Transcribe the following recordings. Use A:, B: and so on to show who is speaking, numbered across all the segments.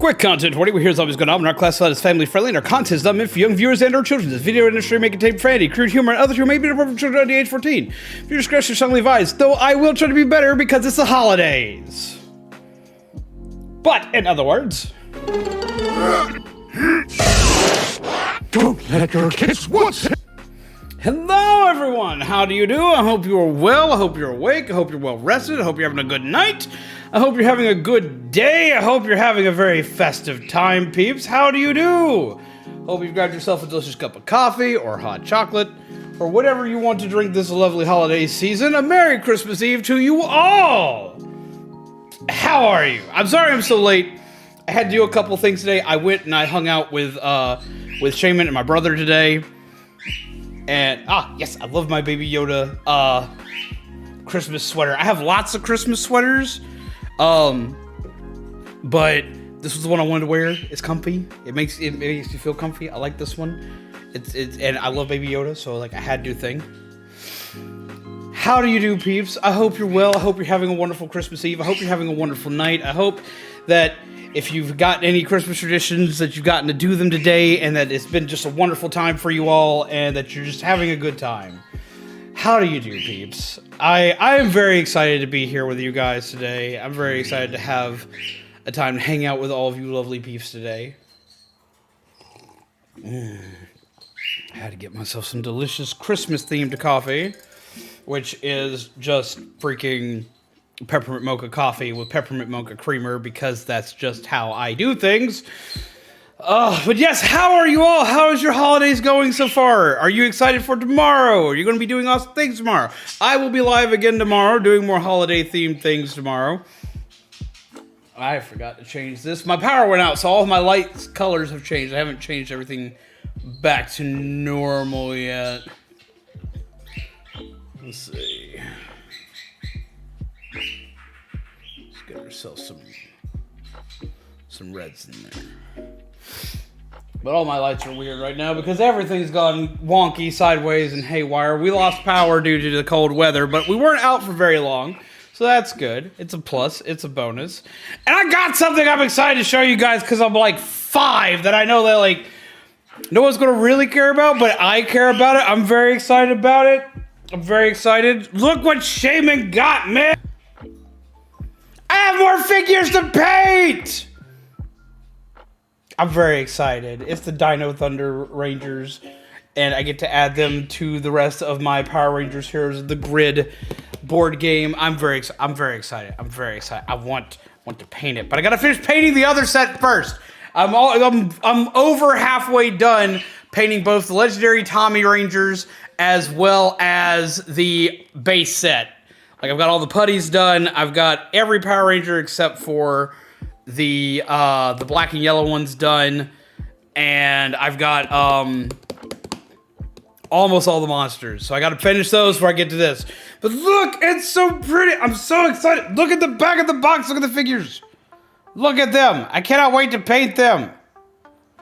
A: Quick content warning, we hear zombies going on, we're not classified as family friendly, and our content is not meant for young viewers and or children. This video industry may contain profanity, crude humor, and other humor may be inappropriate for children under the age 14. Viewer discretion is strongly advised, though I will try to be better because it's the holidays. But, in other words...
B: Don't let your kids watch it!
A: Hello everyone, how do you do? I hope you are well, I hope you're awake, I hope you're well rested, I hope you're having a good night, I hope you're having a good day, I hope you're having a very festive time, peeps. How do you do? Hope you've grabbed yourself a delicious cup of coffee, or hot chocolate, or whatever you want to drink this lovely holiday season. A Merry Christmas Eve to you all! How are you? I'm sorry I'm so late. I had to do a couple things today. I went and I hung out with Shaman and my brother today. And, yes, I love my Baby Yoda, Christmas sweater. I have lots of Christmas sweaters, but this was the one I wanted to wear. It's comfy. It makes you feel comfy. I like this one. And I love Baby Yoda, so, like, I had to do the thing. How do you do, peeps? I hope you're well. I hope you're having a wonderful Christmas Eve. I hope you're having a wonderful night. I hope that if you've got any Christmas traditions, that you've gotten to do them today, and that it's been just a wonderful time for you all, and that you're just having a good time. How do you do, peeps? I am very excited to be here with you guys today. I'm very excited to have a time to hang out with all of you lovely peeps today. I had to get myself some delicious Christmas-themed coffee, which is just freaking peppermint mocha coffee with peppermint mocha creamer, because that's just how I do things. But yes, how are you all? How is your holidays going so far? Are you excited for tomorrow? Are you going to be doing awesome things tomorrow? I will be live again tomorrow, doing more holiday-themed things tomorrow. I forgot to change this. My power went out, so all of my lights colors have changed. I haven't changed everything back to normal yet. Let's see. Let's get ourselves some reds in there. But all my lights are weird right now because everything's gone wonky, sideways, and haywire. We lost power due to the cold weather, but we weren't out for very long, so that's good. It's a plus. It's a bonus. And I got something I'm excited to show you guys because I'm like 5 that I know that like no one's going to really care about, but I care about it. I'm very excited about it. I'm very excited. Look what Shaman got, man! I have more figures to paint! I'm very excited. It's the Dino Thunder Rangers, and I get to add them to the rest of my Power Rangers Heroes of the Grid board game. I'm very excited. I want to paint it, but I gotta finish painting the other set first. I'm over halfway done painting both the Legendary Tommy Rangers as well as the base set. Like, I've got all the putties done. I've got every Power Ranger except for the black and yellow ones done. And I've got almost all the monsters. So I got to finish those before I get to this. But look, it's so pretty. I'm so excited. Look at the back of the box. Look at the figures. Look at them. I cannot wait to paint them.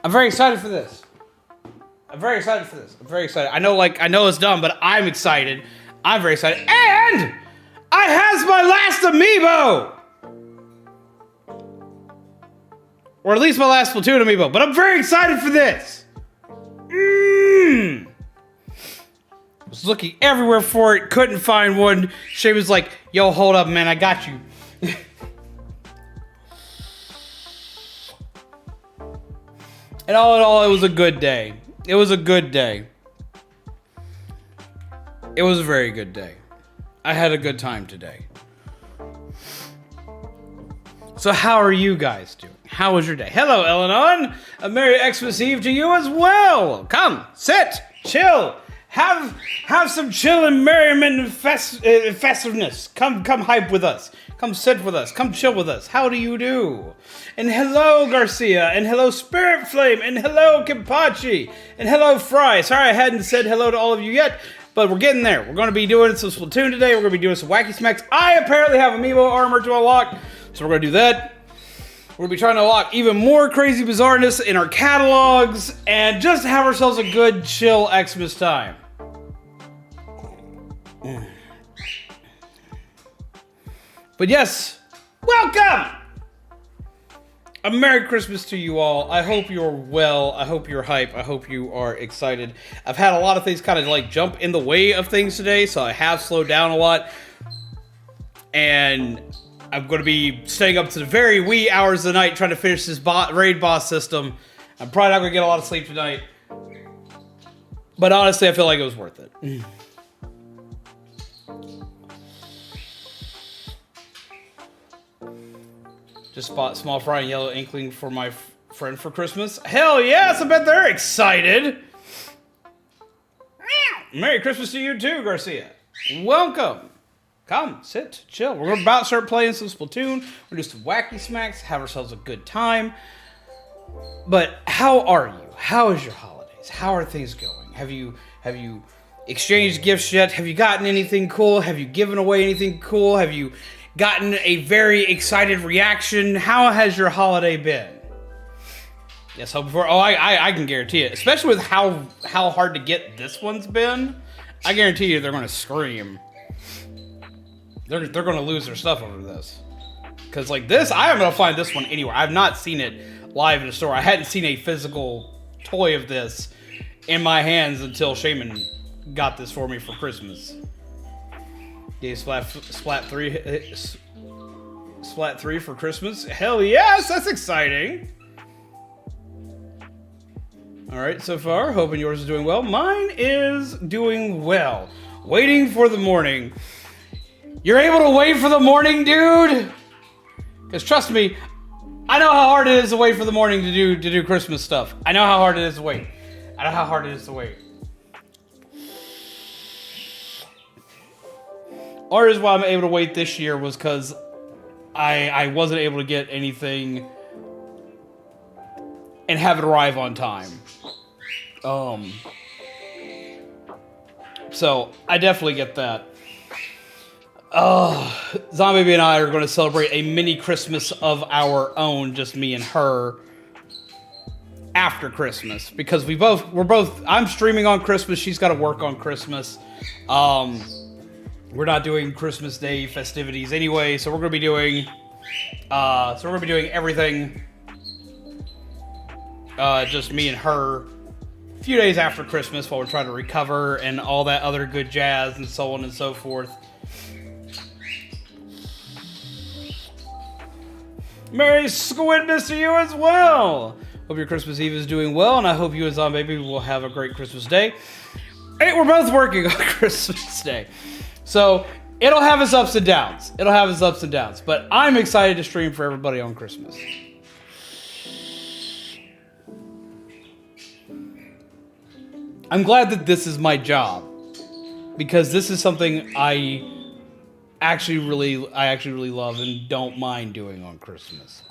A: I'm very excited for this. I'm very excited. I know it's dumb, but I'm excited. I'm very excited. And I has my last amiibo! Or at least my last Splatoon amiibo. But I'm very excited for this. I was looking everywhere for it. Couldn't find one. Shay was like, yo, hold up, man. I got you. And all in all, it was a good day. It was a good day. It was a very good day. I had a good time today. So how are you guys doing? How was your day? Hello, Eleanor. A Merry Xmas Eve to you as well. Come, sit, chill. Have some chill and merriment and festiveness. Come hype with us. Come sit with us. Come chill with us. How do you do? And hello, Garcia. And hello, Spirit Flame. And hello, Kimpachi. And hello, Fry. Sorry I hadn't said hello to all of you yet, but we're getting there. We're going to be doing some Splatoon today. We're going to be doing some Wacky Smacks. I apparently have Amiibo armor to unlock, so we're going to do that. We're going to be trying to unlock even more crazy bizarreness in our catalogs and just have ourselves a good, chill Xmas time. But yes, welcome! A Merry Christmas to you all. I hope you're well. I hope you're hype. I hope you are excited. I've had a lot of things kind of like jump in the way of things today, so I have slowed down a lot. And I'm going to be staying up to the very wee hours of the night trying to finish this raid boss system. I'm probably not going to get a lot of sleep tonight. But honestly, I feel like it was worth it. Just bought small fry and yellow inkling for my friend for Christmas. Hell yes, I bet they're excited. Merry Christmas to you too, Garcia. Welcome. Come, sit, chill. We're about to start playing some Splatoon. We're do some wacky smacks, have ourselves a good time. But how are you? How is your holidays? How are things going? Have you exchanged gifts yet? Have you gotten anything cool? Have you given away anything cool? Have you gotten a very excited reaction? How has your holiday been? Yes, hope before. Oh, I can guarantee it. Especially with how hard to get this one's been. I guarantee you they're going to scream. They're going to lose their stuff over this. Because like this, I am going to find this one anywhere. I've not seen it live in a store. I hadn't seen a physical toy of this in my hands until Shaman got this for me for Christmas. Yeah, Splat 3 for Christmas. Hell yes, that's exciting. All right, so far, hoping yours is doing well. Mine is doing well. Waiting for the morning. You're able to wait for the morning, dude? Because trust me, I know how hard it is to wait for the morning to do Christmas stuff. I know how hard it is to wait. I know how hard it is to wait. Or is why I'm able to wait this year was because I wasn't able to get anything and have it arrive on time. So I definitely get that. Zombie Baby and I are going to celebrate a mini Christmas of our own, just me and her, after Christmas, because I'm streaming on Christmas. She's got to work on Christmas. We're not doing Christmas Day festivities anyway, so we're going to be doing everything just me and her a few days after Christmas while we're trying to recover and all that other good jazz and so on and so forth. Merry Squidness to you as well! Hope your Christmas Eve is doing well, and I hope you and Zombie Baby will have a great Christmas Day. Hey, we're both working on Christmas Day. So, it'll have its ups and downs. But I'm excited to stream for everybody on Christmas. I'm glad that this is my job. Because this is something I actually really love and don't mind doing on Christmas.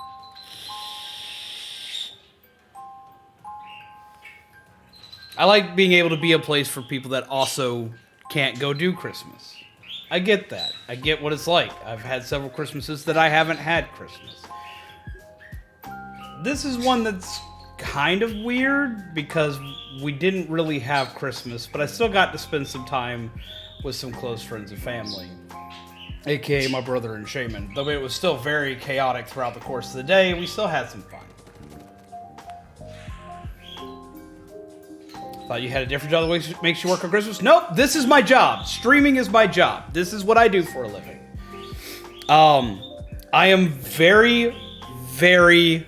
A: I like being able to be a place for people that also can't go do Christmas. I get that. I get what it's like. I've had several Christmases that I haven't had Christmas. This is one that's kind of weird because we didn't really have Christmas, but I still got to spend some time with some close friends and family. AKA my brother and Shaman. Though it was still very chaotic throughout the course of the day, we still had some fun. Thought you had a different job that makes you work on Christmas? Nope, this is my job. Streaming is my job. This is what I do for a living. I am very, very,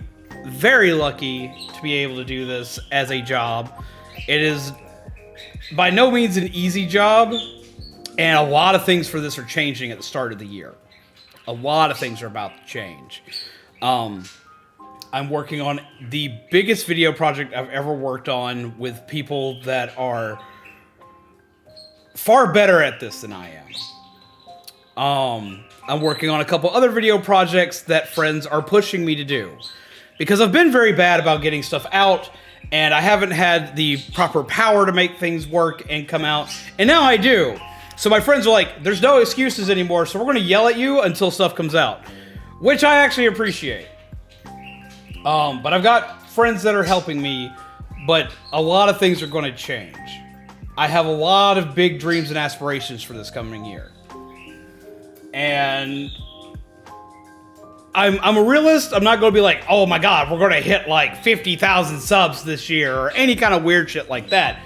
A: very lucky to be able to do this as a job. It is by no means an easy job. And a lot of things for this are changing at the start of the year. A lot of things are about to change. I'm working on the biggest video project I've ever worked on with people that are far better at this than I am. I'm working on a couple other video projects that friends are pushing me to do. Because I've been very bad about getting stuff out, and I haven't had the proper power to make things work and come out. And now I do. So my friends are like, there's no excuses anymore, so we're going to yell at you until stuff comes out. Which I actually appreciate. But I've got friends that are helping me, but a lot of things are going to change. I have a lot of big dreams and aspirations for this coming year. And I'm a realist. I'm not going to be like, oh my god, we're going to hit like 50,000 subs this year or any kind of weird shit like that.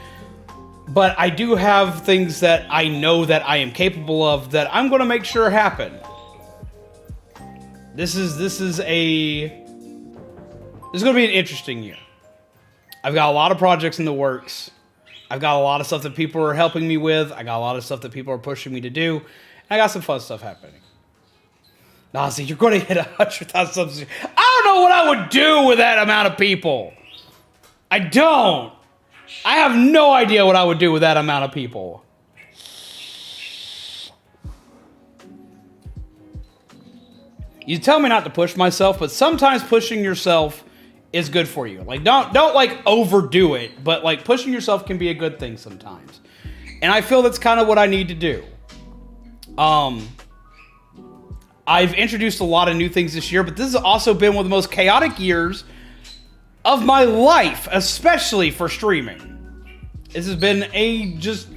A: But I do have things that I know that I am capable of that I'm going to make sure happen. This is going to be an interesting year. I've got a lot of projects in the works. I've got a lot of stuff that people are helping me with. I got a lot of stuff that people are pushing me to do. And I got some fun stuff happening. Nah, see, you're going to hit 100,000 subs. I don't know what I would do with that amount of people. I don't. I have no idea what I would do with that amount of people. You tell me not to push myself, but sometimes pushing yourself is good for you. Like, don't like overdo it, but like pushing yourself can be a good thing sometimes. And I feel that's kind of what I need to do. I've introduced a lot of new things this year, but this has also been one of the most chaotic years of my life, especially for streaming. This has been a just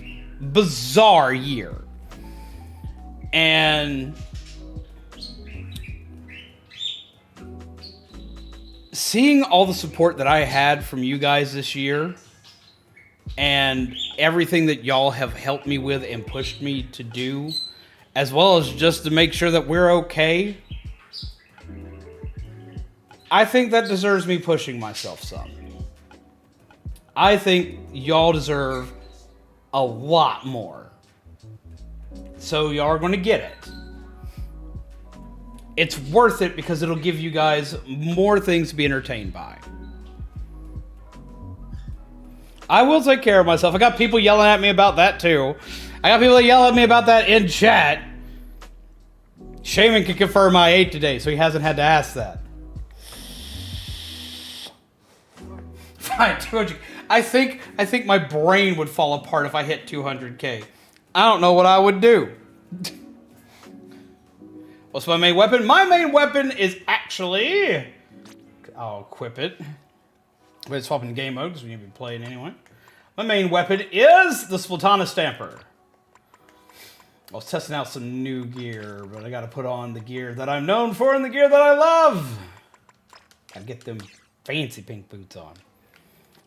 A: bizarre year. And seeing all the support that I had from you guys this year and everything that y'all have helped me with and pushed me to do, as well as just to make sure that we're okay, I think that deserves me pushing myself some. I think y'all deserve a lot more. So y'all are going to get it. It's worth it because it'll give you guys more things to be entertained by. I will take care of myself. I got people yelling at me about that too. I got people that yell at me about that in chat. Shaman can confirm I ate today, so he hasn't had to ask that. Fine, 200. I think my brain would fall apart if I hit 200K. I don't know what I would do. What's my main weapon? My main weapon is actually... I'll equip it. We're swapping game mode because we need to be playing anyway. My main weapon is the Splatana Stamper. I was testing out some new gear, but I got to put on the gear that I'm known for and the gear that I love. Gotta get them fancy pink boots on.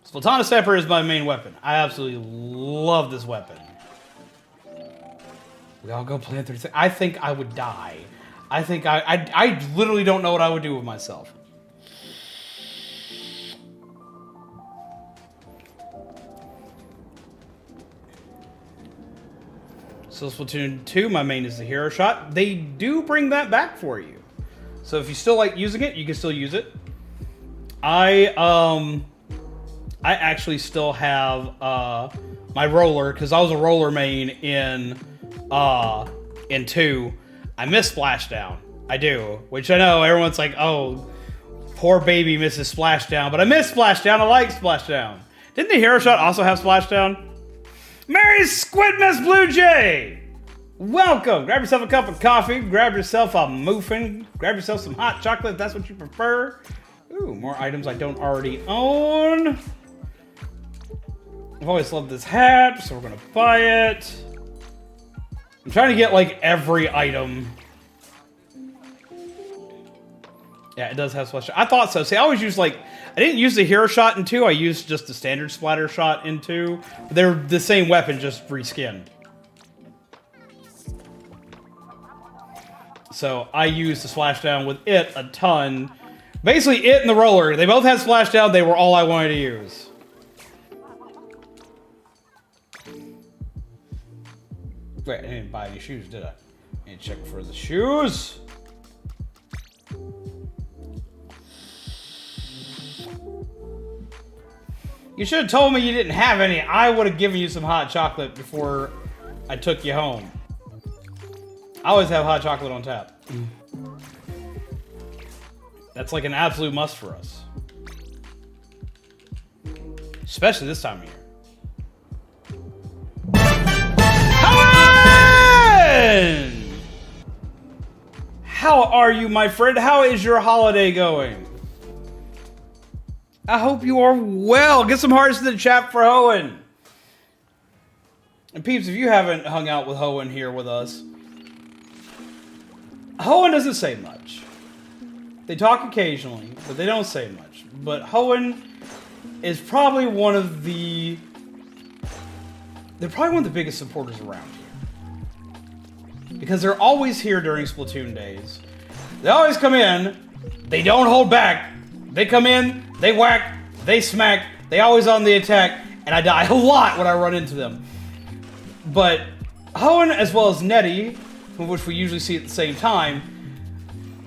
A: Splatana Stamper is my main weapon. I absolutely love this weapon. We all go play through. I think I would die. I think I literally don't know what I would do with myself. So Splatoon 2, my main is the hero shot. They do bring that back for you. So if you still like using it, you can still use it. I actually still have my roller, because I was a roller main in 2. I miss Splashdown. I do. Which I know everyone's like, oh, poor baby misses Splashdown. But I miss Splashdown. I like Splashdown. Didn't the hero shot also have Splashdown? Merry Squidmas Blue Jay! Welcome! Grab yourself a cup of coffee, grab yourself a muffin, grab yourself some hot chocolate if that's what you prefer. Ooh, more items I don't already own. I've always loved this hat, so we're gonna buy it. I'm trying to get like every item. Yeah, it does have splash. I thought so. See, I always use like, I didn't use the hero shot in 2. I used just the standard splatter shot in 2. They're the same weapon, just reskinned. So I used the splashdown with it a ton. Basically, it and the roller. They both had splashdown. They were all I wanted to use. Wait, I didn't buy any shoes, did I? I need to check for the shoes. You should have told me you didn't have any. I would have given you some hot chocolate before I took you home. I always have hot chocolate on tap. That's like an absolute must for us. Especially this time of year. How are you, my friend? How is your holiday going? I hope you are well. Get some hearts in the chat for Hoenn. And peeps, if you haven't hung out with Hoenn here with us, Hoenn doesn't say much. They talk occasionally, but they don't say much. But Hoenn is probably one of the... They're probably one of the biggest supporters around here. Because they're always here during Splatoon days. They always come in, they don't hold back. They come in, they whack, they smack, they always on the attack, and I die a lot when I run into them. But Hoenn, as well as Nettie, which we usually see at the same time,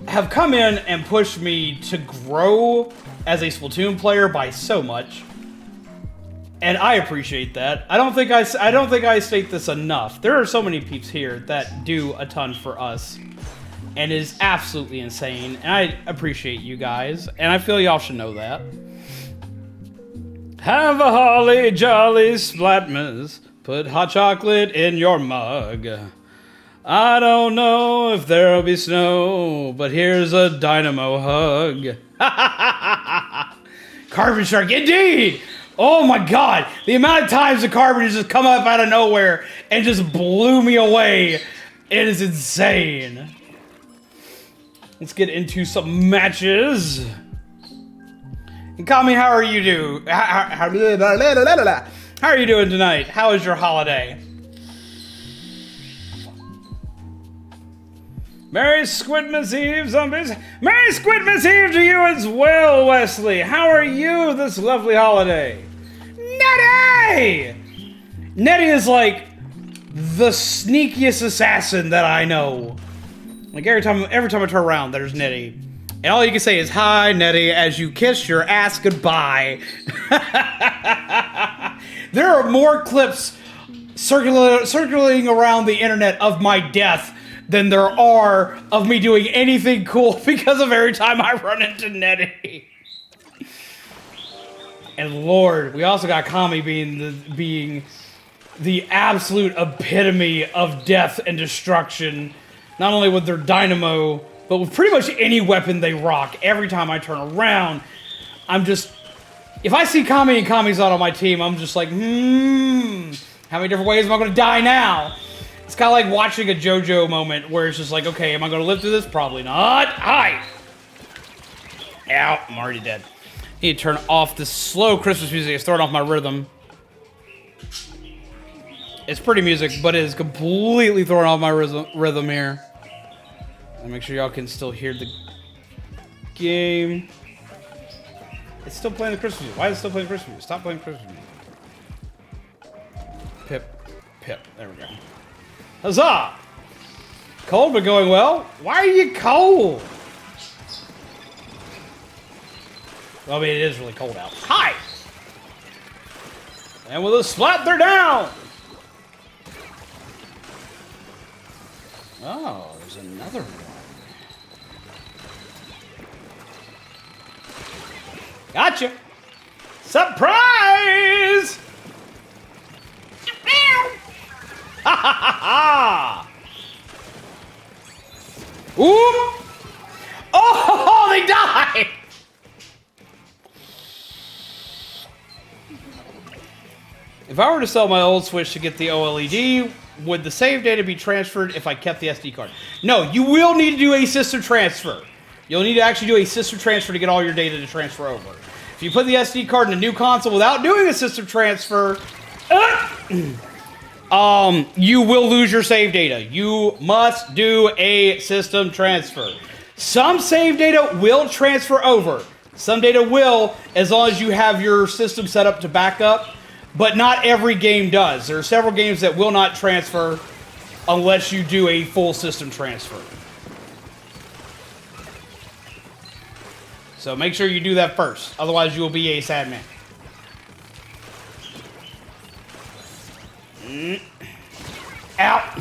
A: have come in and pushed me to grow as a Splatoon player by so much. And I appreciate that. I don't think I state this enough. There are so many peeps here that do a ton for us. And it is absolutely insane. And I appreciate you guys. And I feel y'all should know that. Have a holly jolly Splatmas. Put hot chocolate in your mug. I don't know if there'll be snow, but here's a dynamo hug. Carbon Shark, indeed! Oh my god, the amount of times the Carbon just come up out of nowhere and just blew me away. It is insane. Let's get into some matches. And Kami, how are you doing? How are you doing tonight? How is your holiday? Merry Squidmas Eve, zombies! Merry Squidmas Eve to you as well, Wesley! How are you this lovely holiday? Nettie! Nettie is like the sneakiest assassin that I know. Like every time I turn around, there's Nettie. And all you can say is, hi, Nettie, as you kiss your ass goodbye. There are more clips circulating around the internet of my death than there are of me doing anything cool because of every time I run into Nettie. And Lord, we also got Kami being the absolute epitome of death and destruction, not only with their dynamo, but with pretty much any weapon they rock. Every time I turn around, I'm just... If I see Kami and Kami's not on my team, I'm just like, how many different ways am I going to die now? It's kind of like watching a JoJo moment where it's just like, okay, am I going to live through this? Probably not. Hi! Ow, I'm already dead. I need to turn off this slow Christmas music. It's throwing off my rhythm. It's pretty music, but it is completely throwing off my rhythm here. I'll make sure y'all can still hear the game. It's still playing the Christmas music. Why is it still playing Christmas music? Stop playing Christmas music. Pip. There we go. Huzzah! Cold but going well. Why are you cold? Well, I mean, it is really cold out. Hi! And with a splat, they're down! Oh, there's another one. Gotcha! Surprise! Ha ha ha ha! Ooh! Oh, they died! If I were to sell my old Switch to get the OLED, would the save data be transferred if I kept the SD card? No, you will need to do a system transfer. You'll need to actually do a system transfer to get all your data to transfer over. If you put the SD card in a new console without doing a system transfer, you will lose your save data. You must do a system transfer. Some save data will transfer over. Some data will, as long as you have your system set up to back up. But not every game does. There are several games that will not transfer unless you do a full system transfer. So make sure you do that first. Otherwise, you will be a sad man. Out.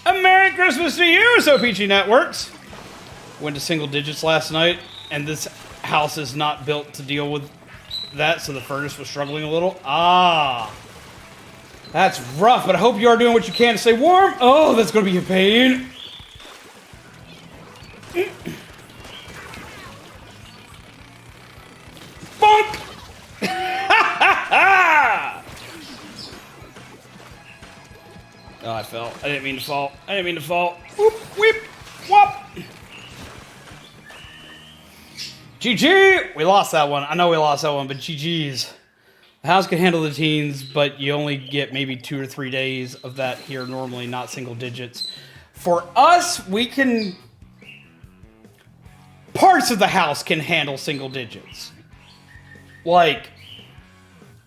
A: A Merry Christmas to you, So Peachy Networks. Went to single digits last night, and this house is not built to deal with that, so the furnace was struggling a little. Ah. That's rough, but I hope you are doing what you can to stay warm. Oh, that's going to be a pain. Bonk! Oh, I fell. I didn't mean to fall. Whoop. GG! We lost that one. I know we lost that one, but GG's. The house can handle the teens, but you only get maybe 2 or 3 days of that here normally, not single digits. For us, we can... Parts of the house can handle single digits. Like,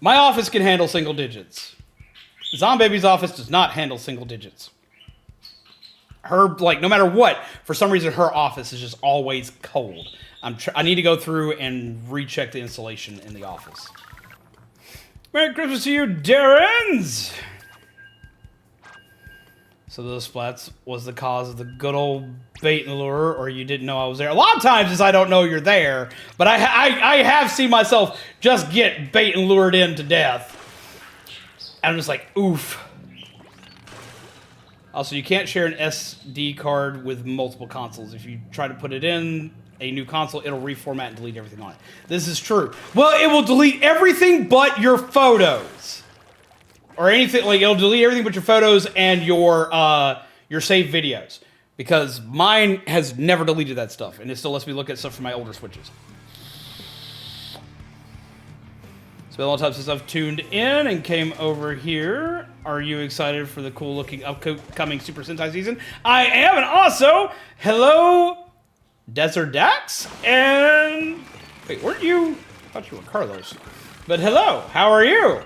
A: my office can handle single digits. Zombaby's office does not handle single digits. Her, like, no matter what, for some reason her office is just always cold. I need to go through and recheck the installation in the office. Merry Christmas to you, Darrens! So those splats was the cause of the good old bait and lure, or you didn't know I was there. A lot of times is I don't know you're there, but I have seen myself just get bait and lured in to death. And I'm just like, oof. Also, you can't share an SD card with multiple consoles. If you try to put it in a new console, it'll reformat and delete everything on it. This is true. Well, it will delete everything but your photos. Or anything, like, it'll delete everything but your photos and your saved videos. Because mine has never deleted that stuff, and it still lets me look at stuff from my older Switches. It's been a long time since I've tuned in and came over here. Are you excited for the cool-looking upcoming Super Sentai season? I am, and also, hello, Desert Dax, and... Wait, weren't you... I thought you were Carlos. But hello, how are you?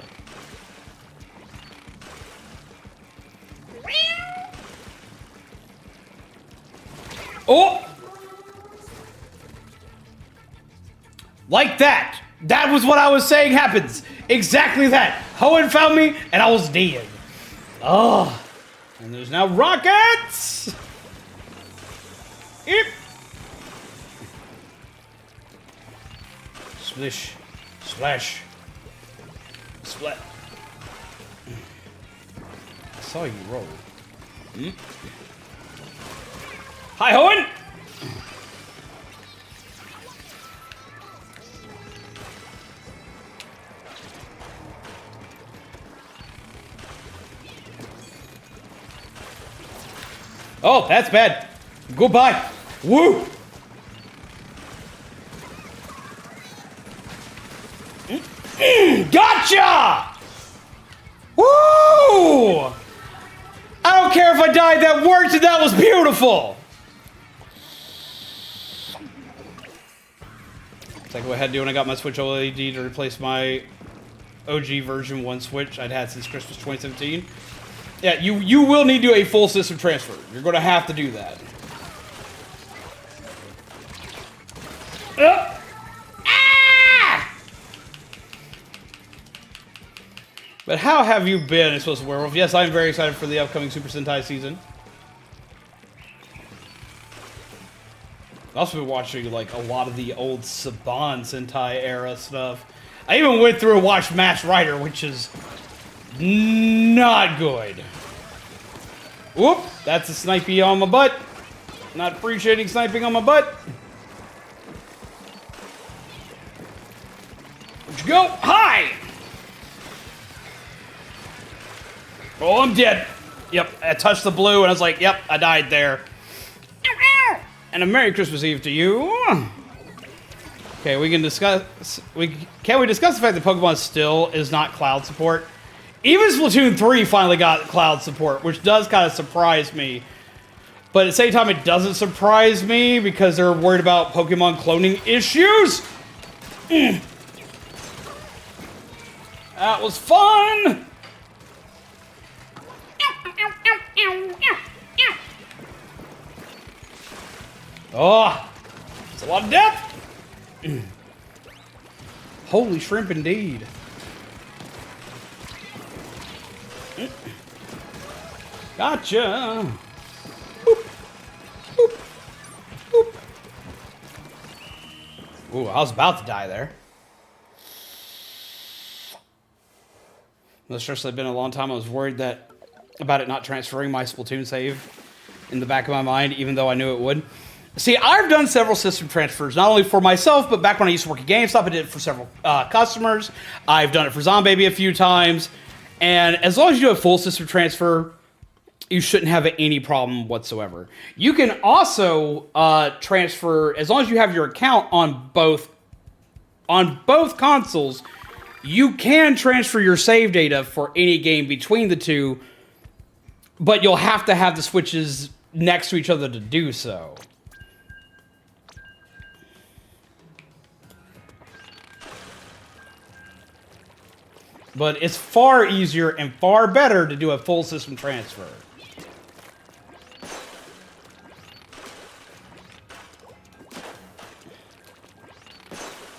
A: Oh! Like that. That was what I was saying happens. Exactly that. Hoenn found me, and I was dead. Oh. And there's now rockets! Eep. Splish. Splash. Splat. I saw you roll. Hmm? Hi, Hoenn! Oh, that's bad. Goodbye. Woo! Gotcha! Woo! I don't care if I died, that worked and that was beautiful! It's like what I had to do when I got my Switch OLED to replace my OG version 1 Switch I'd had since Christmas 2017. Yeah, you will need to do a full system transfer. You're going to have to do that. Ah! But how have you been, I suppose, Werewolf? Yes, I'm very excited for the upcoming Super Sentai season. I've also been watching like a lot of the old Saban Sentai era stuff. I even went through and watched Masked Rider, which is not good. Whoop, that's a snipey on my butt. Not appreciating sniping on my butt. Where'd you go? Hi! Oh, I'm dead. Yep, I touched the blue and I was like, yep, I died there. And a Merry Christmas Eve to you. Okay, we can discuss. Can we discuss the fact that Pokemon still is not cloud support? Even Splatoon 3 finally got cloud support, which does kind of surprise me. But at the same time, it doesn't surprise me because they're worried about Pokemon cloning issues. That was fun. Oh, it's a lot of death. Holy shrimp indeed. Gotcha. Boop. Boop. Boop. Ooh, I was about to die there. It's just been a long time. I was worried about it not transferring my Splatoon save in the back of my mind, even though I knew it would. See, I've done several system transfers, not only for myself, but back when I used to work at GameStop, I did it for several customers. I've done it for Zombaby a few times. And as long as you do a full system transfer, you shouldn't have any problem whatsoever. You can also transfer, as long as you have your account on both consoles, you can transfer your save data for any game between the two, but you'll have to have the Switches next to each other to do so. But it's far easier and far better to do a full system transfer.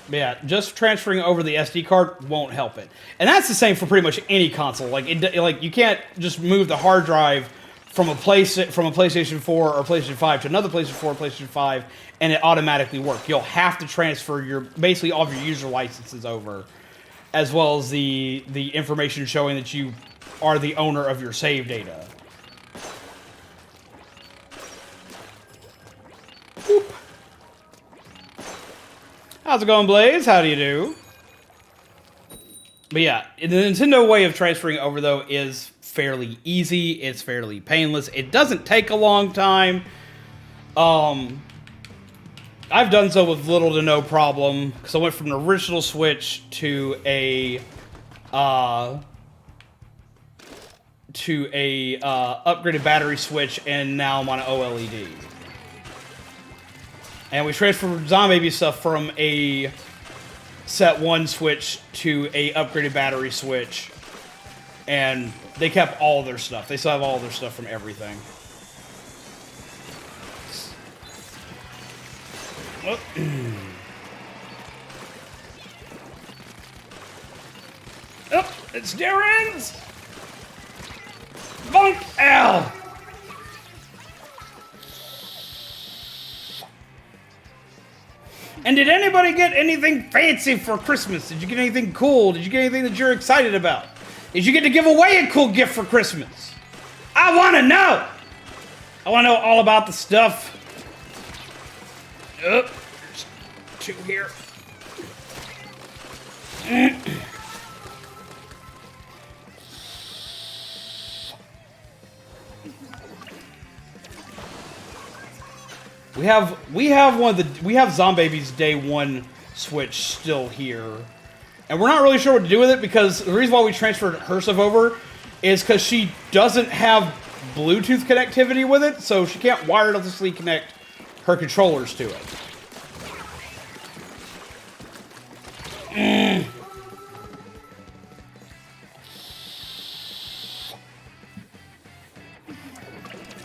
A: Yeah, just transferring over the SD card won't help it. And that's the same for pretty much any console. Like you can't just move the hard drive from a PlayStation 4 or PlayStation 5 to another PlayStation 4 or PlayStation 5 and it automatically work. You'll have to transfer basically all of your user licenses over, as well as the information showing that you are the owner of your save data. Whoop. How's it going, Blaze? How do you do? But yeah, the Nintendo way of transferring over, though, is fairly easy. It's fairly painless. It doesn't take a long time. I've done so with little to no problem, because I went from the original Switch to a upgraded battery Switch, and now I'm on an OLED. And we transferred Zombie stuff from a Set 1 Switch to a upgraded battery Switch. And they kept all their stuff. They still have all their stuff from everything. Oh, oh it's Darren's! Bunk L! And did anybody get anything fancy for Christmas? Did you get anything cool? Did you get anything that you're excited about? Did you get to give away a cool gift for Christmas? I want to know! I want to know all about the stuff. Oh, there's two here. We have Zombaby's Day 1 Switch still here. And we're not really sure what to do with it, because the reason why we transferred her stuff over is because she doesn't have Bluetooth connectivity with it, so she can't wirelessly connect her controllers to it.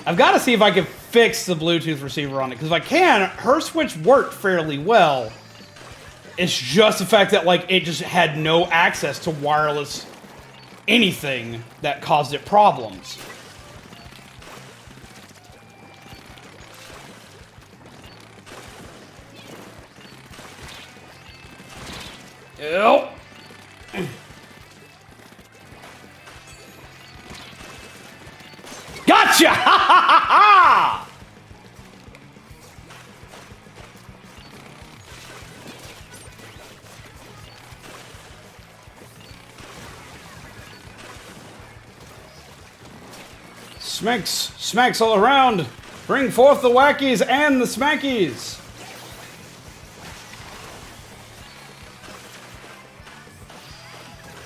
A: I've got to see if I can fix the Bluetooth receiver on it, because if I can, her Switch worked fairly well. It's just the fact that, like, it just had no access to wireless anything that caused it problems. Ew. Gotcha! Ha ha ha! Smacks all around. Bring forth the wackies and the smackies.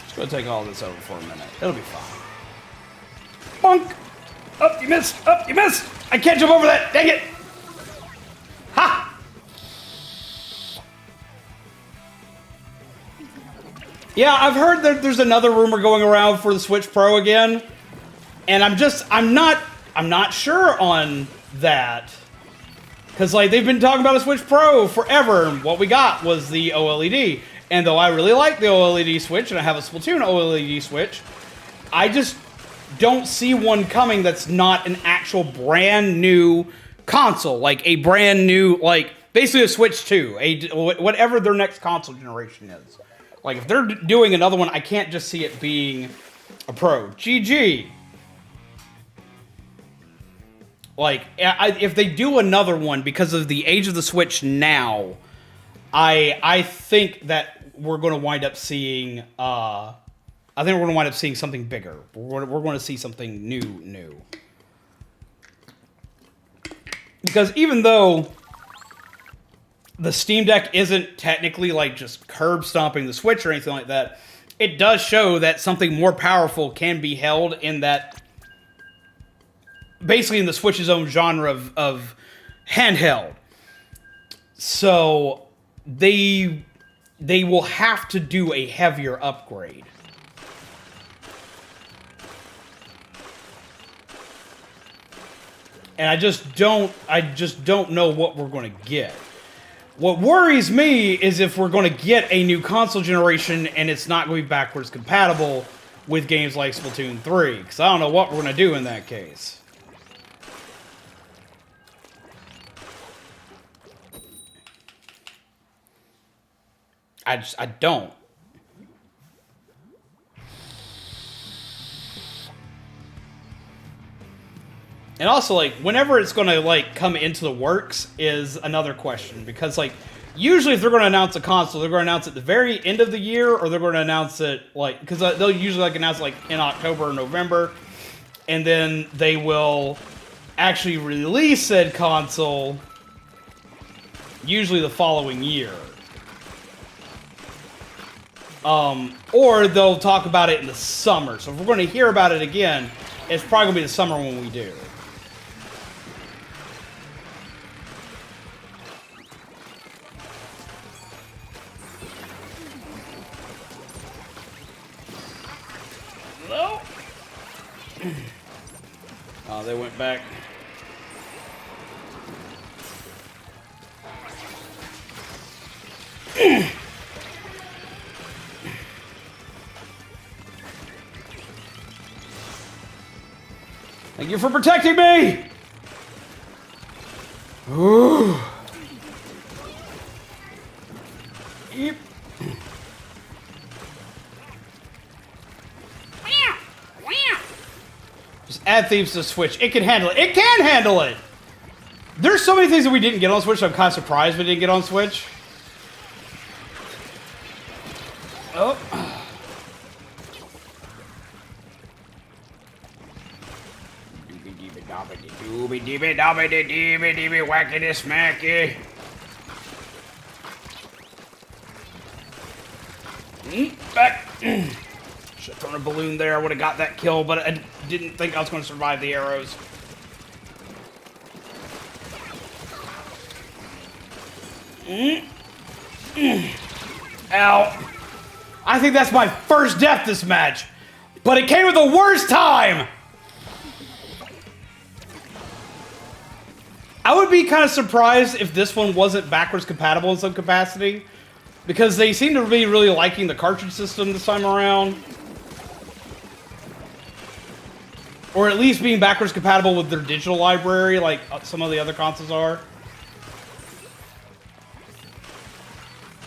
A: Just gonna take all this over for a minute. It'll be fine. Bonk! Up, you missed! Up, you missed! I can't jump over that! Dang it! Ha! Yeah, I've heard that there's another rumor going around for the Switch Pro again. And I'm not sure on that. Because, like, they've been talking about a Switch Pro forever, and what we got was the OLED. And though I really like the OLED Switch, and I have a Splatoon OLED Switch, I just don't see one coming that's not an actual brand new console. Like, a brand new, like, basically a Switch 2. Whatever their next console generation is. Like, if they're doing another one, I can't just see it being a Pro. GG. Like, if they do another one because of the age of the Switch now, I think that we're going to wind up seeing, something bigger. We're going to see something new. Because even though the Steam Deck isn't technically like just curb stomping the Switch or anything like that, it does show that something more powerful can be held in that, basically in the Switch's own genre of handheld. So they will have to do a heavier upgrade. And I just don't know what we're going to get. What worries me is if we're going to get a new console generation and it's not going to be backwards compatible with games like Splatoon 3. Because I don't know what we're going to do in that case. I don't. And also, like, whenever it's going to, like, come into the works is another question. Because, like, usually if they're going to announce a console, they're going to announce it at the very end of the year, or they're going to announce it, like, because they'll usually, like, announce it, like, in October or November. And then they will actually release said console usually the following year. Or they'll talk about it in the summer. So if we're going to hear about it again, it's probably going to be the summer when we do. Hello? Oh, they went back. Thank you for protecting me! Ooh. Yep. Just add thieves to the Switch. It can handle it. It can handle it! There's so many things that we didn't get on Switch, so I'm kind of surprised we didn't get on Switch. Oh. Wackity smacky. Back. Should have thrown a balloon there. I would have got that kill, but I didn't think I was going to survive the arrows. Ow. I think that's my first death this match, but it came at the worst time. I would be kind of surprised if this one wasn't backwards compatible in some capacity, because they seem to be really liking the cartridge system this time around. Or at least being backwards compatible with their digital library, like some of the other consoles are.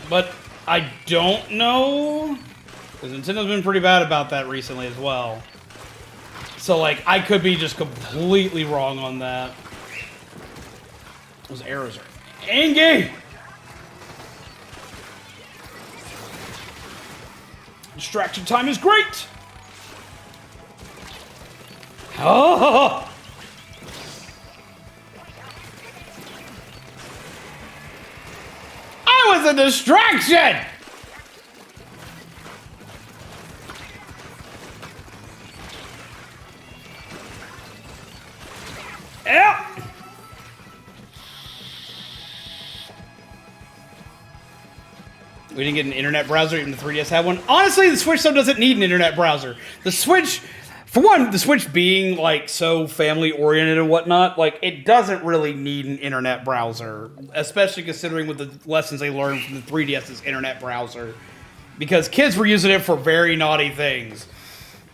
A: But I don't know, because Nintendo's been pretty bad about that recently as well. So, like, I could be just completely wrong on that. Those arrows are angry! Distraction time is great! Oh! I was a distraction! Yep. We didn't get an internet browser, even the 3DS had one. Honestly, the Switch though doesn't need an internet browser. The Switch, for one, the Switch being like so family oriented and whatnot, like it doesn't really need an internet browser, especially considering with the lessons they learned from the 3DS's internet browser, because kids were using it for very naughty things.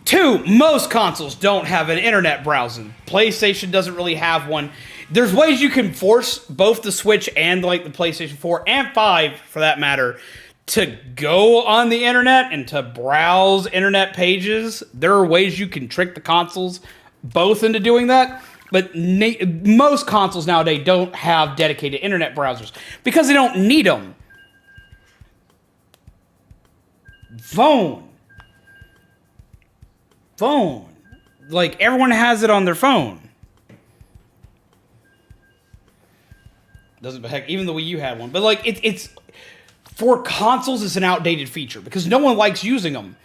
A: Two, most consoles don't have an internet browser. PlayStation doesn't really have one. There's ways you can force both the Switch and like the PlayStation 4 and 5, for that matter, to go on the internet and to browse internet pages. There are ways you can trick the consoles both into doing that, but most consoles nowadays don't have dedicated internet browsers because they don't need them. Phone. Like, everyone has it on their phone. Doesn't, heck, even the Wii U had one. But, like, it's for consoles, it's an outdated feature because no one likes using them.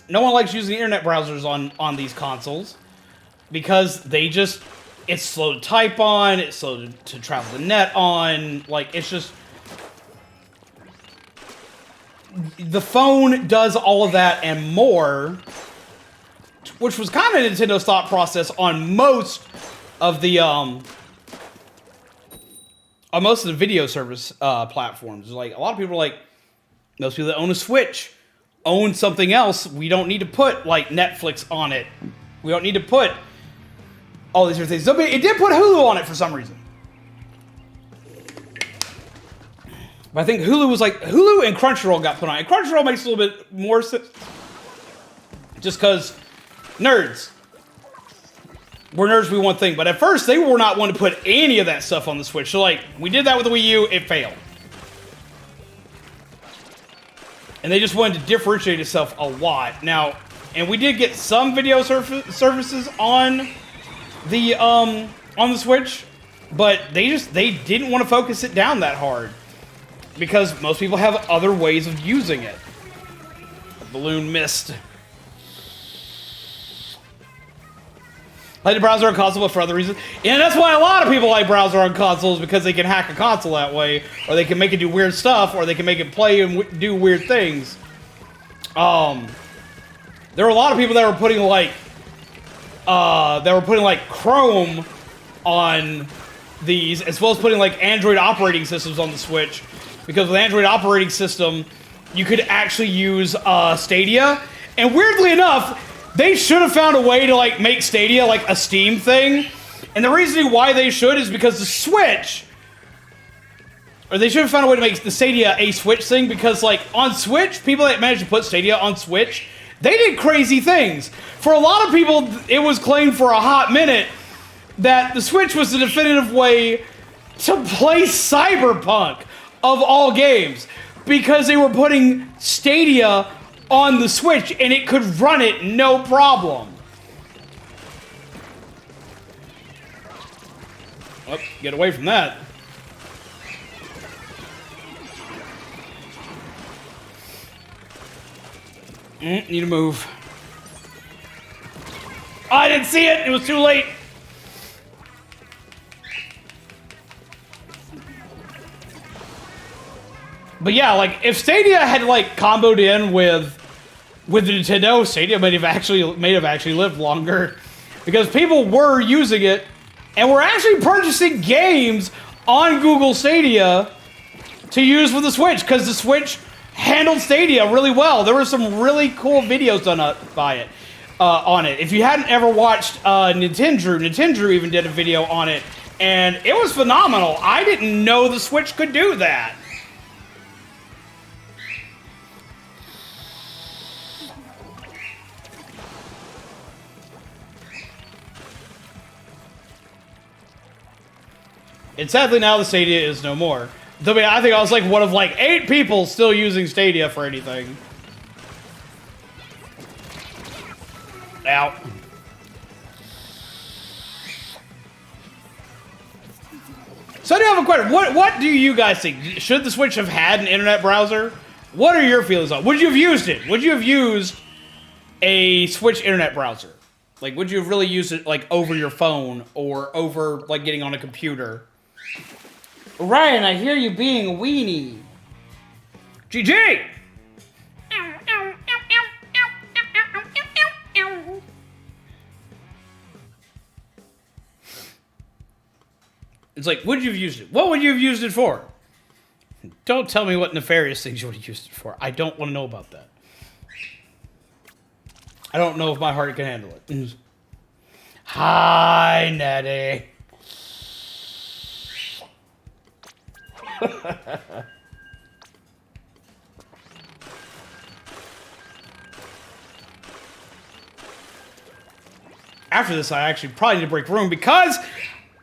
A: No one likes using internet browsers on these consoles because they just, it's slow to type on, it's slow to travel the net on, like, it's just, the phone does all of that and more, which was kind of Nintendo's thought process on most of the video service platforms. Like, a lot of people are like, most people that own a Switch own something else. We don't need to put, like, Netflix on it. We don't need to put all these different things. It did put Hulu on it for some reason. But I think Hulu was like, Hulu and Crunchyroll got put on it. Crunchyroll makes a little bit more sense. Just because nerds. We're nerds, we one thing. But at first, they were not one to put any of that stuff on the Switch. So, like, we did that with the Wii U, it failed. And they just wanted to differentiate itself a lot. Now, and we did get some video services on the Switch, but they didn't want to focus it down that hard. Because most people have other ways of using it. The balloon missed. Like the browser on console, but for other reasons. And that's why a lot of people like browser on consoles, because they can hack a console that way, or they can make it do weird stuff, or they can make it play and do weird things. There were a lot of people that were putting like Chrome on these, as well as putting like Android operating systems on the Switch, because with Android operating system, you could actually use Stadia, and weirdly enough, they should have found a way to, like, make Stadia, like, a Steam thing. And the reason why they should is because the Switch... Or they should have found a way to make the Stadia a Switch thing, because, like, on Switch, people that managed to put Stadia on Switch, they did crazy things. For a lot of people, it was claimed for a hot minute that the Switch was the definitive way to play Cyberpunk, of all games. Because they were putting Stadia on the Switch, and it could run it no problem. Oh, get away from that. Need to move. Oh, I didn't see it! It was too late! But yeah, like, if Stadia had, like, comboed in with the Nintendo, Stadia may have actually lived longer. Because people were using it, and were actually purchasing games on Google Stadia to use with the Switch, because the Switch handled Stadia really well. There were some really cool videos done by it, on it. If you hadn't ever watched Nintendo even did a video on it, and it was phenomenal. I didn't know the Switch could do that. And sadly now the Stadia is no more. I think I was like one of like 8 people still using Stadia for anything. Ow. So I do have a question. What do you guys think? Should the Switch have had an internet browser? What are your feelings on it? Would you have used it? Would you have used a Switch internet browser? Like, would you have really used it like over your phone or over like getting on a computer? Ryan, I hear you being a weenie. GG! It's like, would you have used it? What would you have used it for? Don't tell me what nefarious things you would have used it for. I don't want to know about that. I don't know if my heart can handle it. Hi, Nettie. After this, I actually probably need to break room because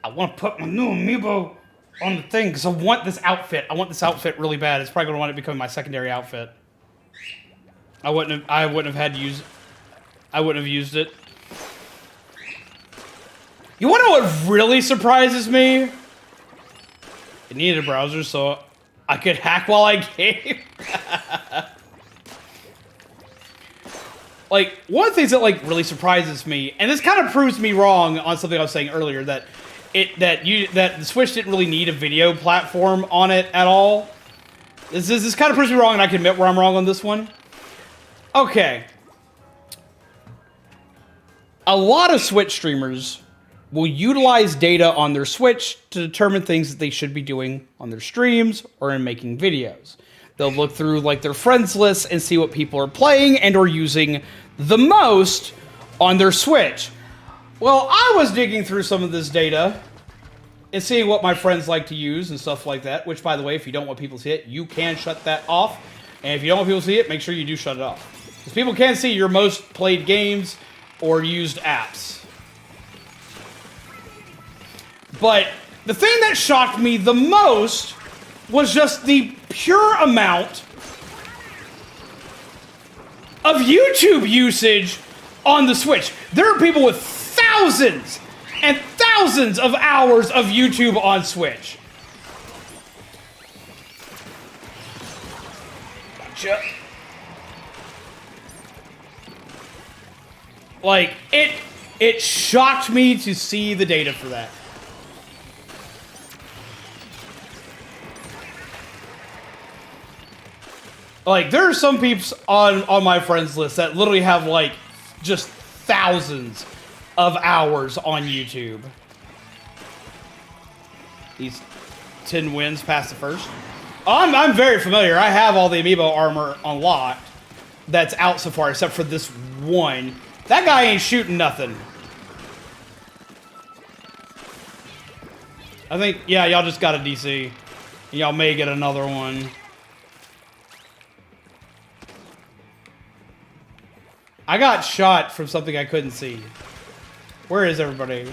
A: I want to put my new amiibo on the thing because I want this outfit. I want this outfit really bad. It's probably going to want to become my secondary outfit. I wouldn't have had to use it. I wouldn't have used it. You want to know what really surprises me? It needed a browser so I could hack while I game. Like, one of the things that, like, really surprises me, and this kind of proves me wrong on something I was saying earlier, that the Switch didn't really need a video platform on it at all. This kind of proves me wrong, and I can admit where I'm wrong on this one. Okay. A lot of Switch streamers will utilize data on their Switch to determine things that they should be doing on their streams or in making videos. They'll look through like their friends lists and see what people are playing and or using the most on their Switch. Well, I was digging through some of this data and seeing what my friends like to use and stuff like that, which, by the way, if you don't want people to see it, you can shut that off. And if you don't want people to see it, make sure you do shut it off. Because people can see your most played games or used apps. But the thing that shocked me the most was just the pure amount of YouTube usage on the Switch. There are people with thousands and thousands of hours of YouTube on Switch. Gotcha. Like, it shocked me to see the data for that. Like, there are some peeps on my friends list that literally have, like, just thousands of hours on YouTube. These 10 wins past the first. I'm very familiar. I have all the amiibo armor unlocked that's out so far, except for this one. That guy ain't shooting nothing. I think, yeah, y'all just got a DC. Y'all may get another one. I got shot from something I couldn't see. Where is everybody?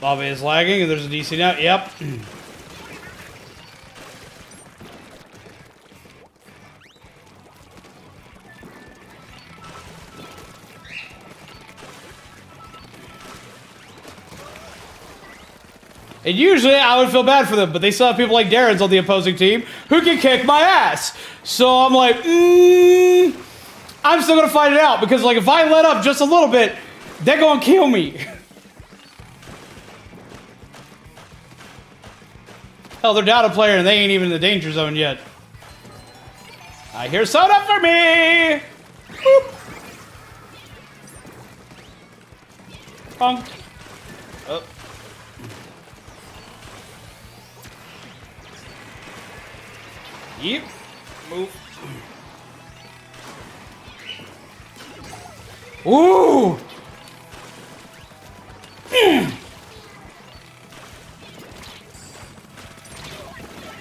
A: Lobby is lagging and there's a DC now. Yep. And usually I would feel bad for them, but they still have people like Darren's on the opposing team who can kick my ass. So I'm like, I'm still gonna fight it out because, like, if I let up just a little bit, they're gonna kill me. Hell, they're down a player and they ain't even in the danger zone yet. I hear soda for me. Boop. Wrong. Oh. Yep. Move. Ooh.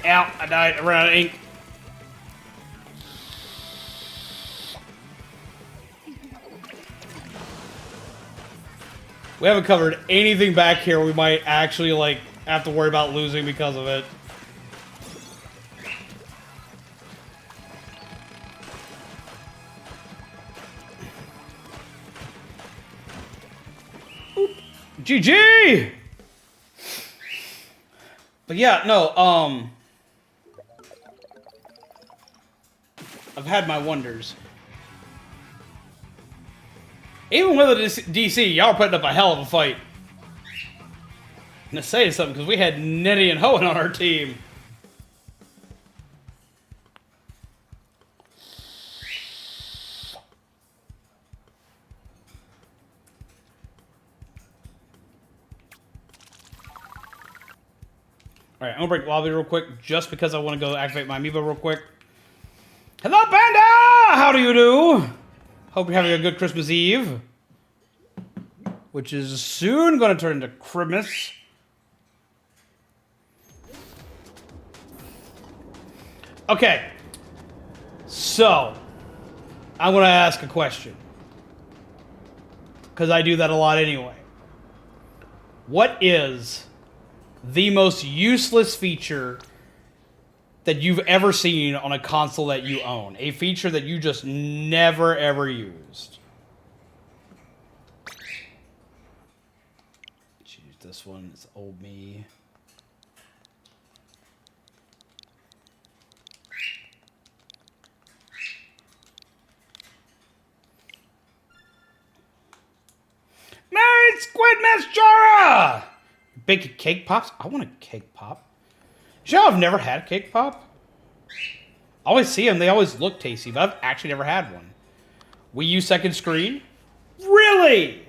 A: Ow, I died. I ran out of ink. We haven't covered anything back here we might actually, like, have to worry about losing because of it. GG! But yeah, no, I've had my wonders. Even with a DC, y'all are putting up a hell of a fight. I'm gonna say something, because we had Nettie and Hoenn on our team. Alright, I'm gonna break lobby real quick, just because I want to go activate my amiibo real quick. Hello, Panda! How do you do? Hope you're having a good Christmas Eve. Which is soon gonna turn into Christmas. Okay. So, I'm gonna ask a question. Because I do that a lot anyway. What is the most useless feature that you've ever seen on a console that you own? A feature that you just never, ever used. this one. It's old me. Merry Squidmas Jara! Big cake pops? I want a cake pop. You know I've never had a cake pop? I always see them. They always look tasty, but I've actually never had one. Wii U second screen? Really?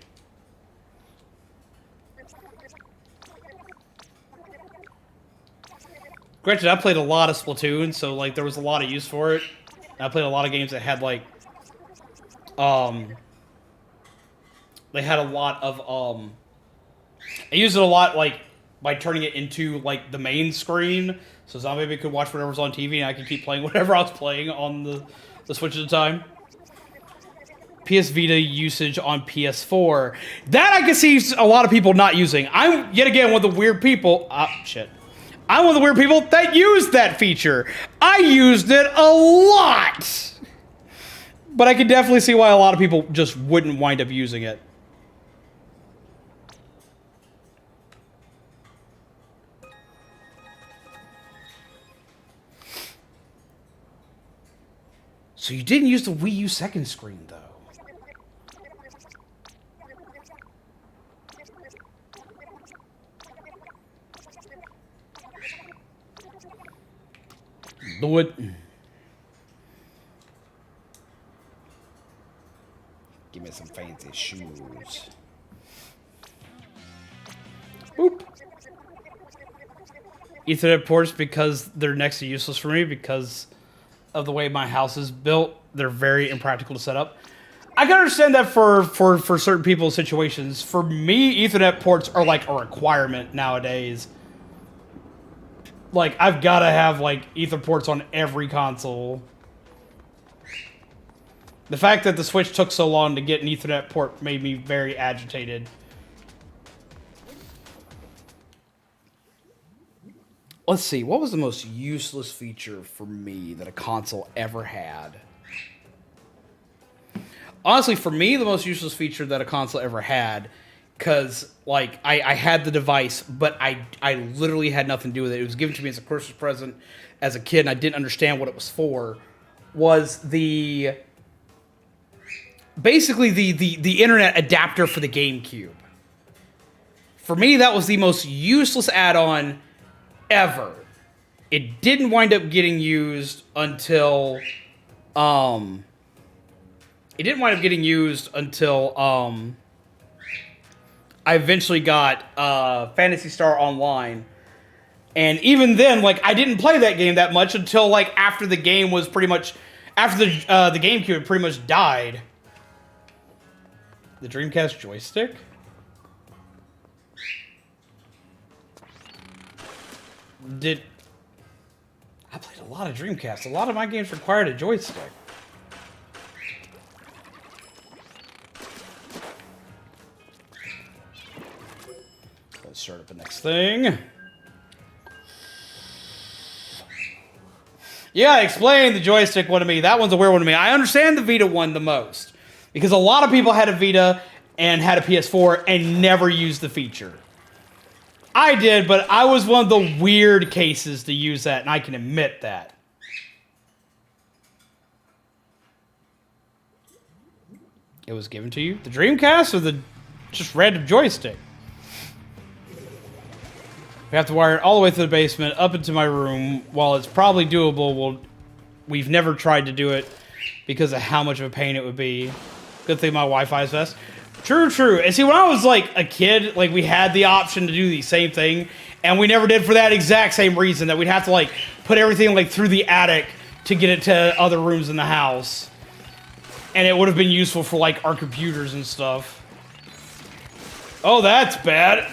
A: Granted, I played a lot of Splatoon, so like there was a lot of use for it. I played a lot of games that had like, they had a lot of, I used it a lot like by turning it into like the main screen, so Zombie Baby could watch whatever's on TV and I could keep playing whatever I was playing on the Switch at the time. PS Vita usage on PS4. That I can see a lot of people not using. I'm, yet again, one of the weird people. Shit. I'm one of the weird people that used that feature. I used it a lot. But I can definitely see why a lot of people just wouldn't wind up using it. So you didn't use the Wii U second screen, though. Lord. Give me some fancy shoes. Boop. Ethernet ports, because they're next to useless for me because of the way my house is built. They're very impractical to set up. I can understand that for certain people's situations. For me, Ethernet ports are like a requirement nowadays. Like, I've got to have, like, Ether ports on every console. The fact that the Switch took so long to get an Ethernet port made me very agitated. Let's see, what was the most useless feature for me that a console ever had? Honestly, for me, the most useless feature that a console ever had, because, like, I had the device, but I literally had nothing to do with it. It was given to me as a Christmas present as a kid, and I didn't understand what it was for, was basically the internet adapter for the GameCube. For me, that was the most useless add-on ever. It didn't wind up getting used until, I eventually got Phantasy Star Online. And even then, like, I didn't play that game that much until, like, after the game was pretty much, after the GameCube had pretty much died. The Dreamcast joystick? I played a lot of Dreamcast. A lot of my games required a joystick. Let's start up the next thing. Yeah, explain the joystick one to me. That one's a weird one to me. I understand the Vita one the most. Because a lot of people had a Vita and had a PS4 and never used the feature. I did, but I was one of the weird cases to use that, and I can admit that. It was given to you? The Dreamcast or the just random joystick? We have to wire it all the way to the basement, up into my room. While it's probably doable, we've never tried to do it because of how much of a pain it would be. Good thing my Wi-Fi is fast. True, true. And see, when I was, like, a kid, like, we had the option to do the same thing, and we never did for that exact same reason, that we'd have to, like, put everything, like, through the attic to get it to other rooms in the house. And it would have been useful for, like, our computers and stuff. Oh, that's bad.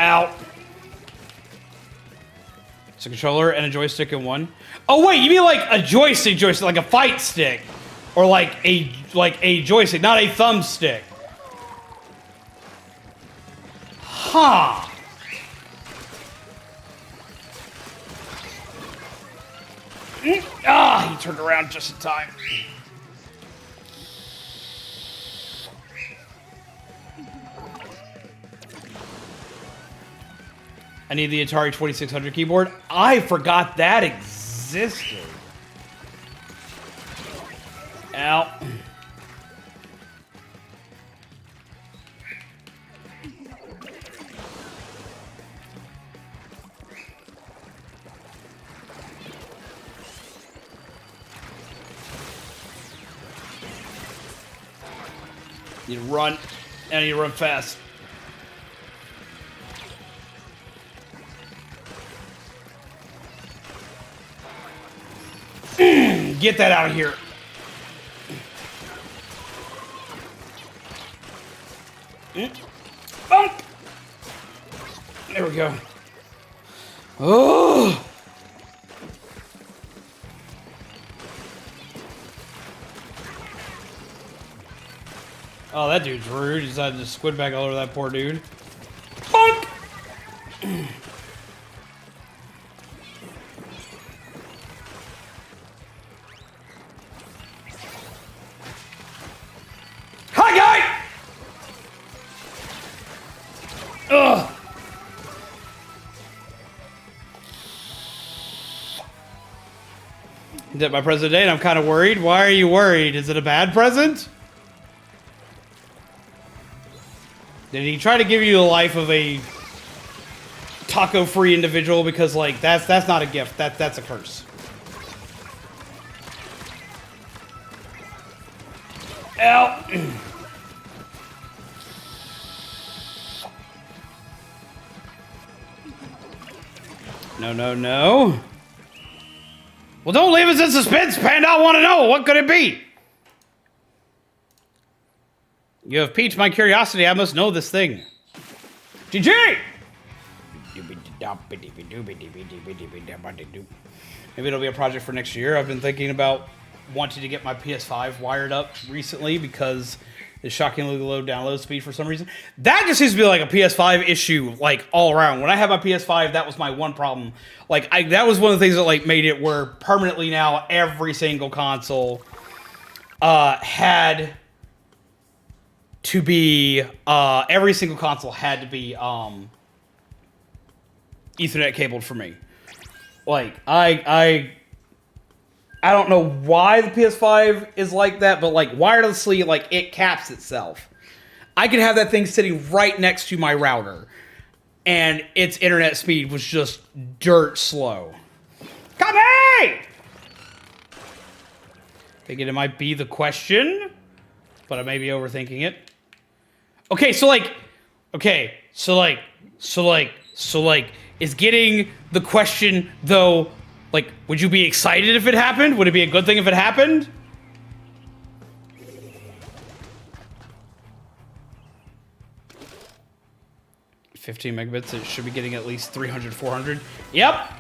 A: Ow. It's a controller and a joystick in one. Oh, wait, you mean like a joystick, like a fight stick? Or like a joystick, not a thumbstick. Huh. Ah, he turned around just in time. I need the Atari 2600 keyboard. I forgot that existed. Ow. Need to run. I need to run fast. Get that out of here. Bump. There we go. Oh. Oh, that dude's rude. He decided to squid back all over that poor dude. Bonk! Hi, guy! Ugh! Is that my present today? I'm kind of worried. Why are you worried? Is it a bad present? Did he try to give you the life of a taco-free individual? Because, like, that's not a gift. That's a curse. Ow. No, no, no. Well, don't leave us in suspense, Panda. I want to know. What could it be? You have piqued my curiosity. I must know this thing. GG! Maybe it'll be a project for next year. I've been thinking about wanting to get my PS5 wired up recently because it's shockingly low download speed for some reason. That just seems to be like a PS5 issue, like all around. When I had my PS5, that was my one problem. Like that was one of the things that like made it where permanently now every single console had to be every single console had to be Ethernet cabled for me. Like I don't know why the PS5 is like that, but like wirelessly, like it caps itself. I could have that thing sitting right next to my router, and its internet speed was just dirt slow. Copy! Thinking it might be the question, but I may be overthinking it. Okay, so is getting the question though, like, would you be excited if it happened? Would it be a good thing if it happened? $15 megabits, it should be getting at least 300, 400. Yep.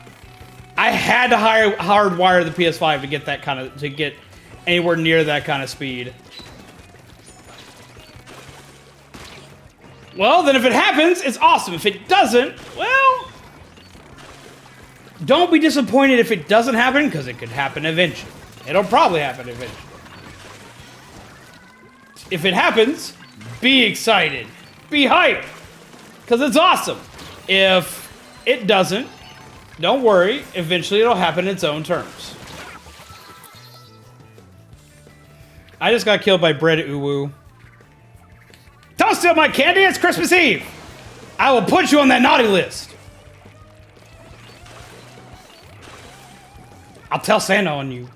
A: I had to hardwire the PS5 to get that kind of, to get anywhere near that kind of speed. Well, then if it happens, it's awesome. If it doesn't, well, don't be disappointed if it doesn't happen, because it could happen eventually. It'll probably happen eventually. If it happens, be excited. Be hyped, because it's awesome. If it doesn't, don't worry. Eventually, it'll happen in its own terms. I just got killed by Bread Uwu. Don't steal my candy, it's Christmas Eve! I will put you on that naughty list. I'll tell Santa on you.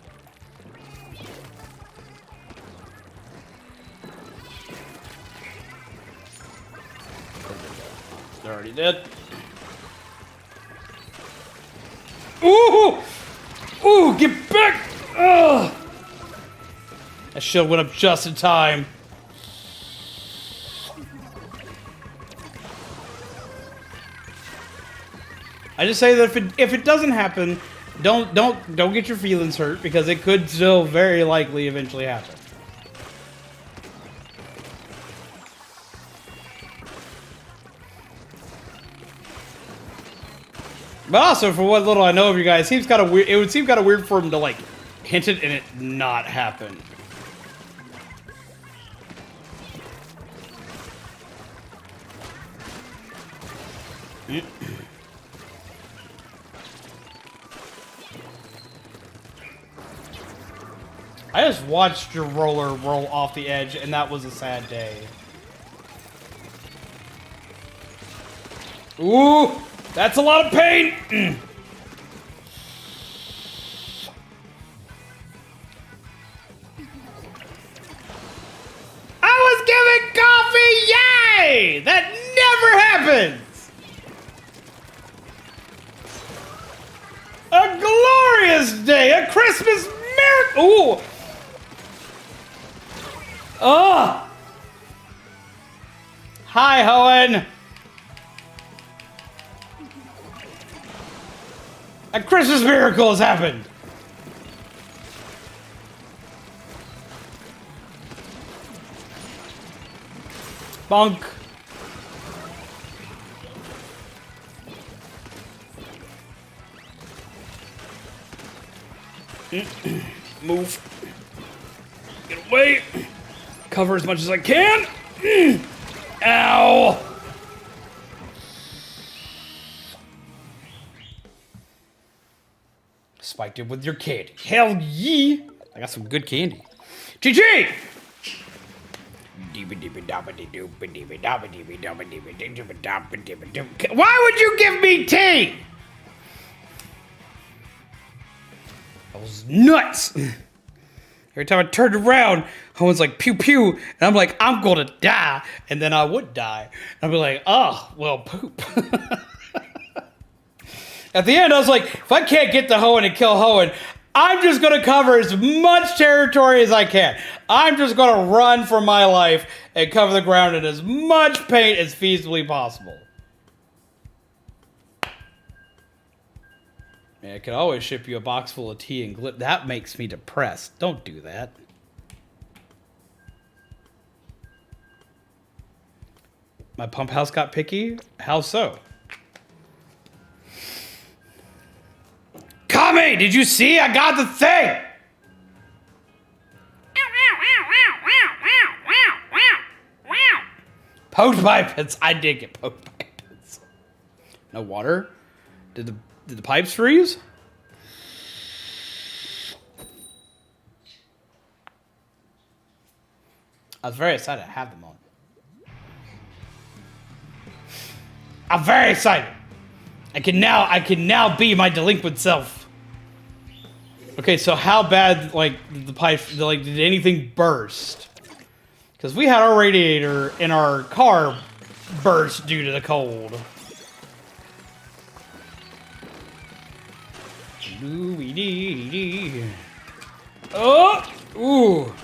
A: They're already dead. Ooh! Ooh, get back! Ugh! That shield went up just in time. I just say that if it doesn't happen, don't get your feelings hurt, because it could still very likely eventually happen. But also, for what little I know of you guys, seems kind of weird. It would seem kind of weird for him to like hint it and it not happen. I just watched your roller roll off the edge, and that was a sad day. Ooh, that's a lot of pain. I was giving coffee, yay! That never happens. A glorious day, a Christmas miracle. Ooh. Oh. Hi, Hoenn. A Christmas miracle has happened. Bonk. Move. Get away. Cover as much as I can. Ow. Spiked it with your candy. Hell yeah. I got some good candy. GG! Why would you give me tea? That was nuts. Every time I turned around, I was like, pew, pew. And I'm like, I'm going to die. And then I would die. And I'd be like, oh, well, poop. At the end, I was like, if I can't get the Hoenn and kill Hoenn, I'm just going to cover as much territory as I can. I'm just going to run for my life and cover the ground in as much paint as feasibly possible. Man, I could always ship you a box full of tea and glip. That makes me depressed. Don't do that. My pump house got picky? How so? Kame, did you see? I got the thing! Poked pipes. I did get poked pipes. No water? Did the pipes freeze? I was very excited to have them on. I'm very excited. I can now be my delinquent self. Okay, so how bad, like, the pipe, like, did anything burst? Because we had our radiator in our car burst due to the cold. Oh! Ooh!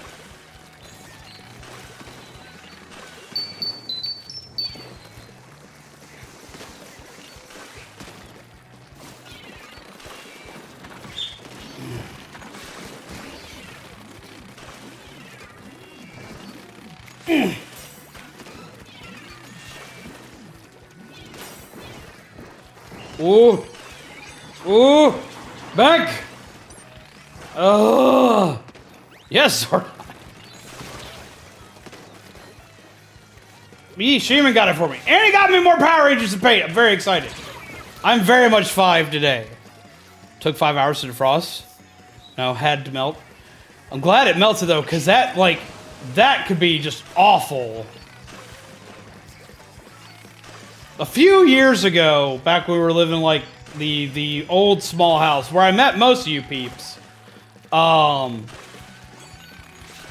A: Ooh! Ooh! Back! Oh! Yes, sir. Sheeman got it for me. And he got me more Power Rangers to paint. I'm very excited. I'm very much 5 today. Took 5 hours to defrost. No, had to melt. I'm glad it melted though, because that, like, that could be just awful. A few years ago, back when we were living like the old small house where I met most of you peeps,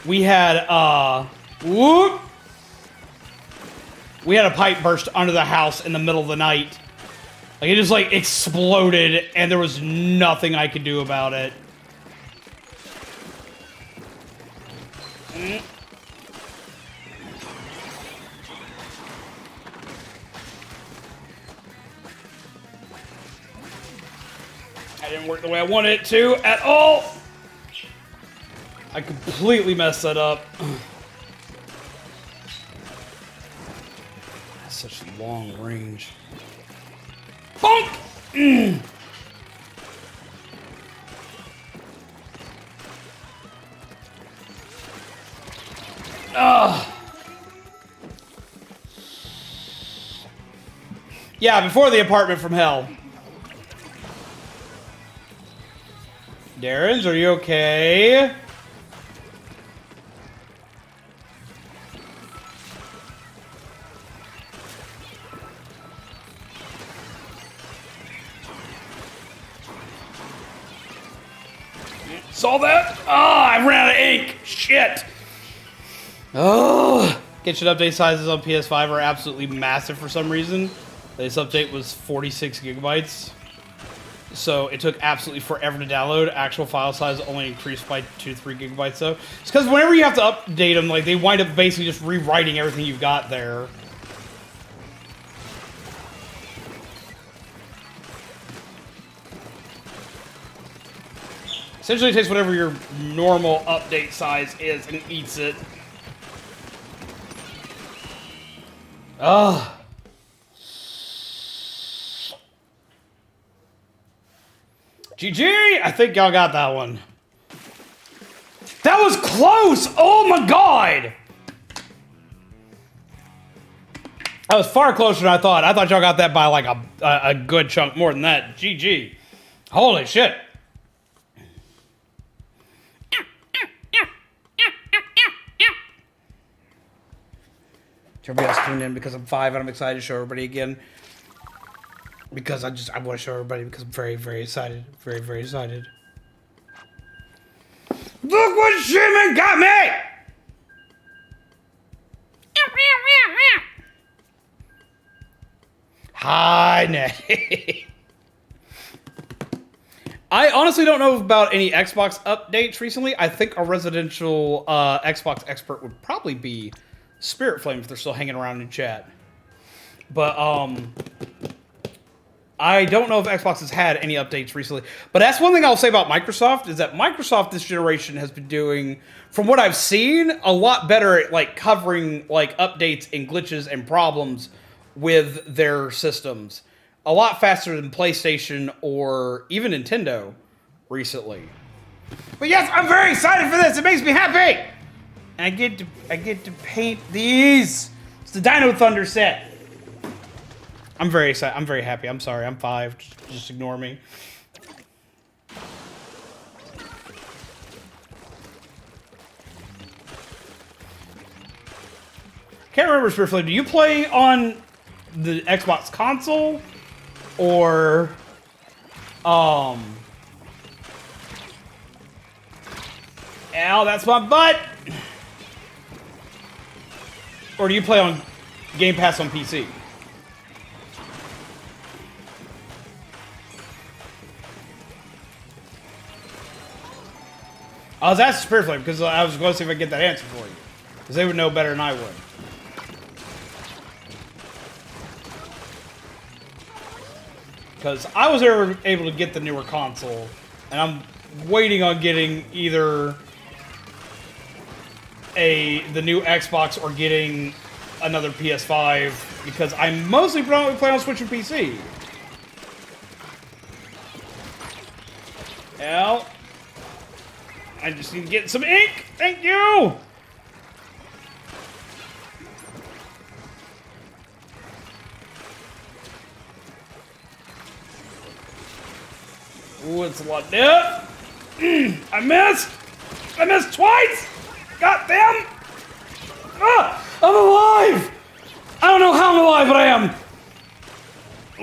A: we had we had a pipe burst under the house in the middle of the night. Like it just like exploded and there was nothing I could do about it. That didn't work the way I wanted it to at all. I completely messed that up. That's such long range. Bonk! Yeah, before the apartment from hell. Darren's, are you okay? Saw that? Ah, I ran out of ink. Shit. Oh. Kitchen update sizes on PS5 are absolutely massive for some reason. This update was 46 gigabytes. So it took absolutely forever to download. Actual file size only increased by 2 to 3 gigabytes though. It's because whenever you have to update them, like they wind up basically just rewriting everything you've got there. Essentially it takes whatever your normal update size is and eats it. Ugh. GG! I think y'all got that one. That was close! Oh my god! That was far closer than I thought. I thought y'all got that by like a good chunk more than that. GG. Holy shit. Everybody else tuned in because I'm 5 and I'm excited to show everybody again. Because I want to show everybody because I'm very, very excited. Very, very excited. Look what Sherman got me! Hi, Nettie. I honestly don't know about any Xbox updates recently. I think a residential Xbox expert would probably be Spirit Flame if they're still hanging around in chat. But, I don't know if Xbox has had any updates recently. But that's one thing I'll say about Microsoft, is that Microsoft this generation has been doing, from what I've seen, a lot better at, like, covering, like, updates and glitches and problems with their systems. A lot faster than PlayStation or even Nintendo recently. But yes, I'm very excited for this. It makes me happy. And I get to paint these. It's the Dino Thunder set. I'm very excited. I'm very happy. I'm sorry. I'm 5. Just ignore me. Can't remember, Spiritflame. Do you play on the Xbox console or ow, that's my butt. Or do you play on Game Pass on PC? I was asking Spiritflame because I was going to see if I could get that answer for you. Because they would know better than I would. Because I was ever able to get the newer console, and I'm waiting on getting either the new Xbox or getting another PS5, because I mostly predominantly play on Switch and PC. Ow. I just need to get some ink. Thank you. Ooh, it's a lot. Yep. I missed. I missed twice. Got them. Ah, I'm alive. I don't know how I'm alive, but I am.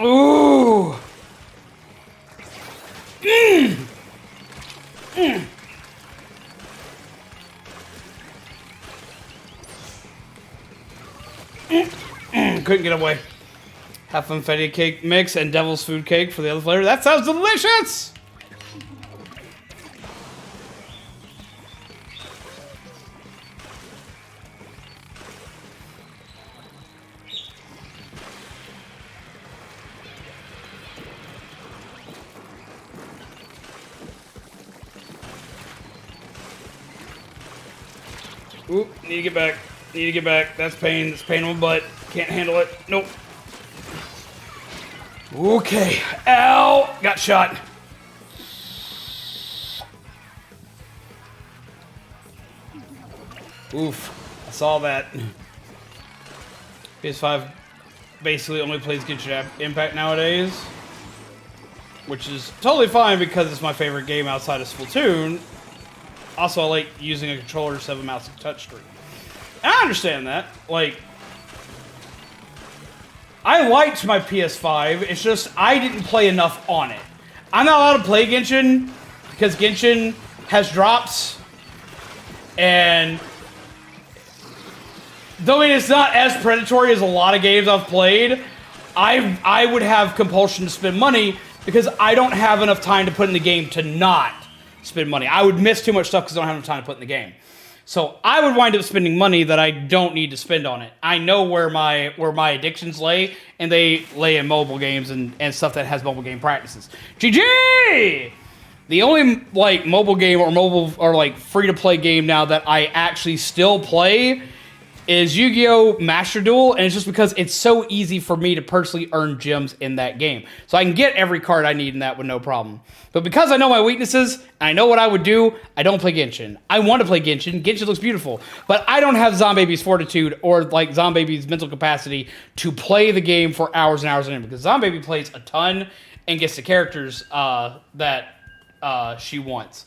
A: Ooh. Couldn't get away. Have confetti cake mix and devil's food cake for the other flavor. That sounds delicious! Oop, need to get back. Need to get back. That's pain. That's pain in my butt. Can't handle it. Nope. Okay. Ow! Got shot. Oof. I saw that. PS5 basically only plays Genshin Impact nowadays. Which is totally fine because it's my favorite game outside of Splatoon. Also, I like using a controller instead of a mouse and touchscreen. And I understand that. Like, I liked my PS5, it's just I didn't play enough on it. I'm not allowed to play Genshin because Genshin has drops. And though it's not as predatory as a lot of games I've played, I would have compulsion to spend money because I don't have enough time to put in the game to not spend money. I would miss too much stuff because I don't have enough time to put in the game. So I would wind up spending money that I don't need to spend on it. I know where my addictions lay, and they lay in mobile games and stuff that has mobile game practices. GG! The only like mobile game or like free to play game now that I actually still play is Yu-Gi-Oh! Master Duel, and it's just because it's so easy for me to personally earn gems in that game. So I can get every card I need in that with no problem. But because I know my weaknesses, and I know what I would do, I don't play Genshin. I want to play Genshin. Genshin looks beautiful. But I don't have Zombaby's fortitude or like Zombaby's mental capacity to play the game for hours and hours on end. Because Zombaby plays a ton and gets the characters that she wants.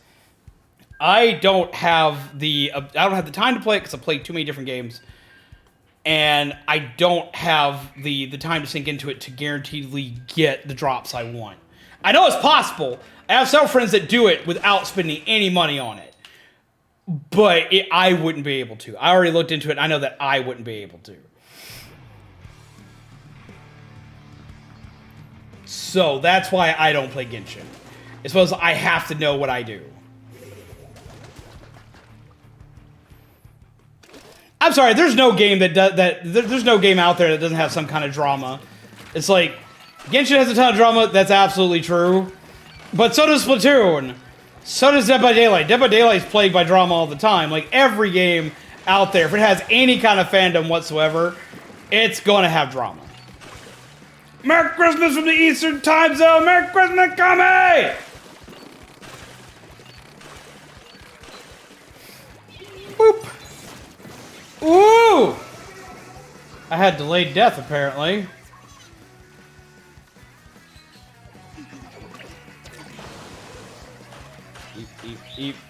A: I don't have the time to play it because I played too many different games, and I don't have the time to sink into it to guaranteedly get the drops I want. I know it's possible. I have several friends that do it without spending any money on it, but I wouldn't be able to. I already looked into it. And I know that I wouldn't be able to. So that's why I don't play Genshin. I suppose I have to know what I do. I'm sorry, there's no game there's no game out there that doesn't have some kind of drama. It's like, Genshin has a ton of drama, that's absolutely true. But so does Splatoon. So does Dead by Daylight. Dead by Daylight is plagued by drama all the time. Like, every game out there, if it has any kind of fandom whatsoever, it's gonna have drama. Merry Christmas from the Eastern Time Zone! Merry Christmas, Kami! Boop. Ooh! I had delayed death, apparently.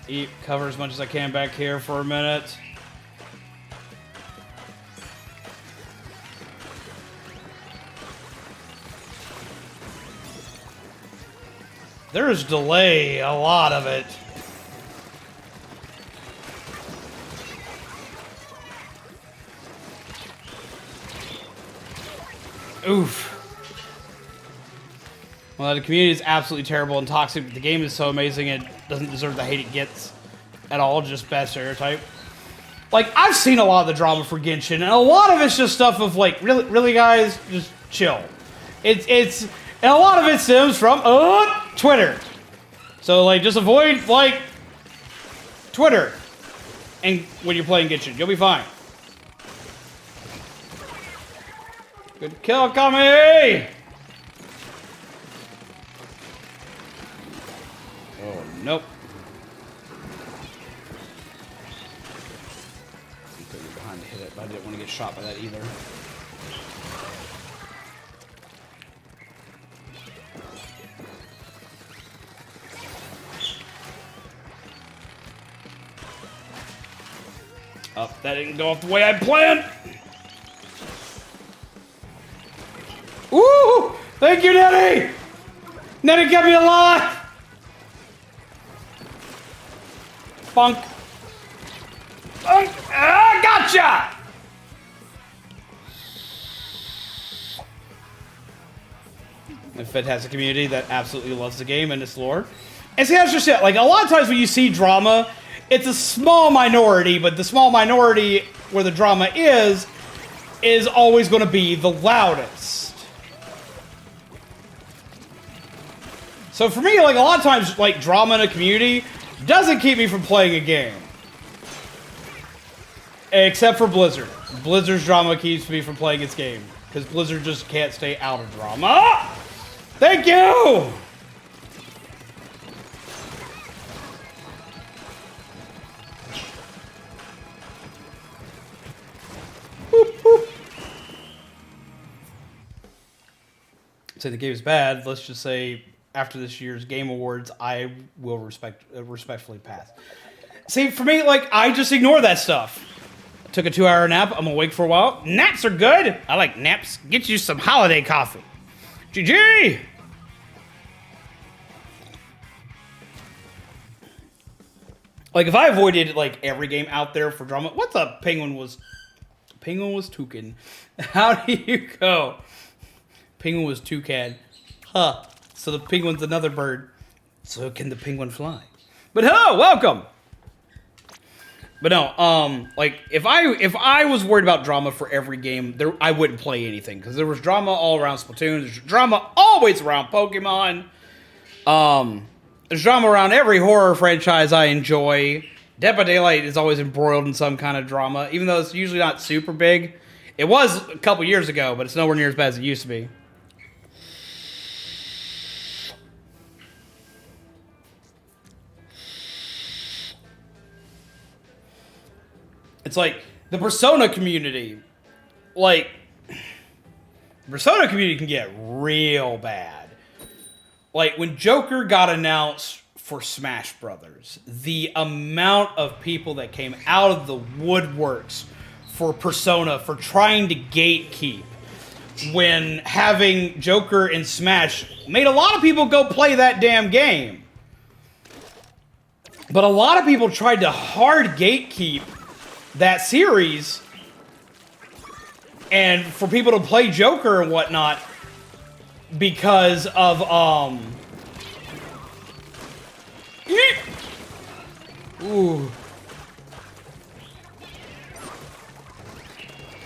A: Eep. Cover as much as I can back here for a minute. There's delay, a lot of it. Oof. Well, the community is absolutely terrible and toxic, but the game is so amazing it doesn't deserve the hate it gets at all, just bad stereotype. Like, I've seen a lot of the drama for Genshin, and a lot of it's just stuff of, like, really guys, just chill. And a lot of it stems from, Twitter. So, like, just avoid, like, Twitter. And when you're playing Genshin, you'll be fine. Good kill, Kami! Oh, nope. You could get behind to hit it, but I didn't want to get shot by that either. Oh, that didn't go off the way I planned! Ooh! Thank you, Nettie! Nettie kept me alive! Funk. Gotcha! A fantastic community that absolutely loves the game and its lore. And see, that's just it. Like, a lot of times when you see drama, it's a small minority, but the small minority where the drama is always going to be the loudest. So for me, like, a lot of times, like, drama in a community doesn't keep me from playing a game. Except for Blizzard. Blizzard's drama keeps me from playing its game. Because Blizzard just can't stay out of drama. Thank you! Boop, boop. Say the game is bad. Let's just say after this year's Game Awards, I will respectfully pass. See, for me, like, I just ignore that stuff. I took a 2-hour nap. I'm awake for a while. Naps are good. I like naps. Get you some holiday coffee. GG! Like, if I avoided, like, every game out there for drama... What the penguin was... Penguin was toucan. How do you go? Penguin was toucan. Huh. So the penguin's another bird. So can the penguin fly? But hello, welcome! But no, like, if I was worried about drama for every game, I wouldn't play anything. Because there was drama all around Splatoon. There's drama always around Pokemon. There's drama around every horror franchise I enjoy. Dead by Daylight is always embroiled in some kind of drama, even though it's usually not super big. It was a couple years ago, but it's nowhere near as bad as it used to be. It's like the Persona community. Like, the Persona community can get real bad. Like, when Joker got announced for Smash Brothers, the amount of people that came out of the woodworks for Persona for trying to gatekeep when having Joker in Smash made a lot of people go play that damn game. But a lot of people tried to hard gatekeep that series and for people to play Joker and whatnot because of ooh,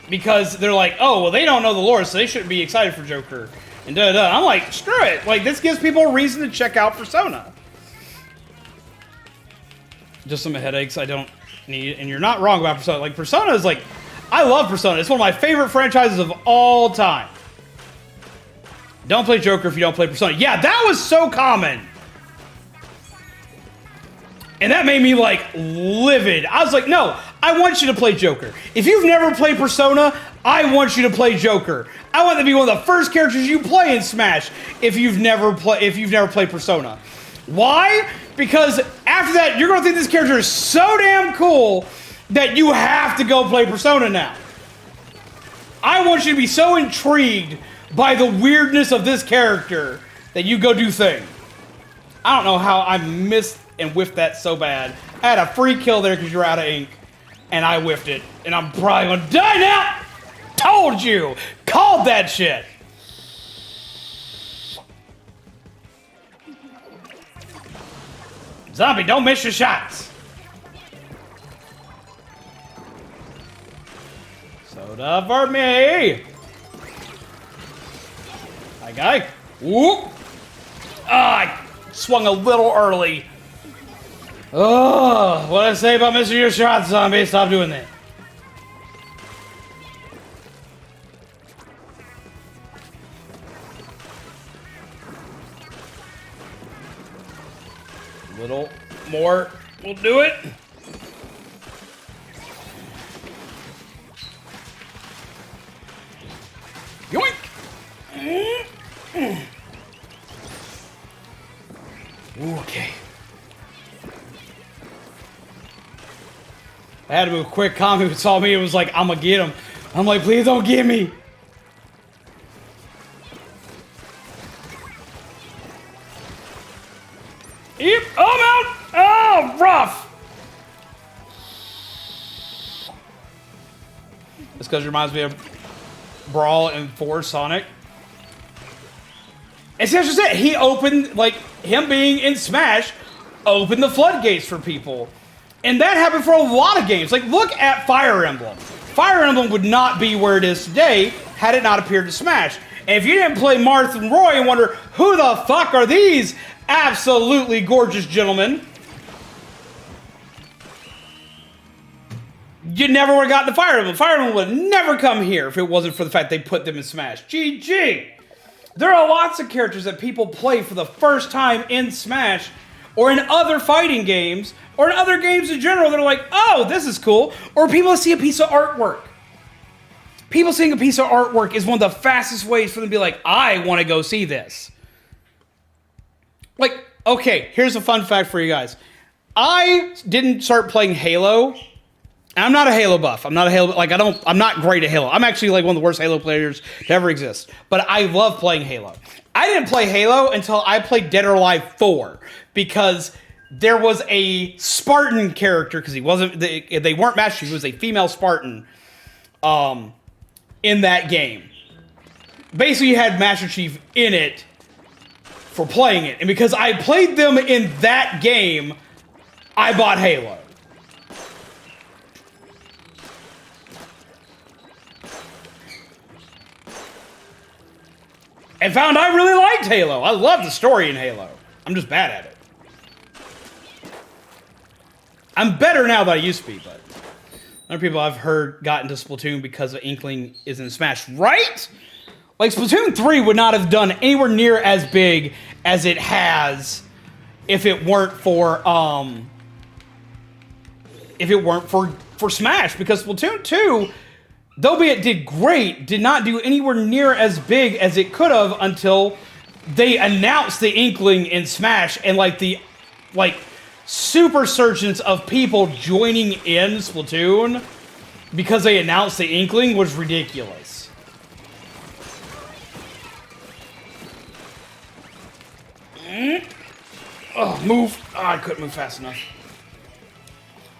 A: because they're like, oh, well, they don't know the lore, so they shouldn't be excited for Joker and da da. I'm like, screw it, like, this gives people a reason to check out Persona. Just some headaches I don't need, and you're not wrong about Persona. Like, Persona is like, I love Persona. It's one of my favorite franchises of all time. Don't play Joker if you don't play Persona. Yeah, that was so common. And that made me, like, livid. I was like, no, I want you to play Joker. If you've never played Persona, I want you to play Joker. I want to be one of the first characters you play in Smash if you've never played Persona. Why? Because after that, you're going to think this character is so damn cool that you have to go play Persona now. I want you to be so intrigued by the weirdness of this character that you go do thing. I don't know how I missed and whiffed that so bad. I had a free kill there because you're out of ink, and I whiffed it, and I'm probably going to die now. Told you. Called that shit. Zombie, don't miss your shots. Soda for me. Hi, guy. Whoop. Ah, I swung a little early. Oh, what did I say about missing your shots, zombie? Stop doing that. A little more will do it. Yoink! Okay. I had to move quick. Kami saw me and was like, I'm gonna get him. I'm like, please don't get me. Yep. Oh, I'm out. Oh, rough. It's because it reminds me of Brawl and 4 Sonic. And see, that's just it. He opened, like, him being in Smash opened the floodgates for people. And that happened for a lot of games. Like, look at Fire Emblem. Fire Emblem would not be where it is today had it not appeared to Smash. And if you didn't play Marth and Roy and wonder, who the fuck are these absolutely gorgeous gentlemen, you never would have gotten to Fire Emblem. Fire Emblem would have never come here if it wasn't for the fact they put them in Smash. GG! There are lots of characters that people play for the first time in Smash or in other fighting games or in other games in general that are like, oh, this is cool. Or people see a piece of artwork. People seeing a piece of artwork is one of the fastest ways for them to be like, I want to go see this. Like, okay, here's a fun fact for you guys. I didn't start playing Halo. I'm not a Halo buff. I'm not great at Halo. I'm actually like one of the worst Halo players to ever exist. But I love playing Halo. I didn't play Halo until I played Dead or Alive 4 because there was a Spartan character because they weren't Master Chief. He was a female Spartan in that game. Basically, you had Master Chief in it for playing it. And because I played them in that game, I bought Halo. And found I really liked Halo. I love the story in Halo. I'm just bad at it. I'm better now than I used to be, but other people I've heard got into Splatoon because of Inkling is in Smash. Right? Like, Splatoon 3 would not have done anywhere near as big as it has if it weren't for Smash. Because Splatoon 2, though it did great, did not do anywhere near as big as it could have until they announced the Inkling in Smash and the super surgence of people joining in Splatoon because they announced the Inkling was ridiculous. Oh, move. Oh, I couldn't move fast enough.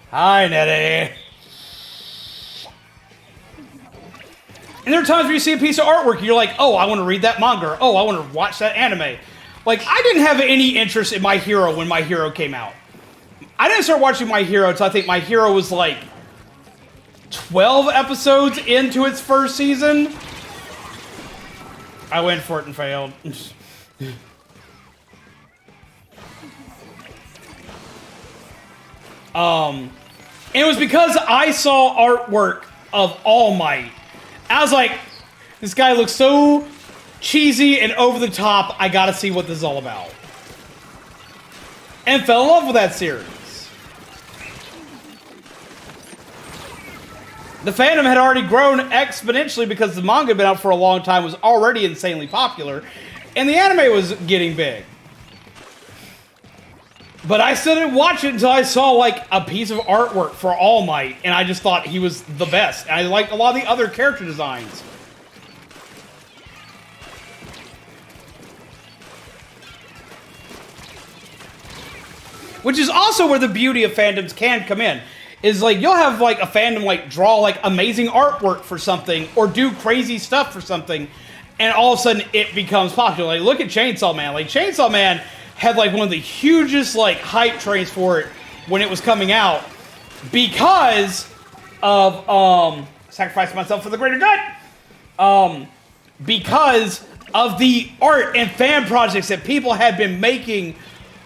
A: Hi, Nettie. And there are times where you see a piece of artwork and you're like, oh, I want to read that manga. Oh, I want to watch that anime. Like, I didn't have any interest in My Hero when My Hero came out. I didn't start watching My Hero until I think My Hero was like 12 episodes into its first season. I went for it and failed. And it was because I saw artwork of All Might. I was like, this guy looks so cheesy and over the top, I gotta see what this is all about. And fell in love with that series. The fandom had already grown exponentially because the manga had been out for a long time, was already insanely popular, and the anime was getting big. But I still didn't watch it until I saw a piece of artwork for All Might, and I just thought he was the best. And I liked a lot of the other character designs. Which is also where the beauty of fandoms can come in. Is you'll have a fandom draw amazing artwork for something or do crazy stuff for something, and all of a sudden it becomes popular. Look at Chainsaw Man. Chainsaw Man had one of the hugest hype trains for it when it was coming out because of sacrificing myself for the greater good. Because of the art and fan projects that people had been making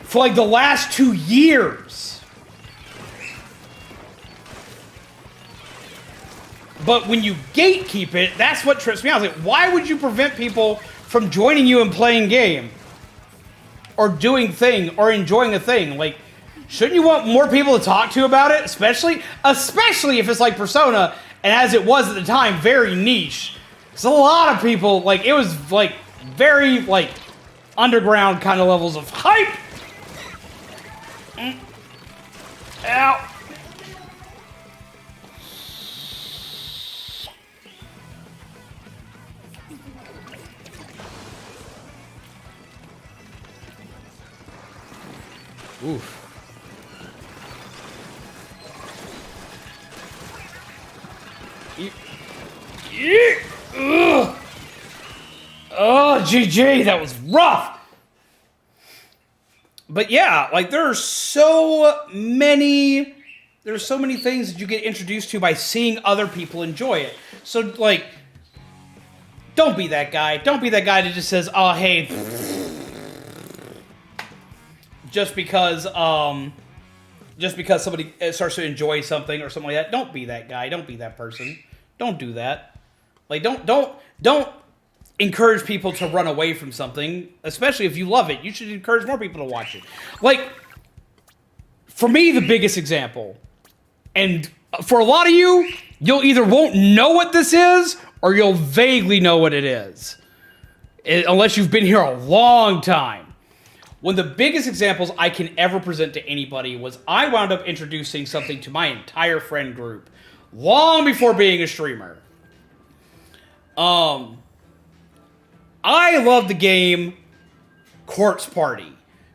A: for the last 2 years. But when you gatekeep it, that's what trips me out. I was why would you prevent people from joining you and playing game? Or doing thing, or enjoying a thing? Shouldn't you want more people to talk to about it? Especially if it's like Persona, and as it was at the time, very niche. Because a lot of people, it was, very, underground kind of levels of hype. Ow. Oof. Oh, GG, that was rough. But yeah, there's so many things that you get introduced to by seeing other people enjoy it. So don't be that guy. Don't be that guy that just says, "Oh, hey," just because somebody starts to enjoy something or something like that. Don't be that guy. Don't be that person. Don't do that. Don't encourage people to run away from something, especially if you love it. You should encourage more people to watch it. Like, for me, the biggest example, and for a lot of you, you'll either won't know what this is, or you'll vaguely know what it is. Unless you've been here a long time. One of the biggest examples I can ever present to anybody was I wound up introducing something to my entire friend group long before being a streamer. I love the game Corpse Party.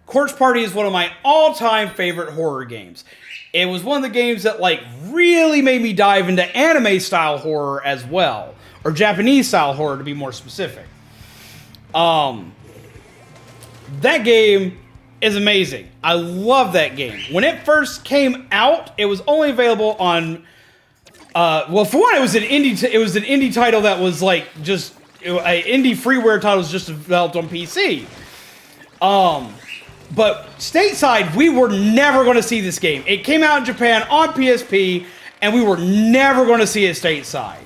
A: Corpse Party is one of my all-time favorite horror games. It was one of the games that like really made me dive into anime-style horror as well. Or Japanese-style horror, to be more specific. That game is amazing. I love that game. When it first came out, it was only available on... well, for one, it was an indie title that was like just... An indie freeware title was just developed on PC. But stateside, we were never going to see this game. It came out in Japan on PSP, and we were never going to see it stateside.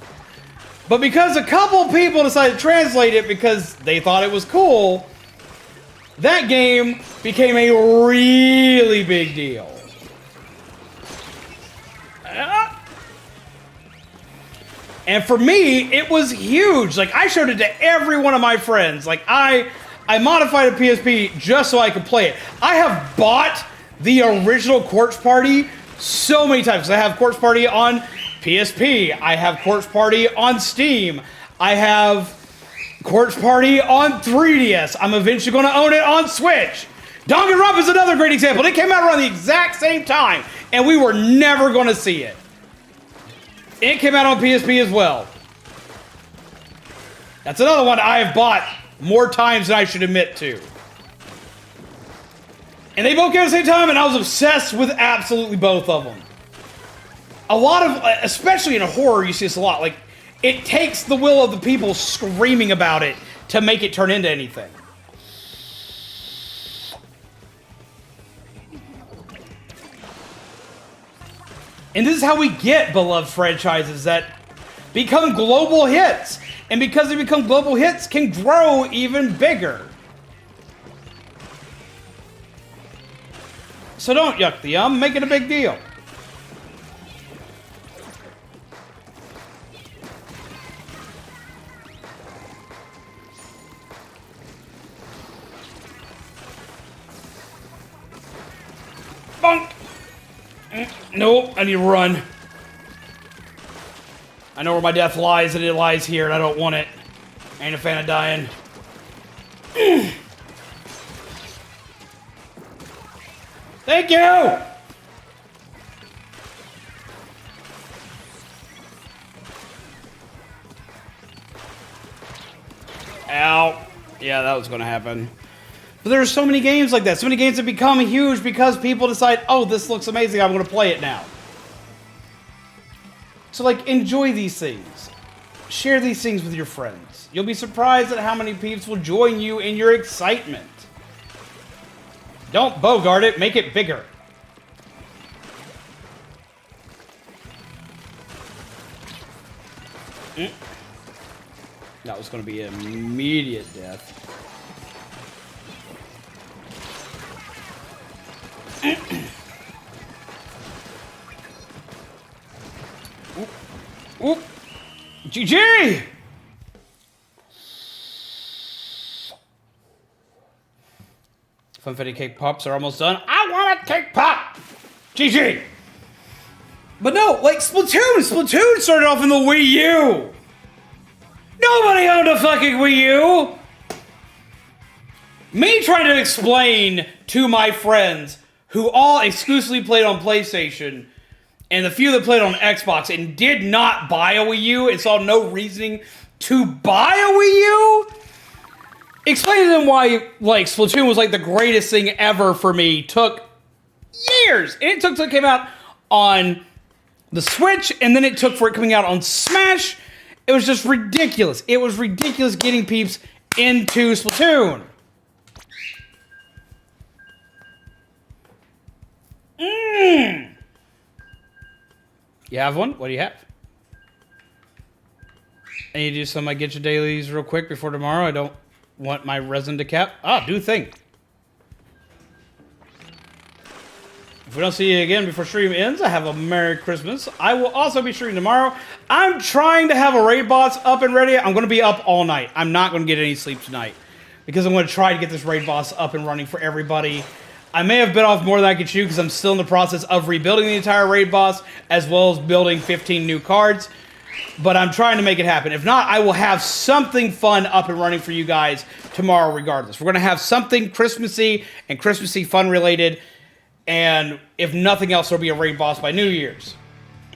A: But because a couple people decided to translate it because they thought it was cool, that game became a really big deal. And for me, it was huge. Like, I showed it to every one of my friends. Like, I modified a PSP just so I could play it. I have bought the original Corpse Party so many times. I have Corpse Party on PSP. I have Corpse Party on Steam. I have Corpse Party on 3DS. I'm eventually going to own it on Switch. Danganronpa is another great example. It came out around the exact same time, and we were never going to see it. It came out on PSP as well. That's another one I have bought more times than I should admit to. And they both came at the same time, and I was obsessed with absolutely both of them. A lot of, especially in horror, you see this a lot. Like, it takes the will of the people screaming about it to make it turn into anything. And this is how we get beloved franchises that become global hits. And because they become global hits, can grow even bigger. So don't yuck the yum, make it a big deal. Bonk! Nope, I need to run. I know where my death lies, and it lies here, and I don't want it. I ain't a fan of dying. Thank you! Ow. Yeah, that was gonna happen. But there are so many games like that. So many games that become huge because people decide, oh, this looks amazing, I'm gonna play it now. So, like, enjoy these things. Share these things with your friends. You'll be surprised at how many peeps will join you in your excitement. Don't bogart it, make it bigger. That was going to be an immediate death. Oop. Oop. GG! Funfetti cake pops are almost done. I want a cake pop! GG! But no, like Splatoon! Splatoon started off in the Wii U! Nobody owned a fucking Wii U! Me trying to explain to my friends who all exclusively played on PlayStation and the few that played on Xbox and did not buy a Wii U and saw no reasoning to buy a Wii U, explaining to them why, like, Splatoon was, like, the greatest thing ever for me took years. And it took till it came out on the Switch, and then it took for it coming out on Smash. It was just ridiculous. It was ridiculous getting peeps into Splatoon. You have one? What do you have? I need to do some of my Get Your Dailies real quick before tomorrow. I don't want my resin to cap. Do thing. If we don't see you again before stream ends, I have a Merry Christmas. I will also be streaming tomorrow. I'm trying to have a raid boss up and ready. I'm going to be up all night. I'm not going to get any sleep tonight because I'm going to try to get this raid boss up and running for everybody. I may have bit off more than I could chew because I'm still in the process of rebuilding the entire raid boss as well as building 15 new cards. But I'm trying to make it happen. If not, I will have something fun up and running for you guys tomorrow regardless. We're going to have something Christmassy and Christmassy fun related. And if nothing else, there'll be a raid boss by New Year's.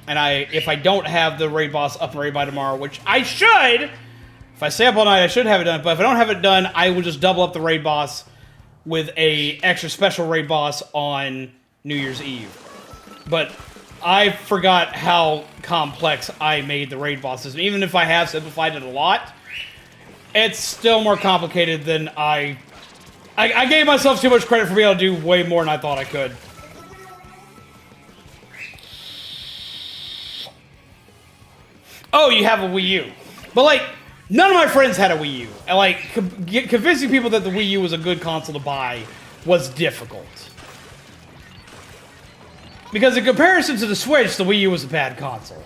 A: And if I don't have the raid boss up and ready by tomorrow, which I should, if I stay up all night, I should have it done. But if I don't have it done, I will just double up the raid boss with a extra special raid boss on New Year's Eve. But I forgot how complex I made the raid bosses. And even if I have simplified it a lot, it's still more complicated than I gave myself too much credit for being able to do way more than I thought I could. Oh, you have a Wii U. But, like, none of my friends had a Wii U. And, like, convincing people that the Wii U was a good console to buy was difficult. Because in comparison to the Switch, the Wii U was a bad console.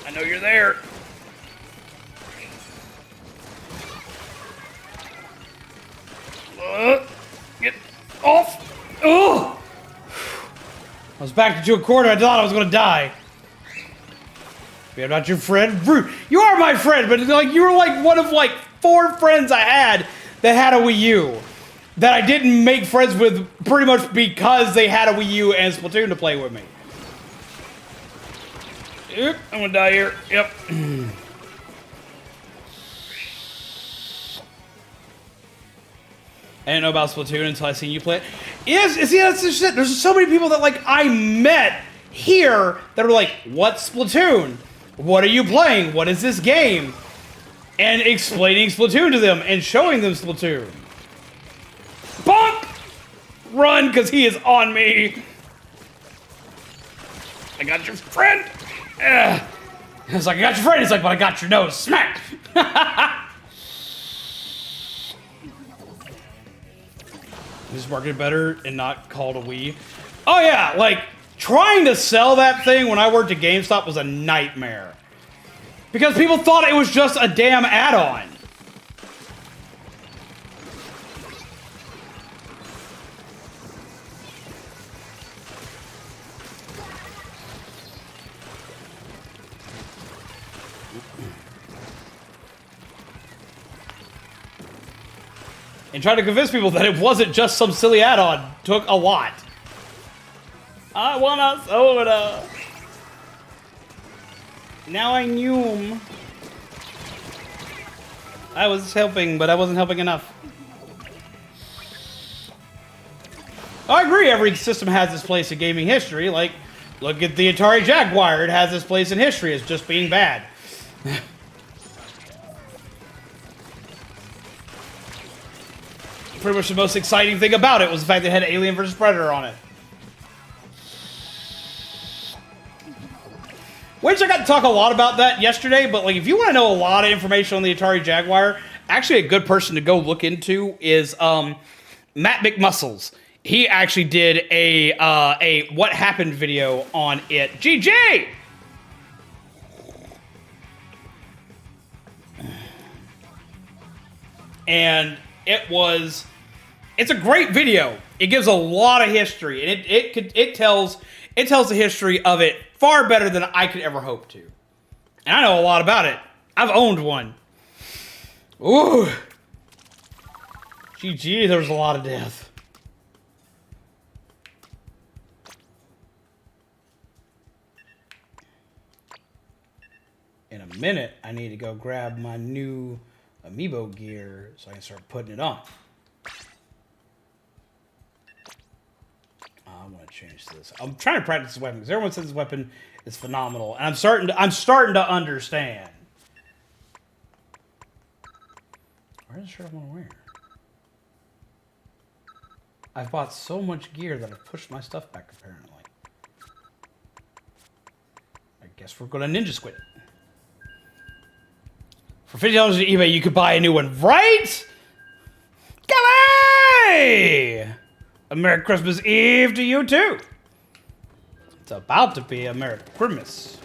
A: I know you're there. Get off. Ugh. I was backed into a corner. I thought I was going to die. You're not your friend? You are my friend, but like you were like one of like 4 friends I had that had a Wii U that I didn't make friends with pretty much because they had a Wii U and Splatoon to play with me. Yep, I'm gonna die here. Yep. I didn't know about Splatoon until I seen you play it. Yes, see, that's the shit. There's so many people that like I met here that are like, "What's Splatoon? What are you playing? What is this game?" And explaining Splatoon to them and showing them Splatoon. Bonk! Run, because he is on me. I got your friend. It's like, I got your friend. He's like, but I got your nose. Smack! Is marketed better and not called a Wii? Oh yeah, like, trying to sell that thing when I worked at GameStop was a nightmare. Because people thought it was just a damn add-on. And trying to convince people that it wasn't just some silly add-on took a lot. I want a soda. Now I knew him. I was helping, but I wasn't helping enough. I agree, every system has its place in gaming history. Like, look at the Atari Jaguar. It has its place in history as just being bad. Pretty much the most exciting thing about it was the fact that it had Alien vs. Predator on it. Which I got to talk a lot about that yesterday, but like if you want to know a lot of information on the Atari Jaguar, actually a good person to go look into is Matt McMuscles. He actually did a what happened video on it. GG! And it's a great video. It gives a lot of history, and it tells the history of it far better than I could ever hope to. And I know a lot about it. I've owned one. Ooh. GG, there was a lot of death. In a minute, I need to go grab my new amiibo gear so I can start putting it on. I'm gonna change this. I'm trying to practice this weapon because everyone says this weapon is phenomenal, and I'm starting to understand. Where's the shirt I want to wear? I've bought so much gear that I've pushed my stuff back, apparently. I guess we're gonna ninja squid it. For $50 on eBay, you could buy a new one, right? Golly! A Merry Christmas Eve to you, too. It's about to be a Merry Christmas.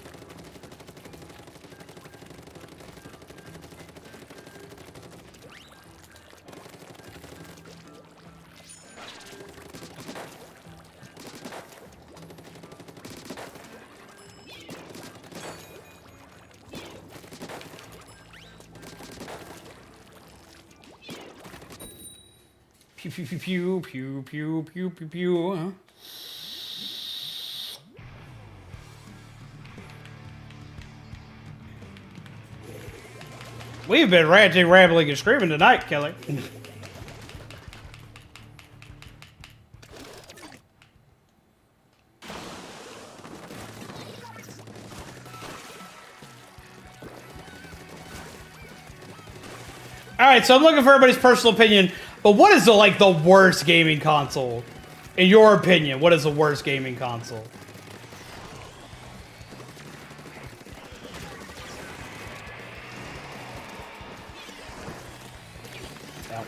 A: Pew, pew, pew, pew, pew, pew, pew, pew, pew, huh? We've been ranting, rambling, and screaming tonight, Kelly. All right, so I'm looking for everybody's personal opinion. But what is the worst gaming console? In your opinion, what is the worst gaming console? Ow.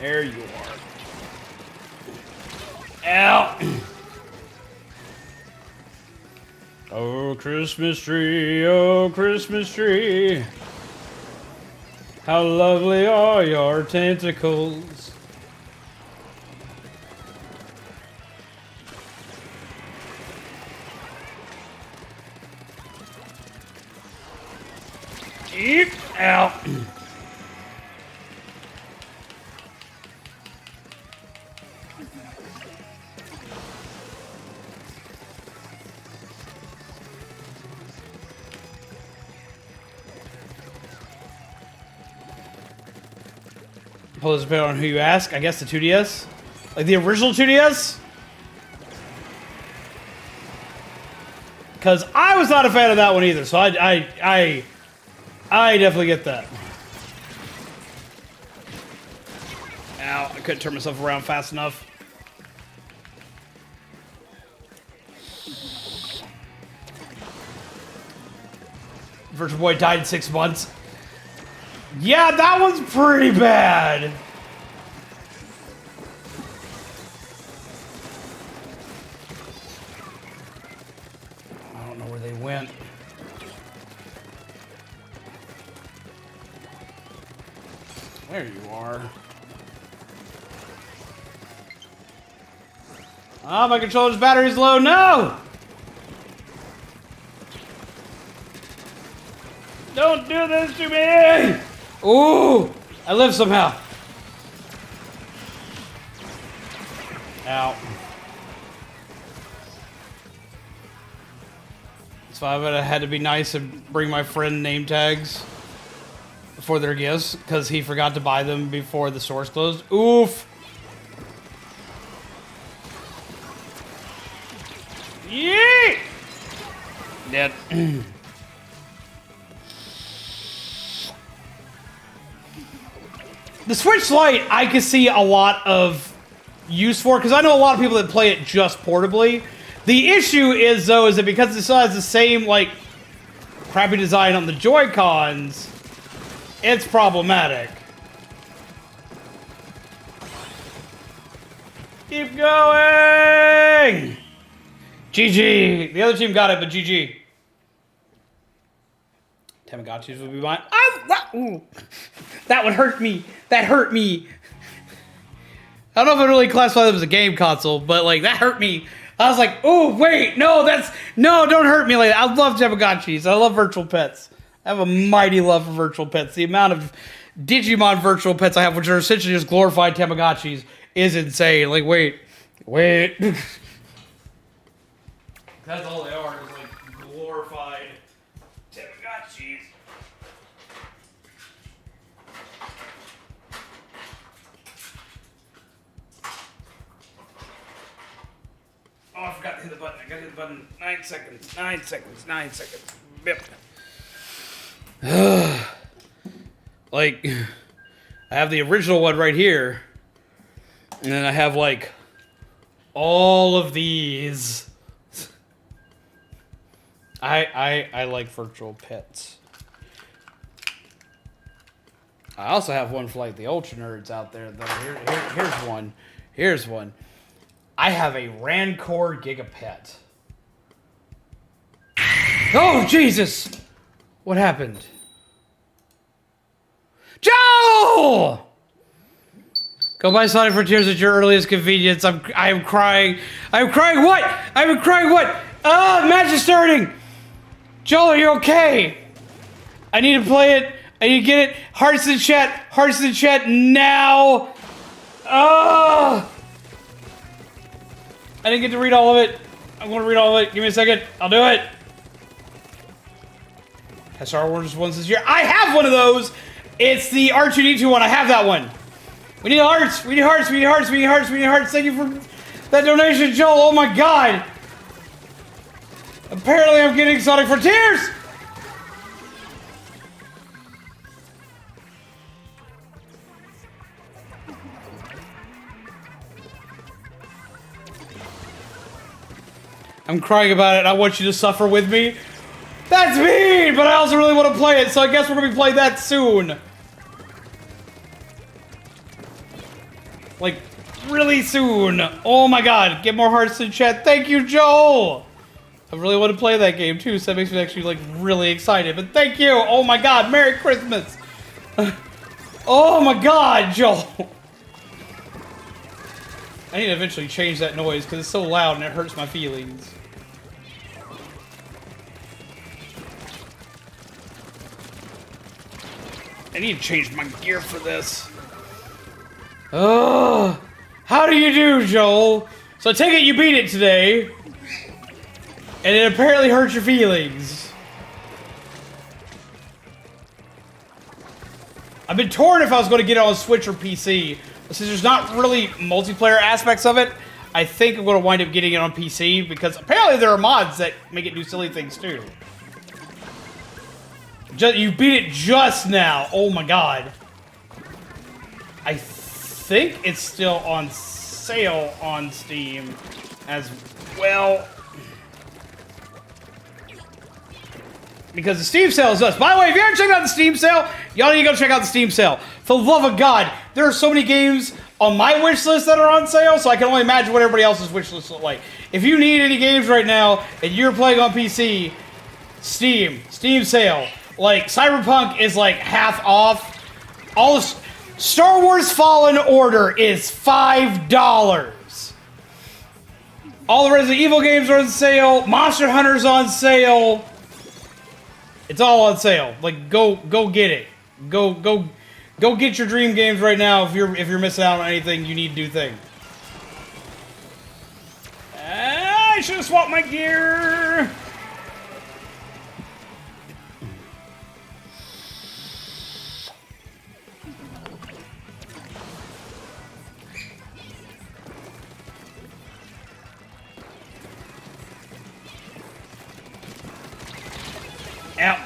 A: There you are. Ow. Oh, Christmas tree, oh, Christmas tree. How lovely are your tentacles. Eep, out. Well, it's depending on who you ask. I guess the 2DS? Like the original 2DS? Because I was not a fan of that one either, so I definitely get that. Ow, I couldn't turn myself around fast enough. Virtual Boy died in 6 months. Yeah, that one's pretty bad. I don't know where they went. There you are. Oh, my controller's battery's low. No! Don't do this to me! Ooh! I live somehow. Ow. So I would have had to be nice and bring my friend name tags for their gifts because he forgot to buy them before the stores closed. Oof! Yeet! Dead. The Switch Lite, I could see a lot of use for, because I know a lot of people that play it just portably. The issue is, though, is that because it still has the same, like, crappy design on the Joy-Cons, it's problematic. Keep going! GG! The other team got it, but GG. Tamagotchis would be mine. Ooh. That would hurt me. That hurt me. I don't know if I really classify them as a game console, but like that hurt me. I was like, oh wait, no, don't hurt me like that. I love Tamagotchis. I love virtual pets. I have a mighty love for virtual pets. The amount of Digimon virtual pets I have, which are essentially just glorified Tamagotchis, is insane. Like, wait. That's all they are, is like glorified Tamagotchis. Oh, I forgot to hit the button. I gotta hit the button. 9 seconds. 9 seconds. 9 seconds. Bip. Like, I have the original one right here. And then I have like all of these. I like virtual pets. I also have one for like the ultra nerds out there though. Here's one. Here's one. I have a Rancor Gigapet. Oh Jesus! What happened? Joe! Go buy Sonic Frontiers at your earliest convenience. I am crying. I'm crying what? I'm crying what? Ah, the match is starting! Joel, are you okay? I need to play it. I need to get it. Hearts in chat. Hearts in chat now. Ah! I didn't get to read all of it. I'm going to read all of it. Give me a second. I'll do it. Has Star Wars ones this year? I have one of those. It's the R2D2 one. I have that one. We need hearts. We need hearts. We need hearts. We need hearts. We need hearts. Thank you for that donation, Joel. Oh my God. Apparently I'm getting Sonic Frontiers. I'm crying about it. I want you to suffer with me. That's mean, but I also really want to play it, so I guess we're going to be playing that soon. Like, really soon. Oh my God, get more hearts in chat. Thank you, Joel. I really want to play that game too, so that makes me actually like really excited. But thank you. Oh my God, Merry Christmas. Oh my God, Joel. I need to eventually change that noise because it's so loud and it hurts my feelings. I need to change my gear for this. Oh, how do you do, Joel? So I take it you beat it today, and it apparently hurts your feelings. I've been torn if I was going to get it on Switch or PC. Since there's not really multiplayer aspects of it, I think I'm going to wind up getting it on PC, because apparently there are mods that make it do silly things too. You beat it just now. Oh my God. I think it's still on sale on Steam as well. Because the Steam sale is us. By the way, if you haven't checked out the Steam sale, y'all need to go check out the Steam sale. For the love of God, there are so many games on my wish list that are on sale, so I can only imagine what everybody else's wish list looks like. If you need any games right now and you're playing on PC, Steam sale. Like, Cyberpunk is like half off. All the Star Wars Fallen Order is $5. All the Resident Evil games are on sale. Monster Hunter's on sale. It's all on sale. Like, go get it. Go get your dream games right now. If you're missing out on anything, you need to do things. I should have swapped my gear.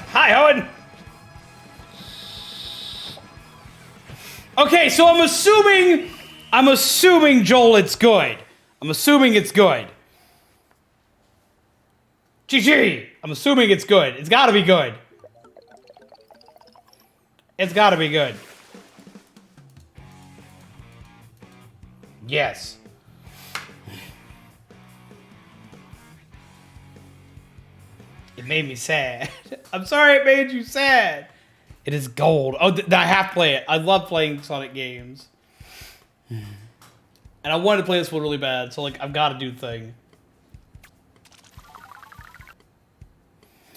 A: Hi, Owen. Okay, so I'm assuming, Joel, it's good. I'm assuming it's good. GG. I'm assuming it's good. It's gotta be good. It's gotta be good. Yes. It made me sad. I'm sorry it made you sad. It is gold. Oh, I have to play it. I love playing Sonic games. And I wanted to play this one really bad, so like I've got to do the thing.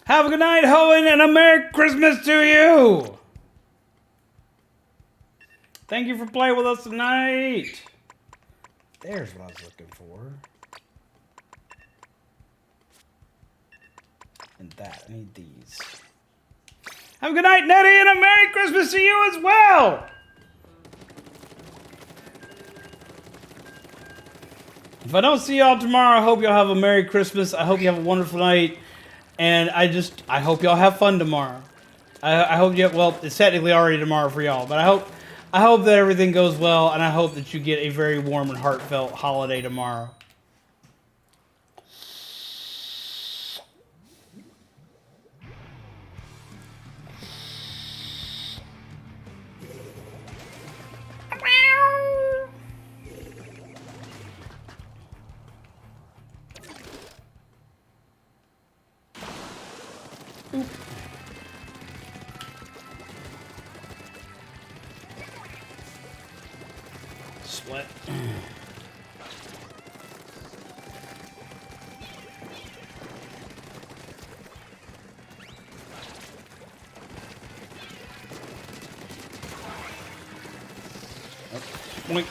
A: Have a good night, Hoenn, and a Merry Christmas to you! Thank you for playing with us tonight. There's what I was looking for. And that, I need these. Have a good night, Nettie, and a Merry Christmas to you as well! If I don't see y'all tomorrow, I hope y'all have a Merry Christmas. I hope you have a wonderful night. And I hope y'all have fun tomorrow. I hope you have, well, it's technically already tomorrow for y'all, but I I hope that everything goes well, and I hope that you get a very warm and heartfelt holiday tomorrow. Split. Boink.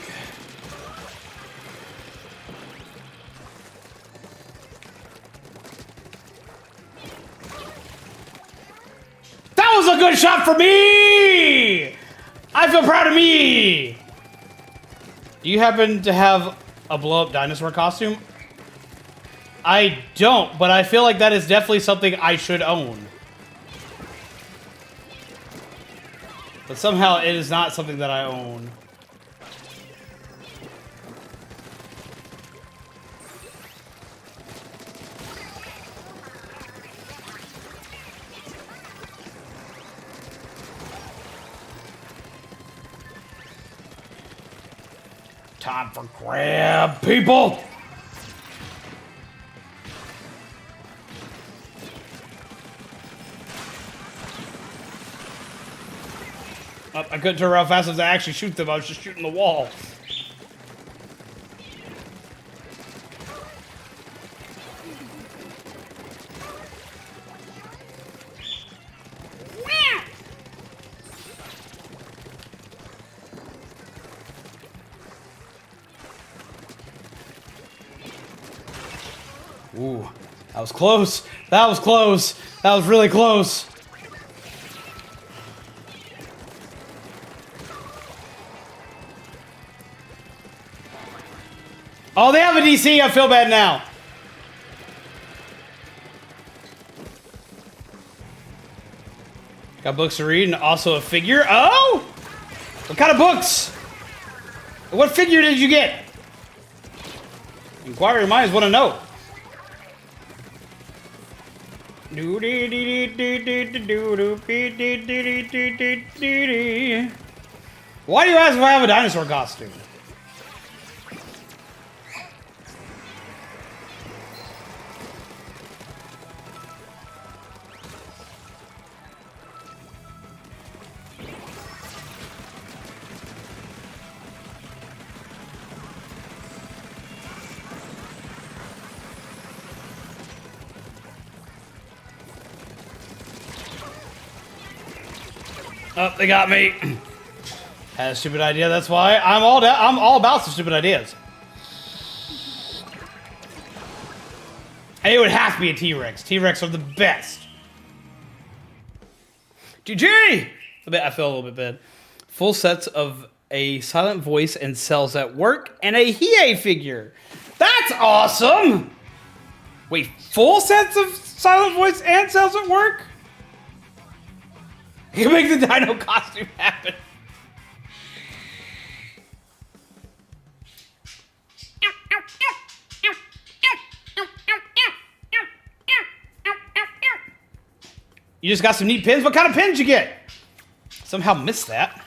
A: That was a good shot for me! I feel proud of me! Do you happen to have a blow-up dinosaur costume? I don't, but I feel like that is definitely something I should own. But somehow it is not something that I own. Time for grab, people! Oh, I couldn't turn around fast enough to actually shoot them. I was just shooting the wall. Ooh, that was close. That was close. That was really close. Oh, they have a DC. I feel bad now. Got books to read and also a figure. Oh! What kind of books? What figure did you get? Inquiry minds want to know. Why do you ask if I have a dinosaur costume? Oh, they got me. Had a stupid idea. That's why I'm all about some stupid ideas. And it would have to be a T-Rex. T-Rex are the best. GG! I feel a little bit bad. Full sets of a silent voice and cells at work and a Hiei figure. That's awesome! Wait, full sets of silent voice and cells at work? You can make the dino costume happen. You just got some neat pins? What kind of pins you get? Somehow missed that.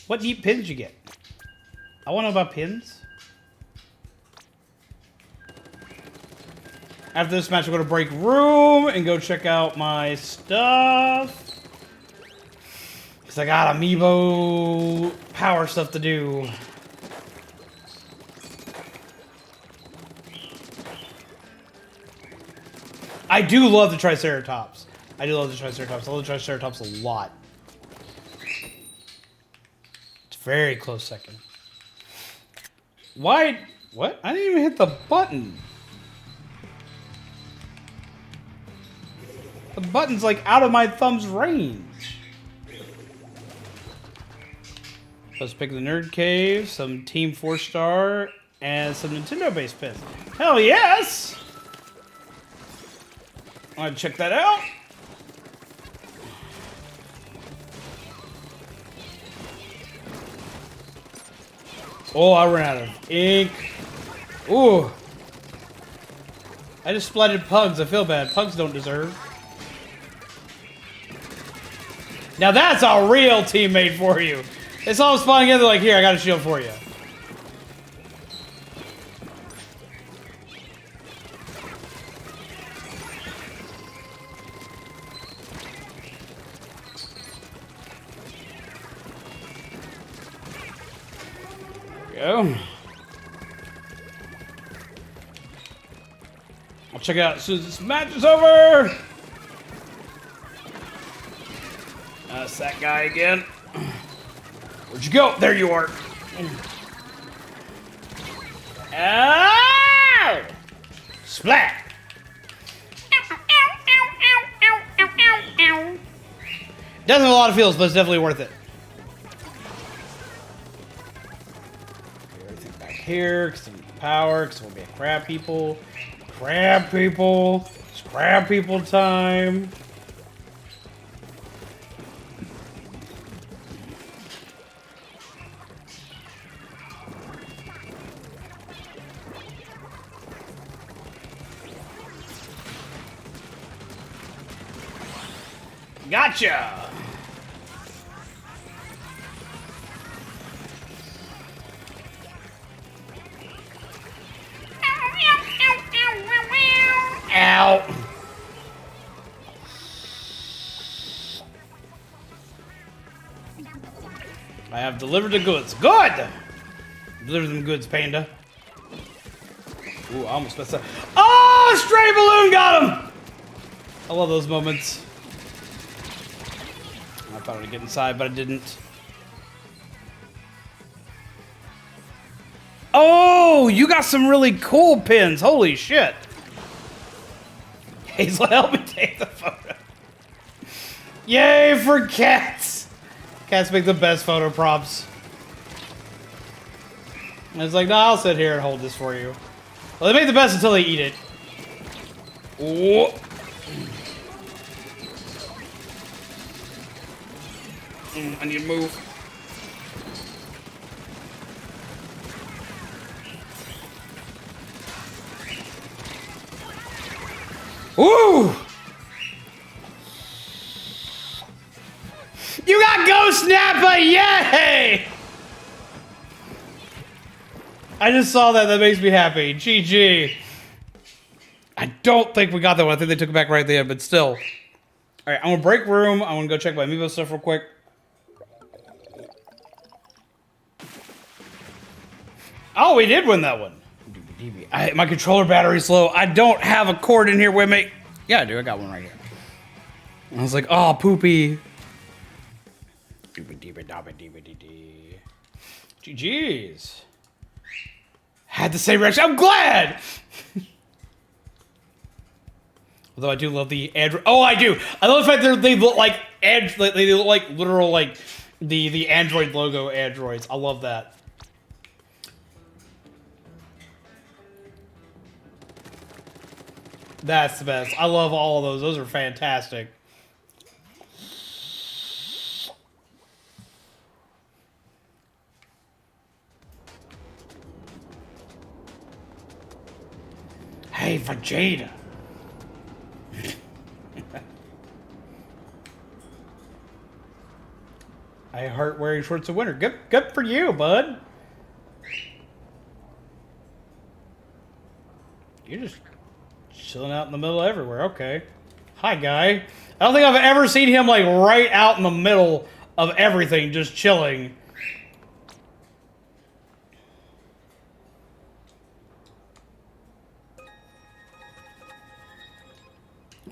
A: What neat pins you get? I want to know about pins. After this match, we're going to break room and go check out my stuff. Because I got amiibo power stuff to do. I do love the Triceratops. I do love the Triceratops. I love the Triceratops a lot. It's very close second. Why? What? I didn't even hit the button. The button's like out of my thumb's range. Let's pick the Nerd Cave, some Team 4-Star, and some Nintendo-based pins. Hell yes! I want to check that out. Oh, I ran out of ink. Ooh. I just splatted pugs. I feel bad. Pugs don't deserve. Now that's a real teammate for you. It's all spawning together like, here, I got a shield for you. There we go. I'll check it out as soon as this match is over. That's that guy again. Where'd you go? There you are. Ow! Splat! Doesn't have a lot of feels, but it's definitely worth it. Everything back here, because I need power, because we'll be a crab people. Crab people. It's crab people time. Gotcha! Ow! I have delivered the goods. Good! Deliver them goods, panda. Ooh, I almost messed up. Oh! Stray balloon got him! I love those moments. I thought I would get inside, but I didn't. Oh, you got some really cool pins. Holy shit. Hazel, help me take the photo. Yay for cats. Cats make the best photo props. And it's like, no, I'll sit here and hold this for you. Well, they make the best until they eat it. Ooh. I need to move. Ooh! You got Ghost Nappa! Yay! I just saw that. That makes me happy. GG. I don't think we got that one. I think they took it back right there, but still. Alright, I'm gonna break room. I wanna go check my amiibo stuff real quick. Oh, we did win that one. My controller battery's low. I don't have a cord in here with me. Yeah, I do. I got one right here. I was like, oh, poopy. GG's. Had the same reaction. I'm glad. Although I do love the Android. Oh, I do. I love the fact that they look like they look like literal like the Android logo androids. I love that. That's the best. I love all of those. Those are fantastic. Hey, Vegeta. I heart wearing shorts in winter. Good for you, bud. You're just chilling out in the middle of everywhere. Okay. Hi, guy. I don't think I've ever seen him like right out in the middle of everything, just chilling.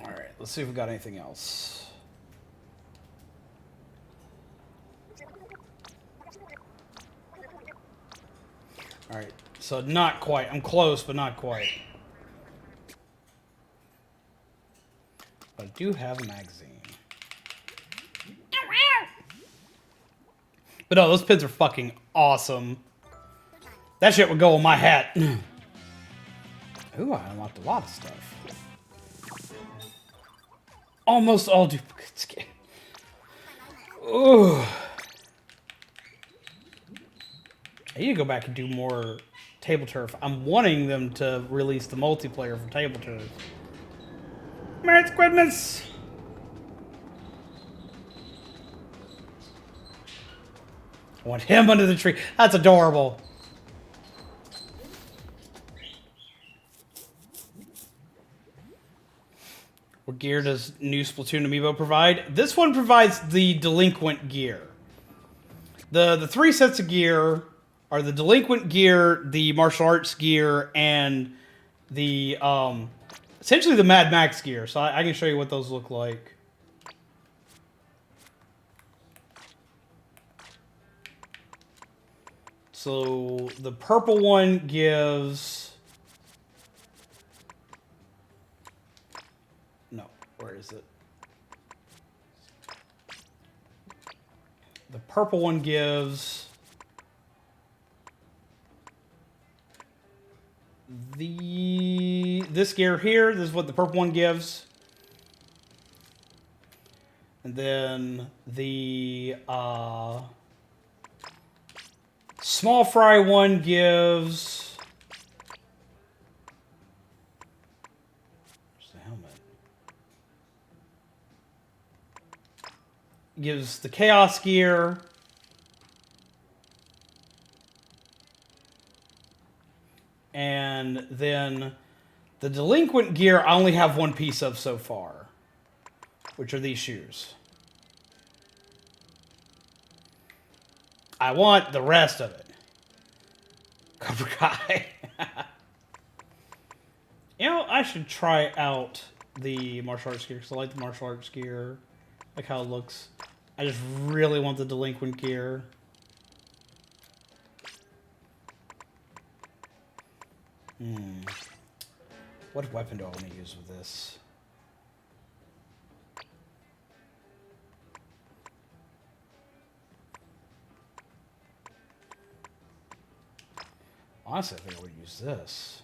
A: All right, let's see if we got anything else. All right, so not quite. I'm close, but not quite. But I do have a magazine. But no, those pins are fucking awesome. That shit would go on my hat. Ooh, I unlocked a lot of stuff. Almost all duplicate skin. Ooh. I need to go back and do more Table Turf. I'm wanting them to release the multiplayer for Table Turf. Merit Squidmas! I want him under the tree. That's adorable. What gear does new Splatoon amiibo provide? This one provides the delinquent gear. The 3 sets of gear are the delinquent gear, the martial arts gear, and the essentially the Mad Max gear. So I can show you what those look like. So the purple one gives... No, where is it? The purple one gives... This gear here, this is what the purple one gives. And then the small fry one gives... Where's the helmet? Gives the chaos gear. And then the delinquent gear I only have one piece of so far, which are these shoes. I want the rest of it. Cobra Kai. You know, I should try out the martial arts gear because I like the martial arts gear. I like how it looks. I just really want the delinquent gear. What weapon do I want to use with this? Honestly, I think I would use this.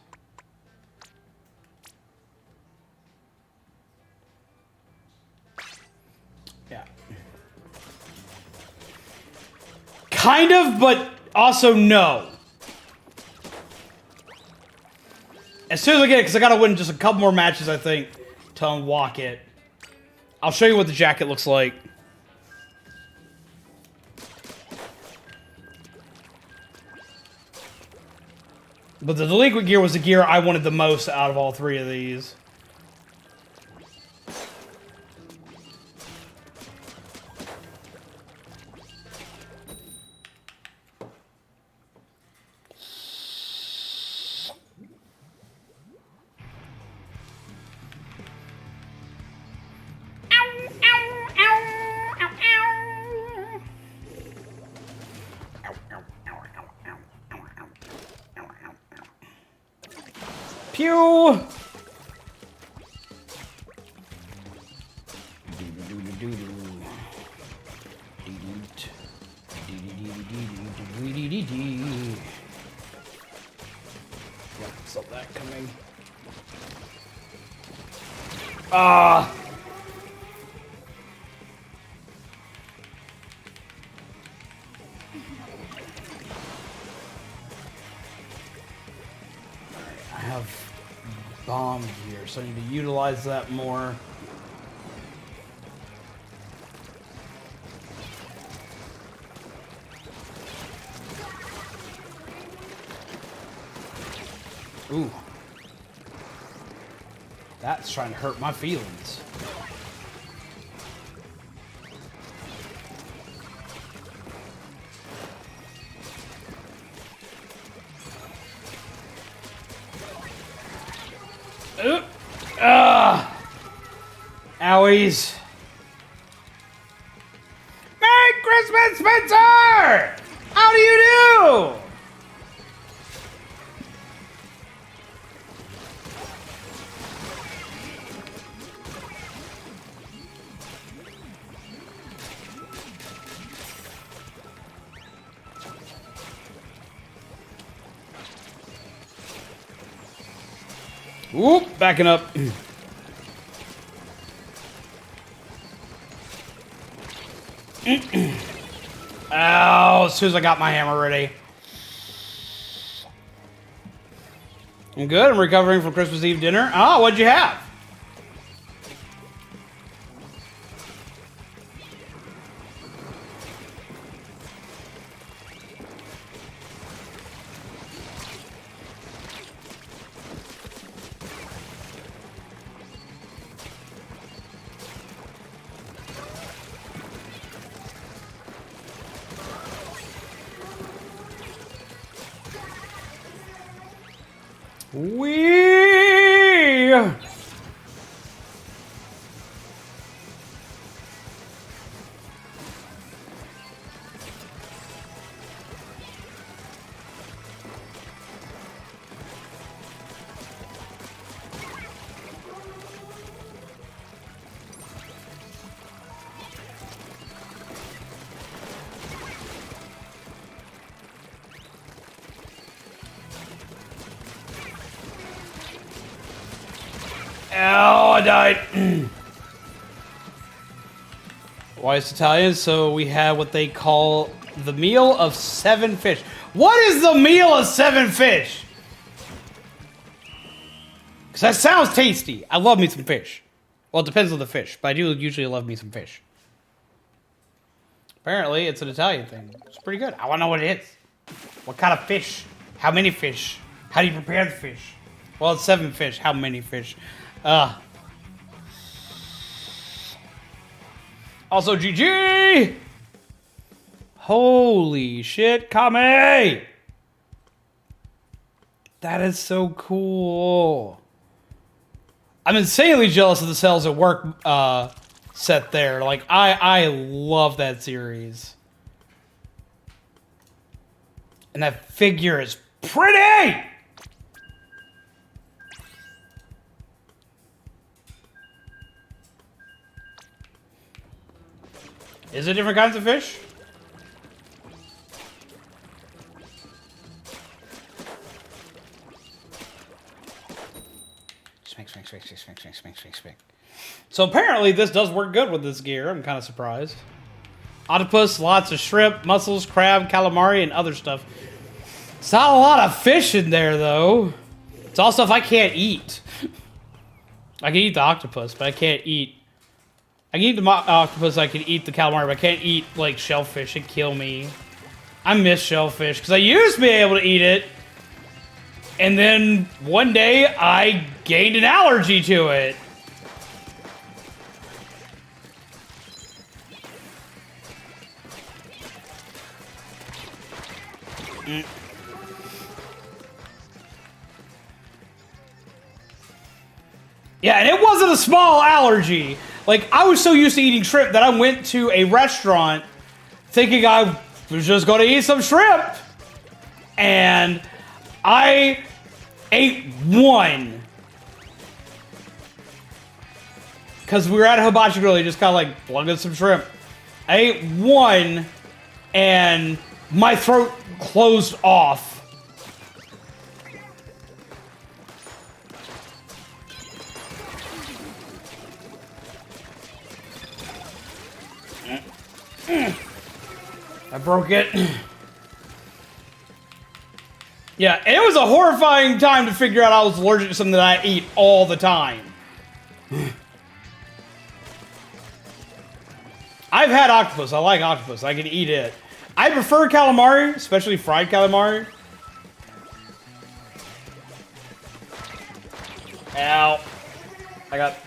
A: Yeah. Kind of, but also no. As soon as I get it, because I gotta win just a couple more matches, I think, to unlock it. I'll show you what the jacket looks like. But the delinquent gear was the gear I wanted the most out of all 3 of these. Pew! Yep, saw that coming. Ah! I have bomb gear, so I need to utilize that more. Ooh. That's trying to hurt my feelings. Owies. Merry Christmas, Spencer! How do you do? Whoop, backing up. Ow, as soon as I got my hammer ready. I'm good. I'm recovering from Christmas Eve dinner. Ah, what'd you have? Oh, I died. Why is Italian? So we have what they call the meal of 7 fish. What is the meal of 7 fish? Because that sounds tasty. I love me some fish. Well, it depends on the fish, but I do usually love me some fish. Apparently, it's an Italian thing. It's pretty good. I want to know what it is. What kind of fish? How many fish? How do you prepare the fish? Well, it's 7 fish. How many fish? Also, GG! Holy shit, Kame! That is so cool. I'm insanely jealous of the Cells at Work set there. Like, I love that series. And that figure is pretty! Is it different kinds of fish? Smack. So apparently this does work good with this gear. I'm kind of surprised. Octopus, lots of shrimp, mussels, crab, calamari, and other stuff. It's not a lot of fish in there, though. It's all stuff I can't eat. I can eat the octopus, but I can't eat... I can eat the octopus, I can eat the calamari, but I can't eat, like, shellfish. It'd kill me. I miss shellfish, because I used to be able to eat it, and then one day I gained an allergy to it. Yeah, and it wasn't a small allergy. Like, I was so used to eating shrimp that I went to a restaurant thinking I was just going to eat some shrimp. And I ate one. Because we were at a hibachi grill, just kind of like plugging some shrimp. I ate one, and my throat closed off. I broke it. Yeah, and it was a horrifying time to figure out I was allergic to something that I eat all the time. I've had octopus. I like octopus. I can eat it. I prefer calamari, especially fried calamari. Ow. I got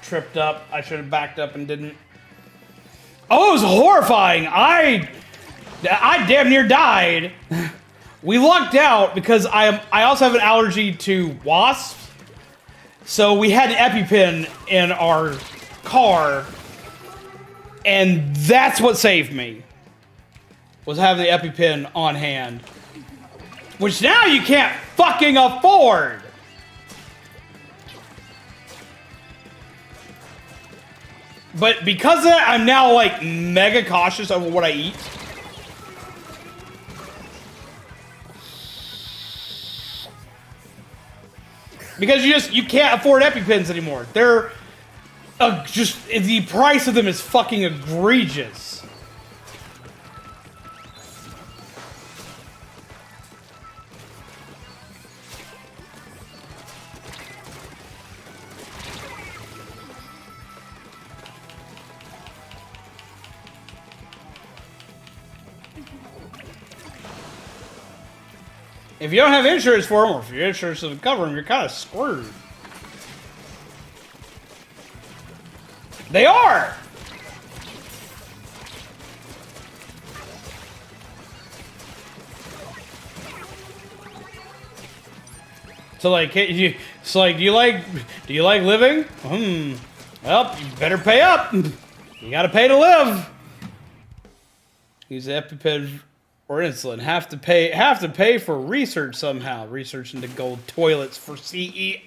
A: tripped up. I should have backed up and didn't. Oh, it was horrifying. I damn near died. We lucked out because I also have an allergy to wasps. So we had an EpiPen in our car, and that's what saved me. Was having the EpiPen on hand, which now you can't fucking afford. But because of that, I'm now like mega cautious over what I eat. Because you can't afford EpiPens anymore. They're just the price of them is fucking egregious. If you don't have insurance for them, or if your insurance doesn't cover them, you're kind of screwed. They are! So like, it's like, do you like living? Well, you better pay up. You gotta pay to live. Use EpiPen or insulin. Have to pay for research somehow. Research into gold toilets for CEO.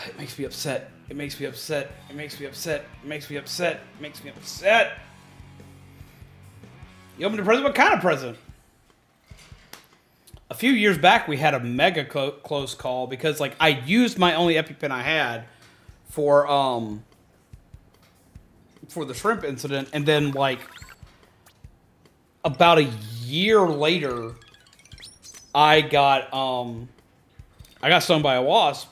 A: It makes me upset. It makes me upset. It makes me upset. It makes me upset. It makes me upset. You opened a present? What kind of present? A few years back, we had a mega close call because, like, I used my only EpiPen I had for the shrimp incident, and then, like, about a year later, I got stung by a wasp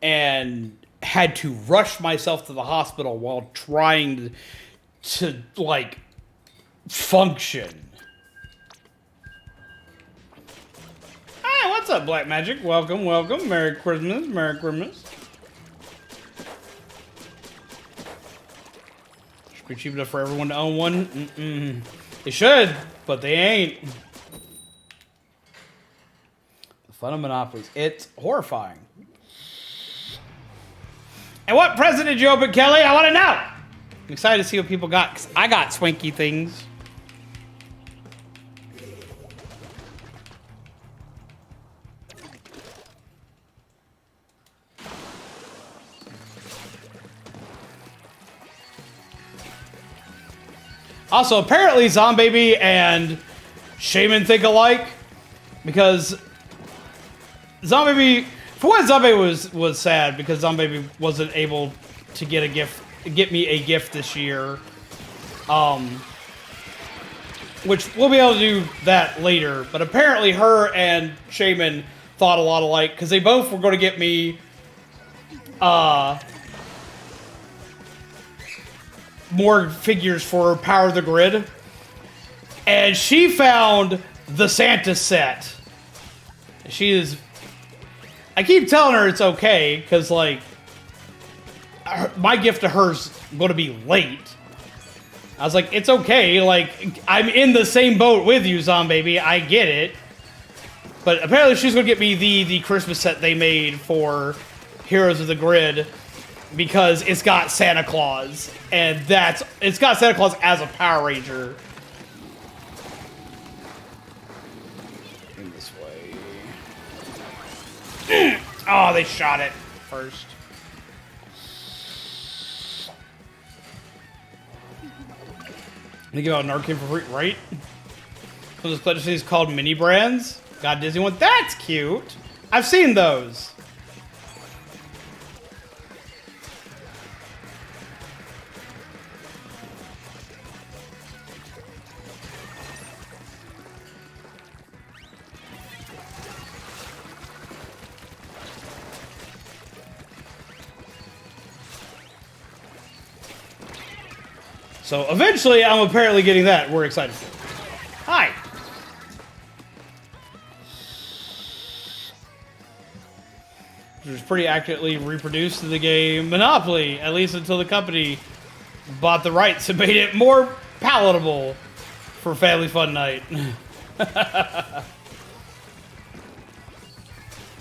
A: and had to rush myself to the hospital while trying to like, function. Hi, what's up, Black Magic? Welcome, welcome. Merry Christmas, Merry Christmas. Should be cheap enough for everyone to own one. They should, but they ain't. The fun of monopolies. It's horrifying. And what present did you open, Kelly? I want to know. I'm excited to see what people got, because I got swanky things. Also, apparently Zombaby and Shaman think alike, because Zombaby, for one, Zombaby was sad because Zombaby wasn't able to get me a gift this year, which we'll be able to do that later. But apparently, her and Shaman thought a lot alike because they both were going to get me more figures for Power of the Grid, and she found the Santa set. I keep telling her it's okay because, like, my gift to her's going to be late. I was like, it's okay. Like, I'm in the same boat with you, Zombaby. I get it. But apparently she's going to get me the Christmas set they made for Heroes of the Grid, because it's got Santa Claus, and it's got Santa Claus as a Power Ranger. In this way. Oh, they shot it first. They give out Narcan for free, right? So this pledge is called Mini Brands. Got Disney one. That's cute. I've seen those. So eventually, I'm apparently getting that. We're excited for it. Hi. Which was pretty accurately reproduced in the game Monopoly, at least until the company bought the rights and made it more palatable for Family Fun Night.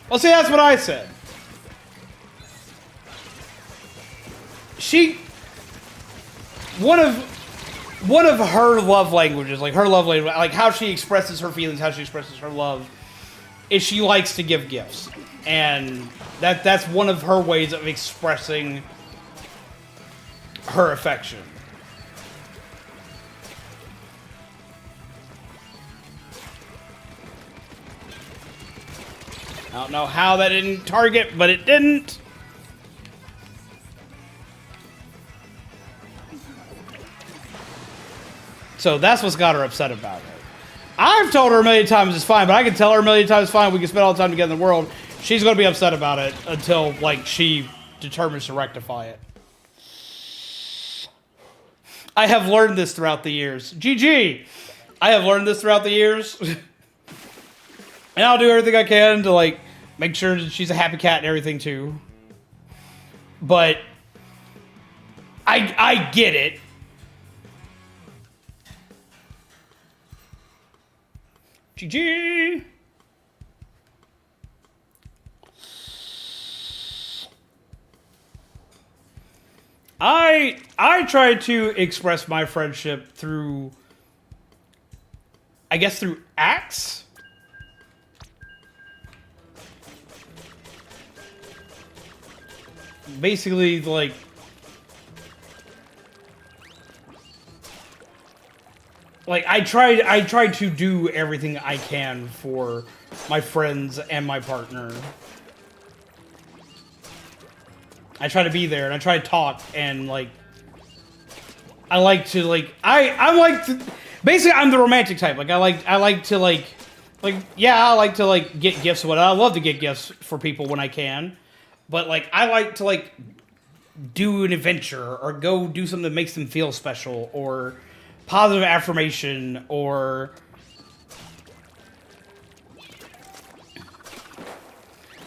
A: Well, see, that's what I said. One of her love languages, like how she expresses her feelings, how she expresses her love, is she likes to give gifts. And that's one of her ways of expressing her affection. I don't know how that didn't target, but it didn't. So that's what's got her upset about it. I've told her a million times it's fine, but I can tell her a million times it's fine. We can spend all the time together in the world. She's going to be upset about it until, like, she determines to rectify it. I have learned this throughout the years. GG! I have learned this throughout the years. And I'll do everything I can to, like, make sure that she's a happy cat and everything, too. But I get it. GG! I try to express my friendship through, I guess, through acts. Basically, like, I try to do everything I can for my friends and my partner. I try to be there, and I try to talk, and, like, I like to, like, I like to, basically, I'm the romantic type. Like, I like to, yeah, I like to, like, get gifts and whatnot. I love to get gifts for people when I can. But, like, I like to, like, do an adventure, or go do something that makes them feel special, or positive affirmation, or...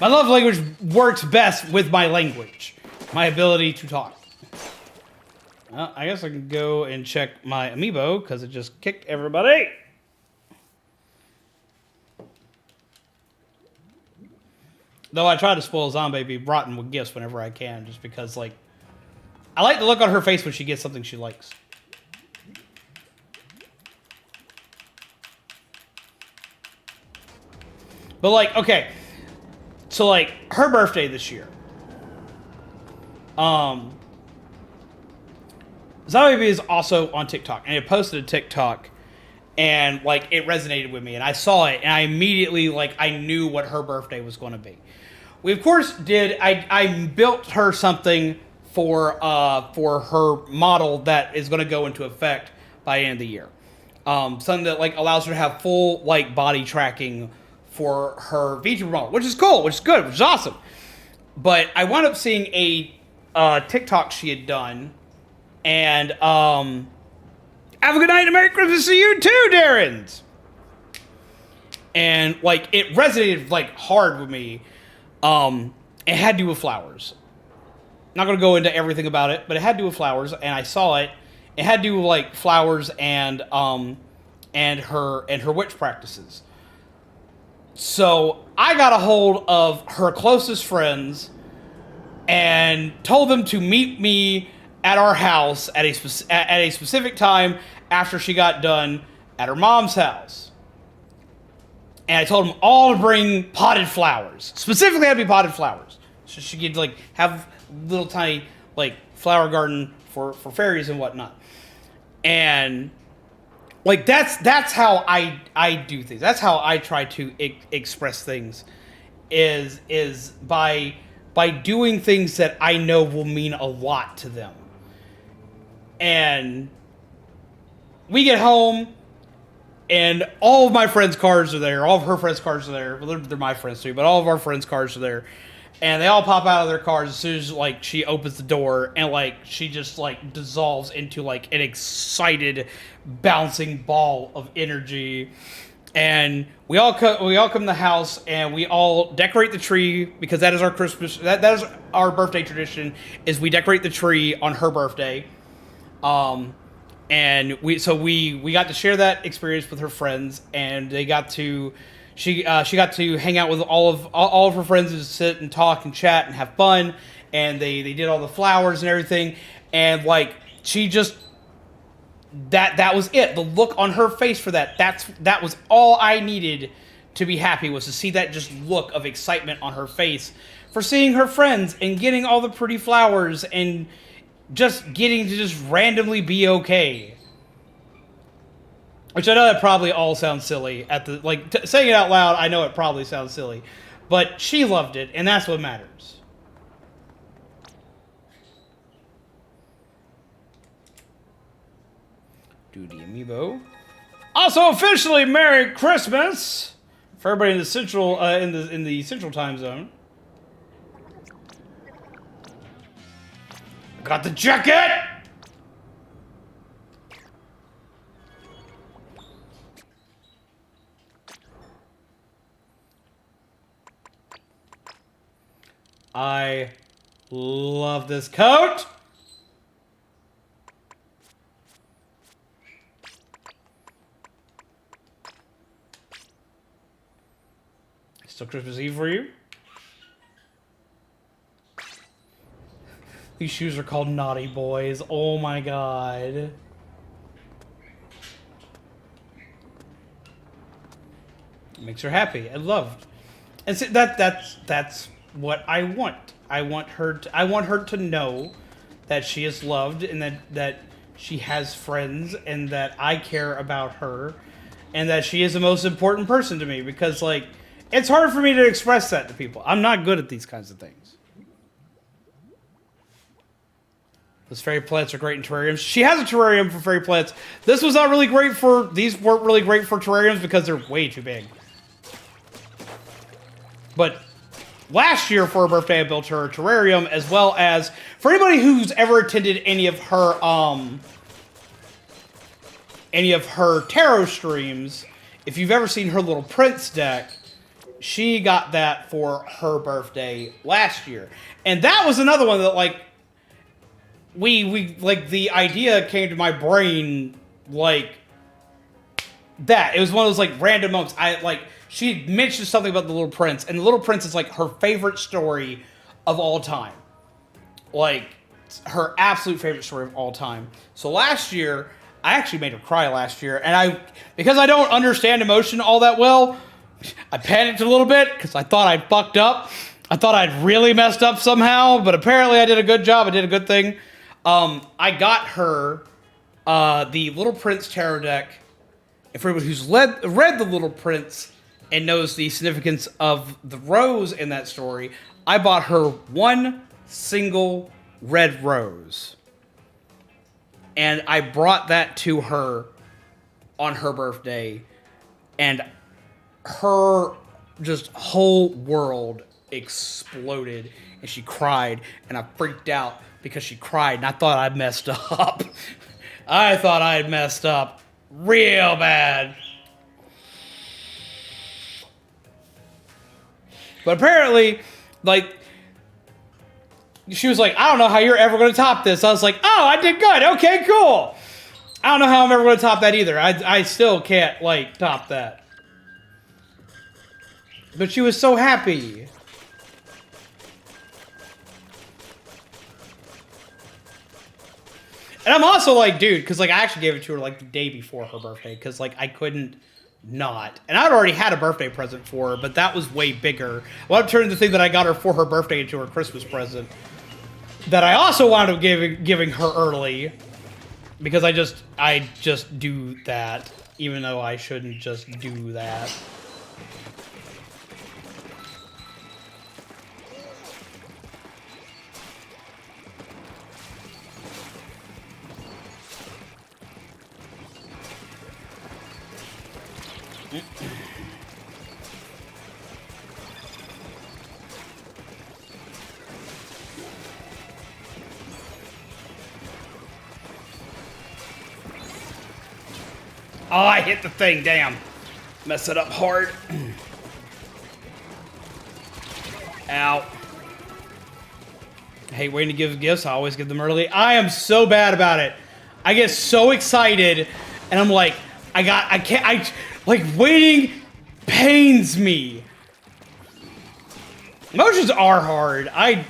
A: My love language works best with my language. My ability to talk. Well, I guess I can go and check my amiibo, because it just kicked everybody. Though I try to spoil Zombie be rotten with gifts whenever I can, just because, like, I like the look on her face when she gets something she likes. But, like, okay. So, like, her birthday this year. Zombie is also on TikTok, and it posted a TikTok, and, like, it resonated with me, and I saw it, and I immediately, like, I knew what her birthday was going to be. We, of course, did, I built her something for her model that is going to go into effect by the end of the year. Something that, like, allows her to have full, like, body tracking for her VTuber model, which is cool, which is good, which is awesome. But I wound up seeing a TikTok she had done, and have a good night and Merry Christmas to you too, Darrens. And, like, it resonated, like, hard with me. It had to do with flowers. Not gonna go into everything about it, but it had to do with flowers, and I saw it. It had to do with, like, flowers and her witch practices. So I got a hold of her closest friends and told them to meet me at our house at a specific time after she got done at her mom's house. And I told them all to bring potted flowers. Specifically, had to be potted flowers. So she could, like, have little tiny, like, flower garden for fairies and whatnot. And, like, that's how I do things. That's how I try to express things. Is by doing things that I know will mean a lot to them. And we get home, and all of my friends' cars are there. All of her friends' cars are there. Well, they're my friends too, but all of our friends' cars are there. And they all pop out of their cars as soon as, like, she opens the door, and, like, she just, like, dissolves into, like, an excited, bouncing ball of energy. And we all come to the house, and we all decorate the tree, because that is our Christmas. That is our birthday tradition. Is we decorate the tree on her birthday. And we got to share that experience with her friends, and they got to. She got to hang out with all of her friends and sit and talk and chat and have fun, and they did all the flowers and everything, and, like, she just that was it. The look on her face for that was all I needed to be happy, was to see that just look of excitement on her face for seeing her friends and getting all the pretty flowers and just getting to just randomly be okay. Which I know that probably all sounds silly at the, like, saying it out loud, I know it probably sounds silly. But she loved it, and that's what matters. Do the amiibo. Also, officially, Merry Christmas for everybody in the central in the central time zone. Got the jacket. I love this coat. Still Christmas Eve for you? These shoes are called Naughty Boys. Oh my god. It makes her happy and loved. And so that's what I want. I want her to know that she is loved and that she has friends and that I care about her and that she is the most important person to me, because like it's hard for me to express that to people. I'm not good at these kinds of things. Those fairy plants are great in terrariums. She has a terrarium for fairy plants. This was not really great for... These weren't really great for terrariums because they're way too big. But last year for her birthday, I built her a terrarium, as well as... For anybody who's ever attended any of her tarot streams, if you've ever seen her Little Prince deck, she got that for her birthday last year. And that was another one that, like, we like, the idea came to my brain, like, that. It was one of those, like, random moments. She mentioned something about The Little Prince, and The Little Prince is, like, her favorite story of all time. Like, her absolute favorite story of all time. So last year, I actually made her cry last year, and because I don't understand emotion all that well, I panicked a little bit because I thought I'd fucked up. I thought I'd really messed up somehow, but apparently I did a good job. I did a good thing. I got her the Little Prince tarot deck. And for everybody who's read The Little Prince and knows the significance of the rose in that story, I bought her one single red rose. And I brought that to her on her birthday, and her just whole world exploded, and she cried, and I freaked out because she cried, and I thought I'd messed up. I thought I had messed up real bad. But apparently, like, she was like, I don't know how you're ever going to top this. I was like, oh, I did good. Okay, cool. I don't know how I'm ever going to top that either. I still can't, like, top that. But she was so happy. And I'm also like, dude, because, like, I actually gave it to her, like, the day before her birthday, because, like, I couldn't not. And I'd already had a birthday present for her, but that was way bigger. I wound up turning the thing that I got her for her birthday into her Christmas present that I also wound up giving her early, because I just do that, even though I shouldn't just do that. Oh, I hit the thing, damn. Mess it up hard. Ow. I hate waiting to give gifts. I always give them early. I am so bad about it. I get so excited, and I'm like, like, waiting pains me. Emotions are hard. I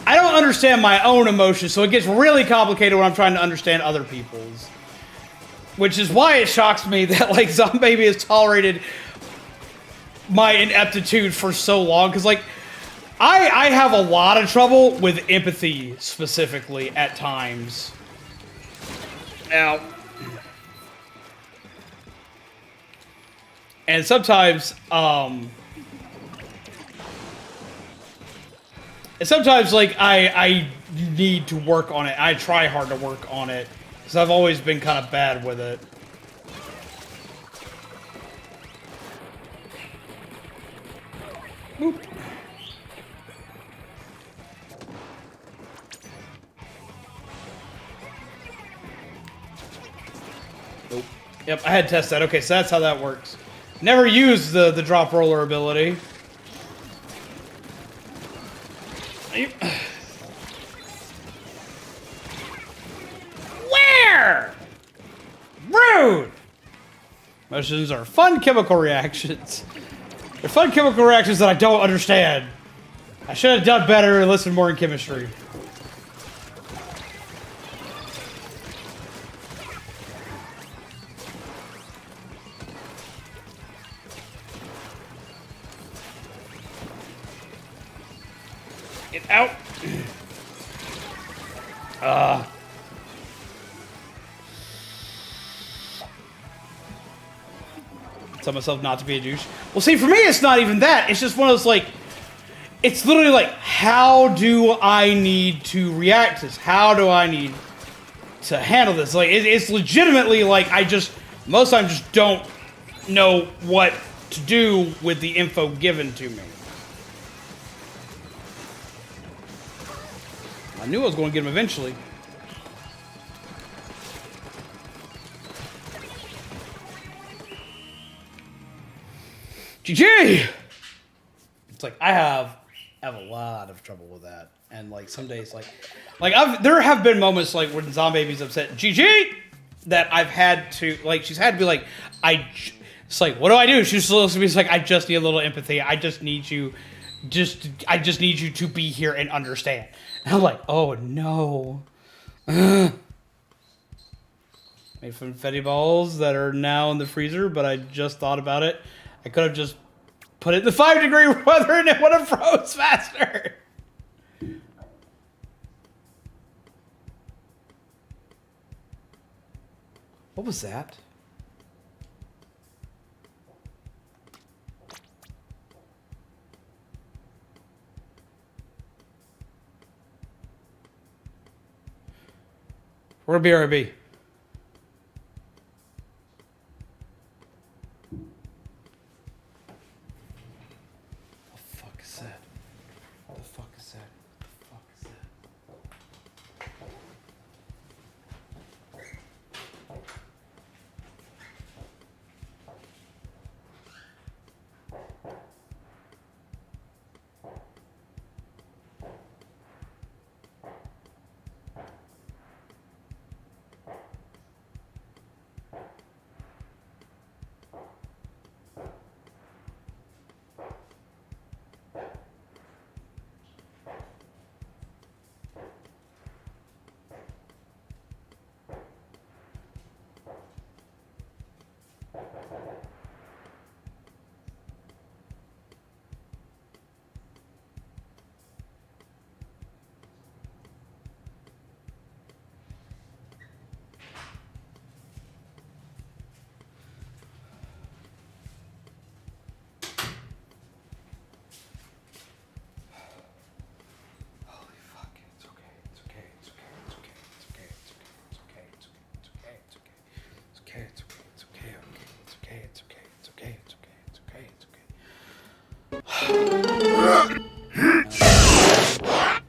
A: don't understand my own emotions, so it gets really complicated when I'm trying to understand other people's. Which is why it shocks me that, like, Zombie has tolerated my ineptitude for so long. Because, like, I have a lot of trouble with empathy, specifically, at times. Ow. And sometimes, like, I need to work on it. I try hard to work on it. Because I've always been kind of bad with it. Boop. Nope. Yep, I had to test that. Okay, so that's how that works. Never used the drop roller ability. Where? Rude! Emotions are fun chemical reactions. They're fun chemical reactions that I don't understand. I should have done better and listened more in chemistry. Get out. Tell myself not to be a douche. Well, see, for me, it's not even that. It's just one of those, like, it's literally like, how do I need to react to this? How do I need to handle this? Like, it's legitimately like, most times just don't know what to do with the info given to me. I knew I was going to get him eventually. GG! It's like, I have a lot of trouble with that. And like some days, there have been moments like when Zombaby's upset, GG, that I've had to, like, she's had to be like, it's like, what do I do? She's supposed to be like, I just need a little empathy. I just need you to be here and understand. And I'm like, oh no. Made confetti balls that are now in the freezer, but I just thought about it. I could have just put it in the 5-degree weather and it would have froze faster. What was that? We're BRB.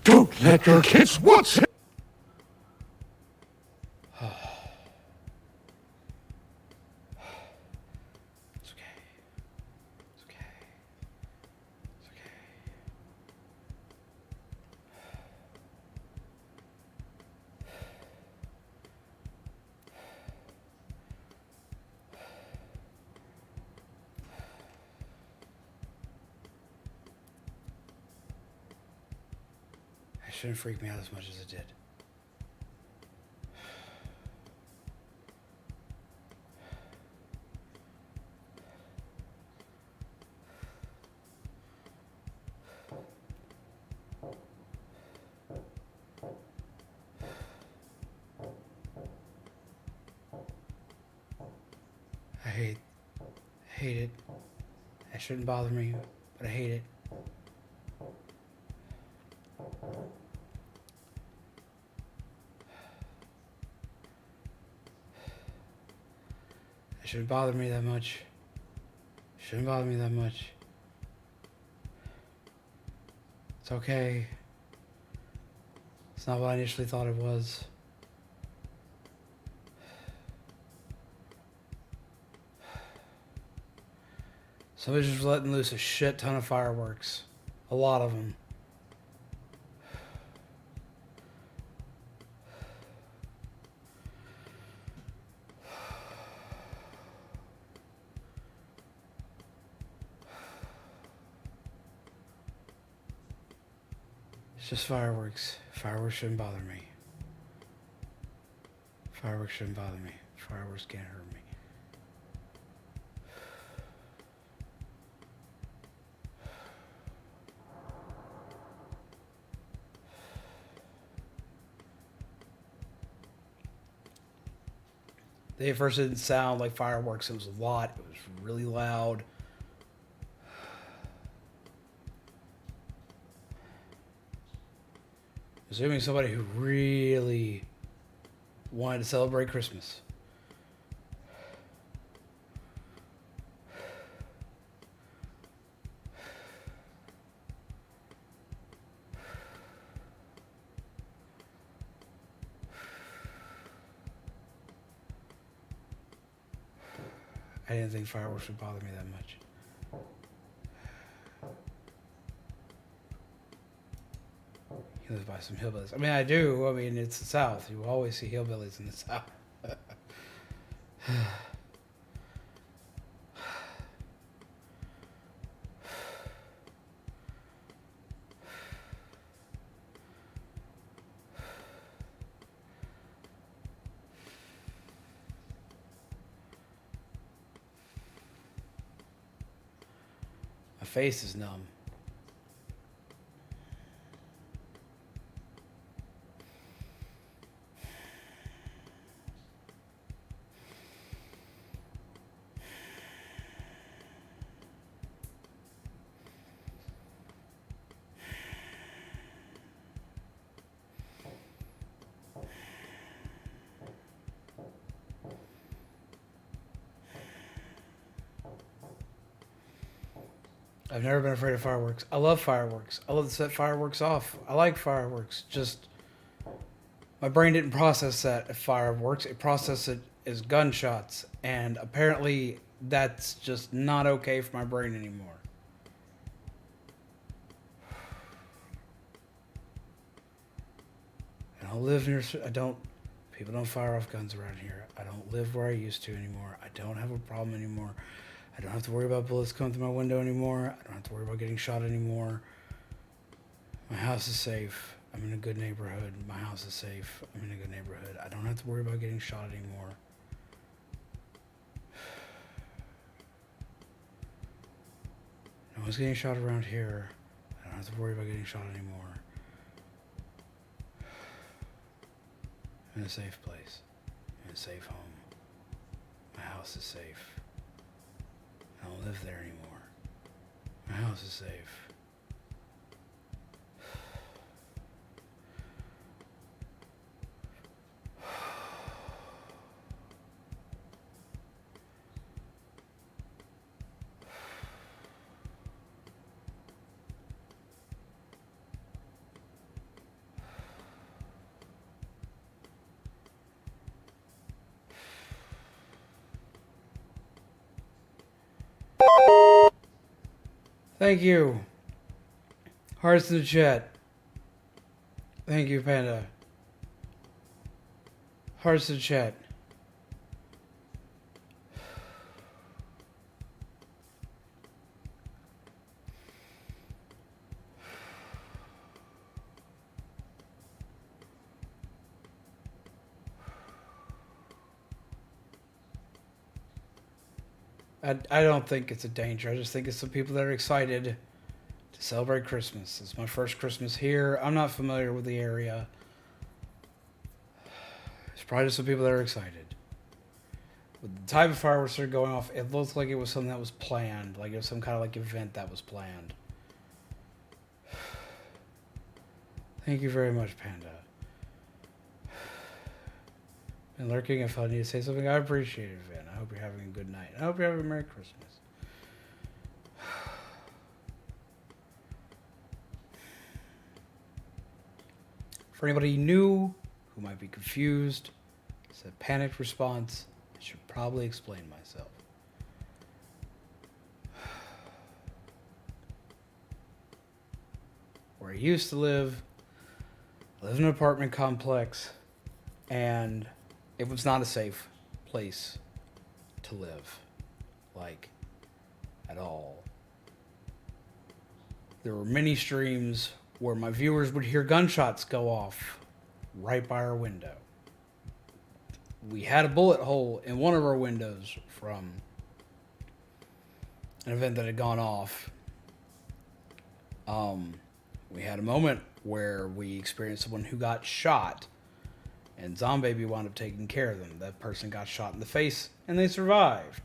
B: Don't let your kids watch it.
A: Shouldn't freak me out as much as it did. I hate it. That shouldn't bother me, but I hate it. It shouldn't bother me that much. Shouldn't bother me that much. It's okay. It's not what I initially thought it was. Somebody's just letting loose a shit ton of fireworks. A lot of them. It's just fireworks. Fireworks shouldn't bother me. Fireworks shouldn't bother me. Fireworks can't hurt me. They at first didn't sound like fireworks. It was a lot. It was really loud. Assuming somebody who really wanted to celebrate Christmas. I didn't think fireworks would bother me that much. He lives by some hillbillies. I mean, I do. I mean, it's the South. You always see hillbillies in the South. My face is numb. I've never been afraid of fireworks. I love fireworks. I love to set fireworks off. I like fireworks. Just, my brain didn't process that as fireworks. It processed it as gunshots. And apparently that's just not okay for my brain anymore. I don't live near, people don't fire off guns around here. I don't live where I used to anymore. I don't have a problem anymore. I don't have to worry about bullets coming through my window anymore. I don't have to worry about getting shot anymore. My house is safe. I'm in a good neighborhood. My house is safe. I'm in a good neighborhood. I don't have to worry about getting shot anymore. No one's getting shot around here. I don't have to worry about getting shot anymore. I'm in a safe place. I'm in a safe home. My house is safe. I don't live there anymore. My house is safe. Thank you. Hearts in the chat. Thank you, Panda. Hearts in the chat. I don't think it's a danger. I just think it's some people that are excited to celebrate Christmas. It's my first Christmas here. I'm not familiar with the area. It's probably just some people that are excited. With the type of fireworks that are going off, it looks like it was something that was planned. Like it was some kind of like event that was planned. Thank you very much, Panda. Been lurking. If I need to say something, I appreciate it, Vin. I hope you're having a good night. I hope you're having a Merry Christmas. For anybody new who might be confused, it's a panicked response. I should probably explain myself. Where I used to live, I live in an apartment complex, and it was not a safe place to live, like, at all. There were many streams where my viewers would hear gunshots go off right by our window. We had a bullet hole in one of our windows from an event that had gone off. We had a moment where we experienced someone who got shot, and Zombie wound up taking care of them. That person got shot in the face, and they survived.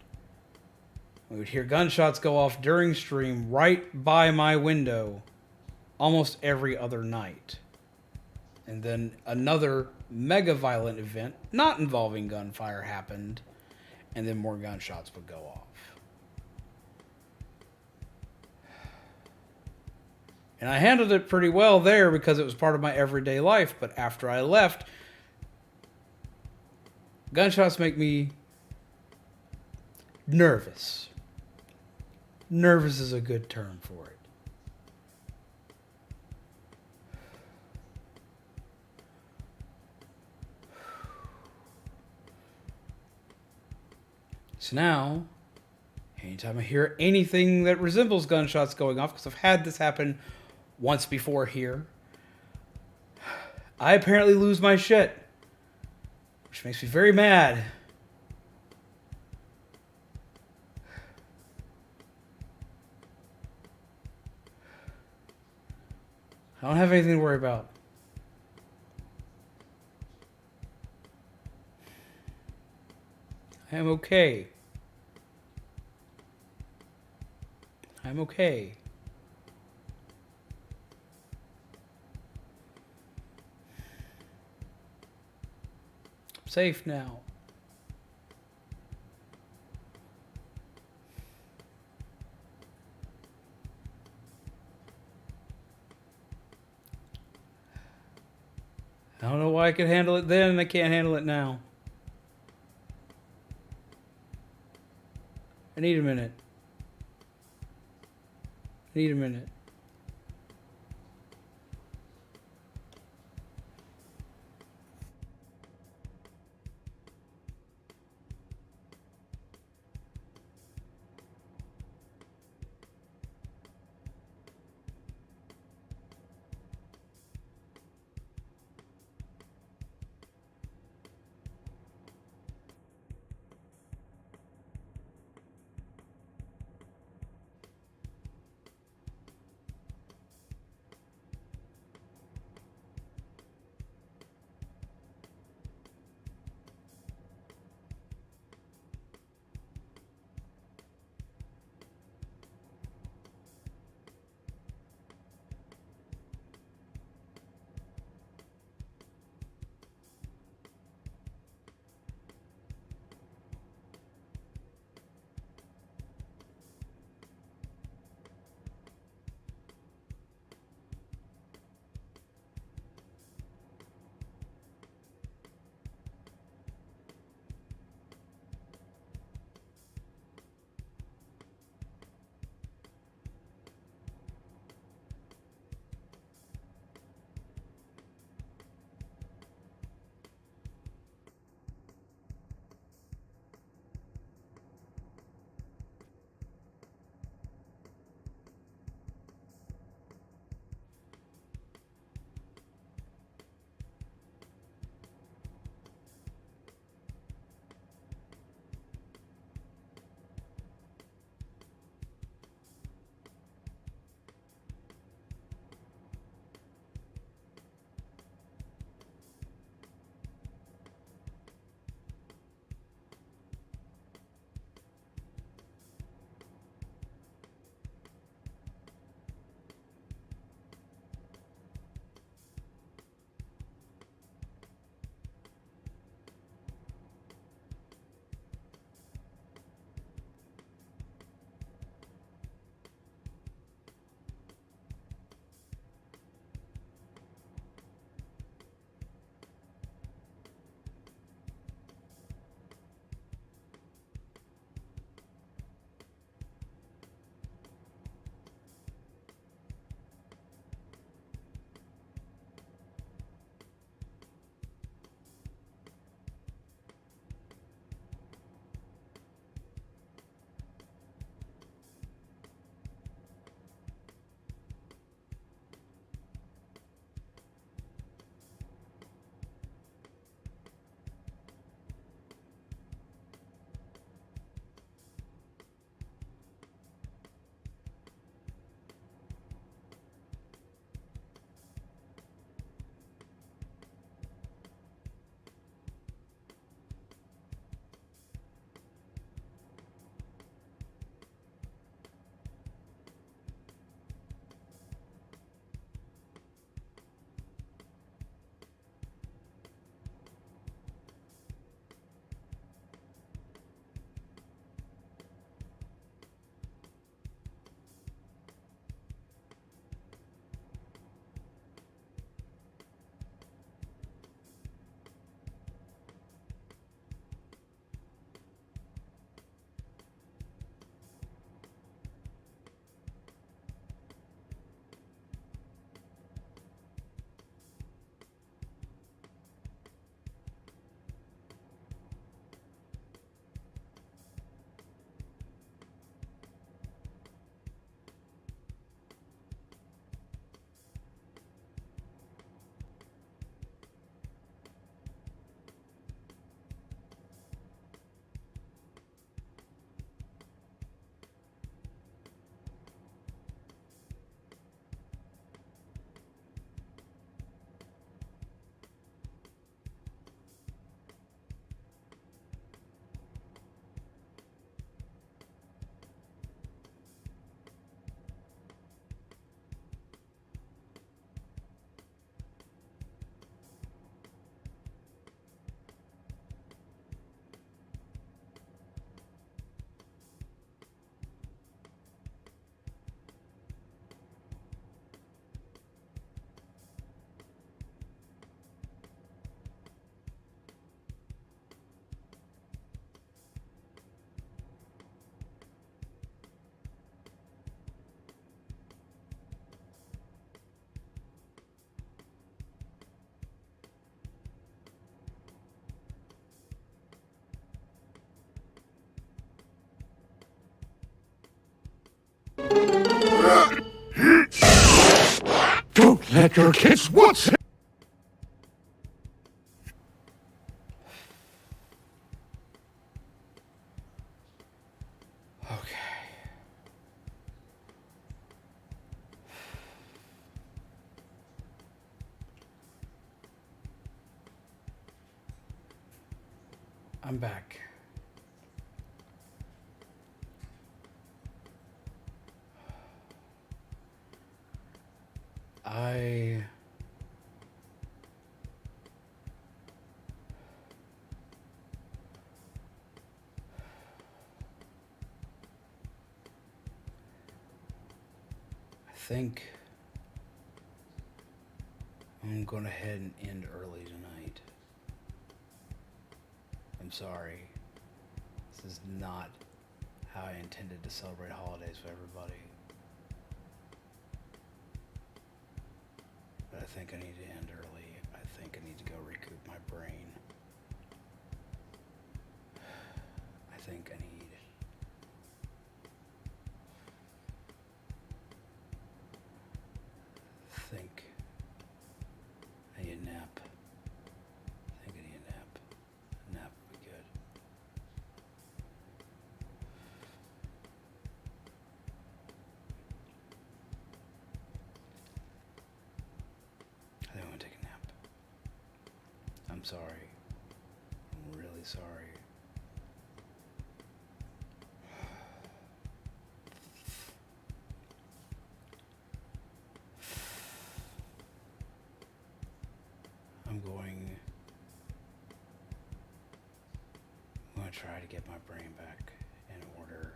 A: We would hear gunshots go off during stream right by my window almost every other night. And then another mega violent event, not involving gunfire, happened, and then more gunshots would go off. And I handled it pretty well there because it was part of my everyday life. But after I left, gunshots make me nervous. Nervous is a good term for it. So now, anytime I hear anything that resembles gunshots going off, because I've had this happen once before here, I apparently lose my shit, which makes me very mad. I don't have anything to worry about. I am okay. I'm okay. I'm safe now. I don't know why I could handle it then and I can't handle it now. I need a minute. I need a minute.
B: Don't let your kids watch it!
A: Okay. I'm back. I think I'm going ahead and end early tonight. I'm sorry. This is not how I intended to celebrate holidays with everybody. But I think I need to end early. I think I need to go recoup my brain. I think I need... I need a nap. I think I need a nap. A nap would be good. I think I'm gonna take a nap. I'm sorry. I'm really sorry. I'm going to try to get my brain back in order.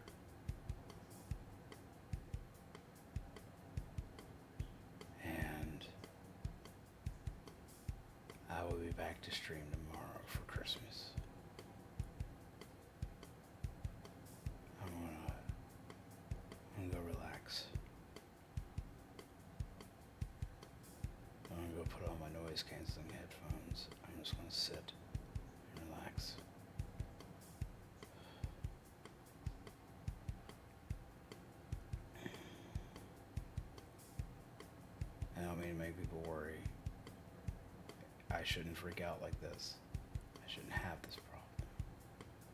A: And I will be back to stream tomorrow for Christmas. I'm gonna go relax. I'm gonna go put on my noise canceling headphones. I'm just gonna sit and relax. I don't mean to make people worry. I shouldn't freak out like this. I shouldn't have this problem.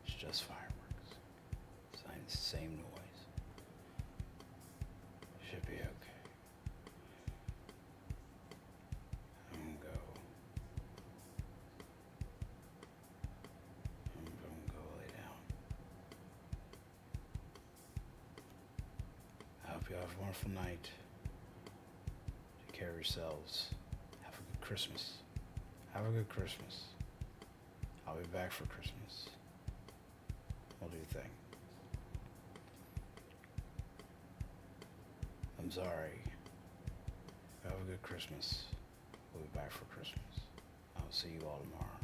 A: It's just fireworks. It's not the same noise. Should be okay. I'm gonna go lay down. I hope you have a wonderful night. Take care of yourselves. Have a good Christmas. Have a good Christmas. I'll be back for Christmas. We'll do your thing. I'm sorry. Have a good Christmas. We'll be back for Christmas. I'll see you all tomorrow.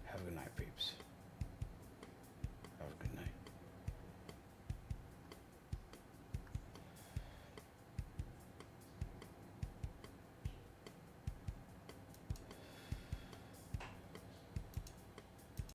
A: Have a good night, peeps.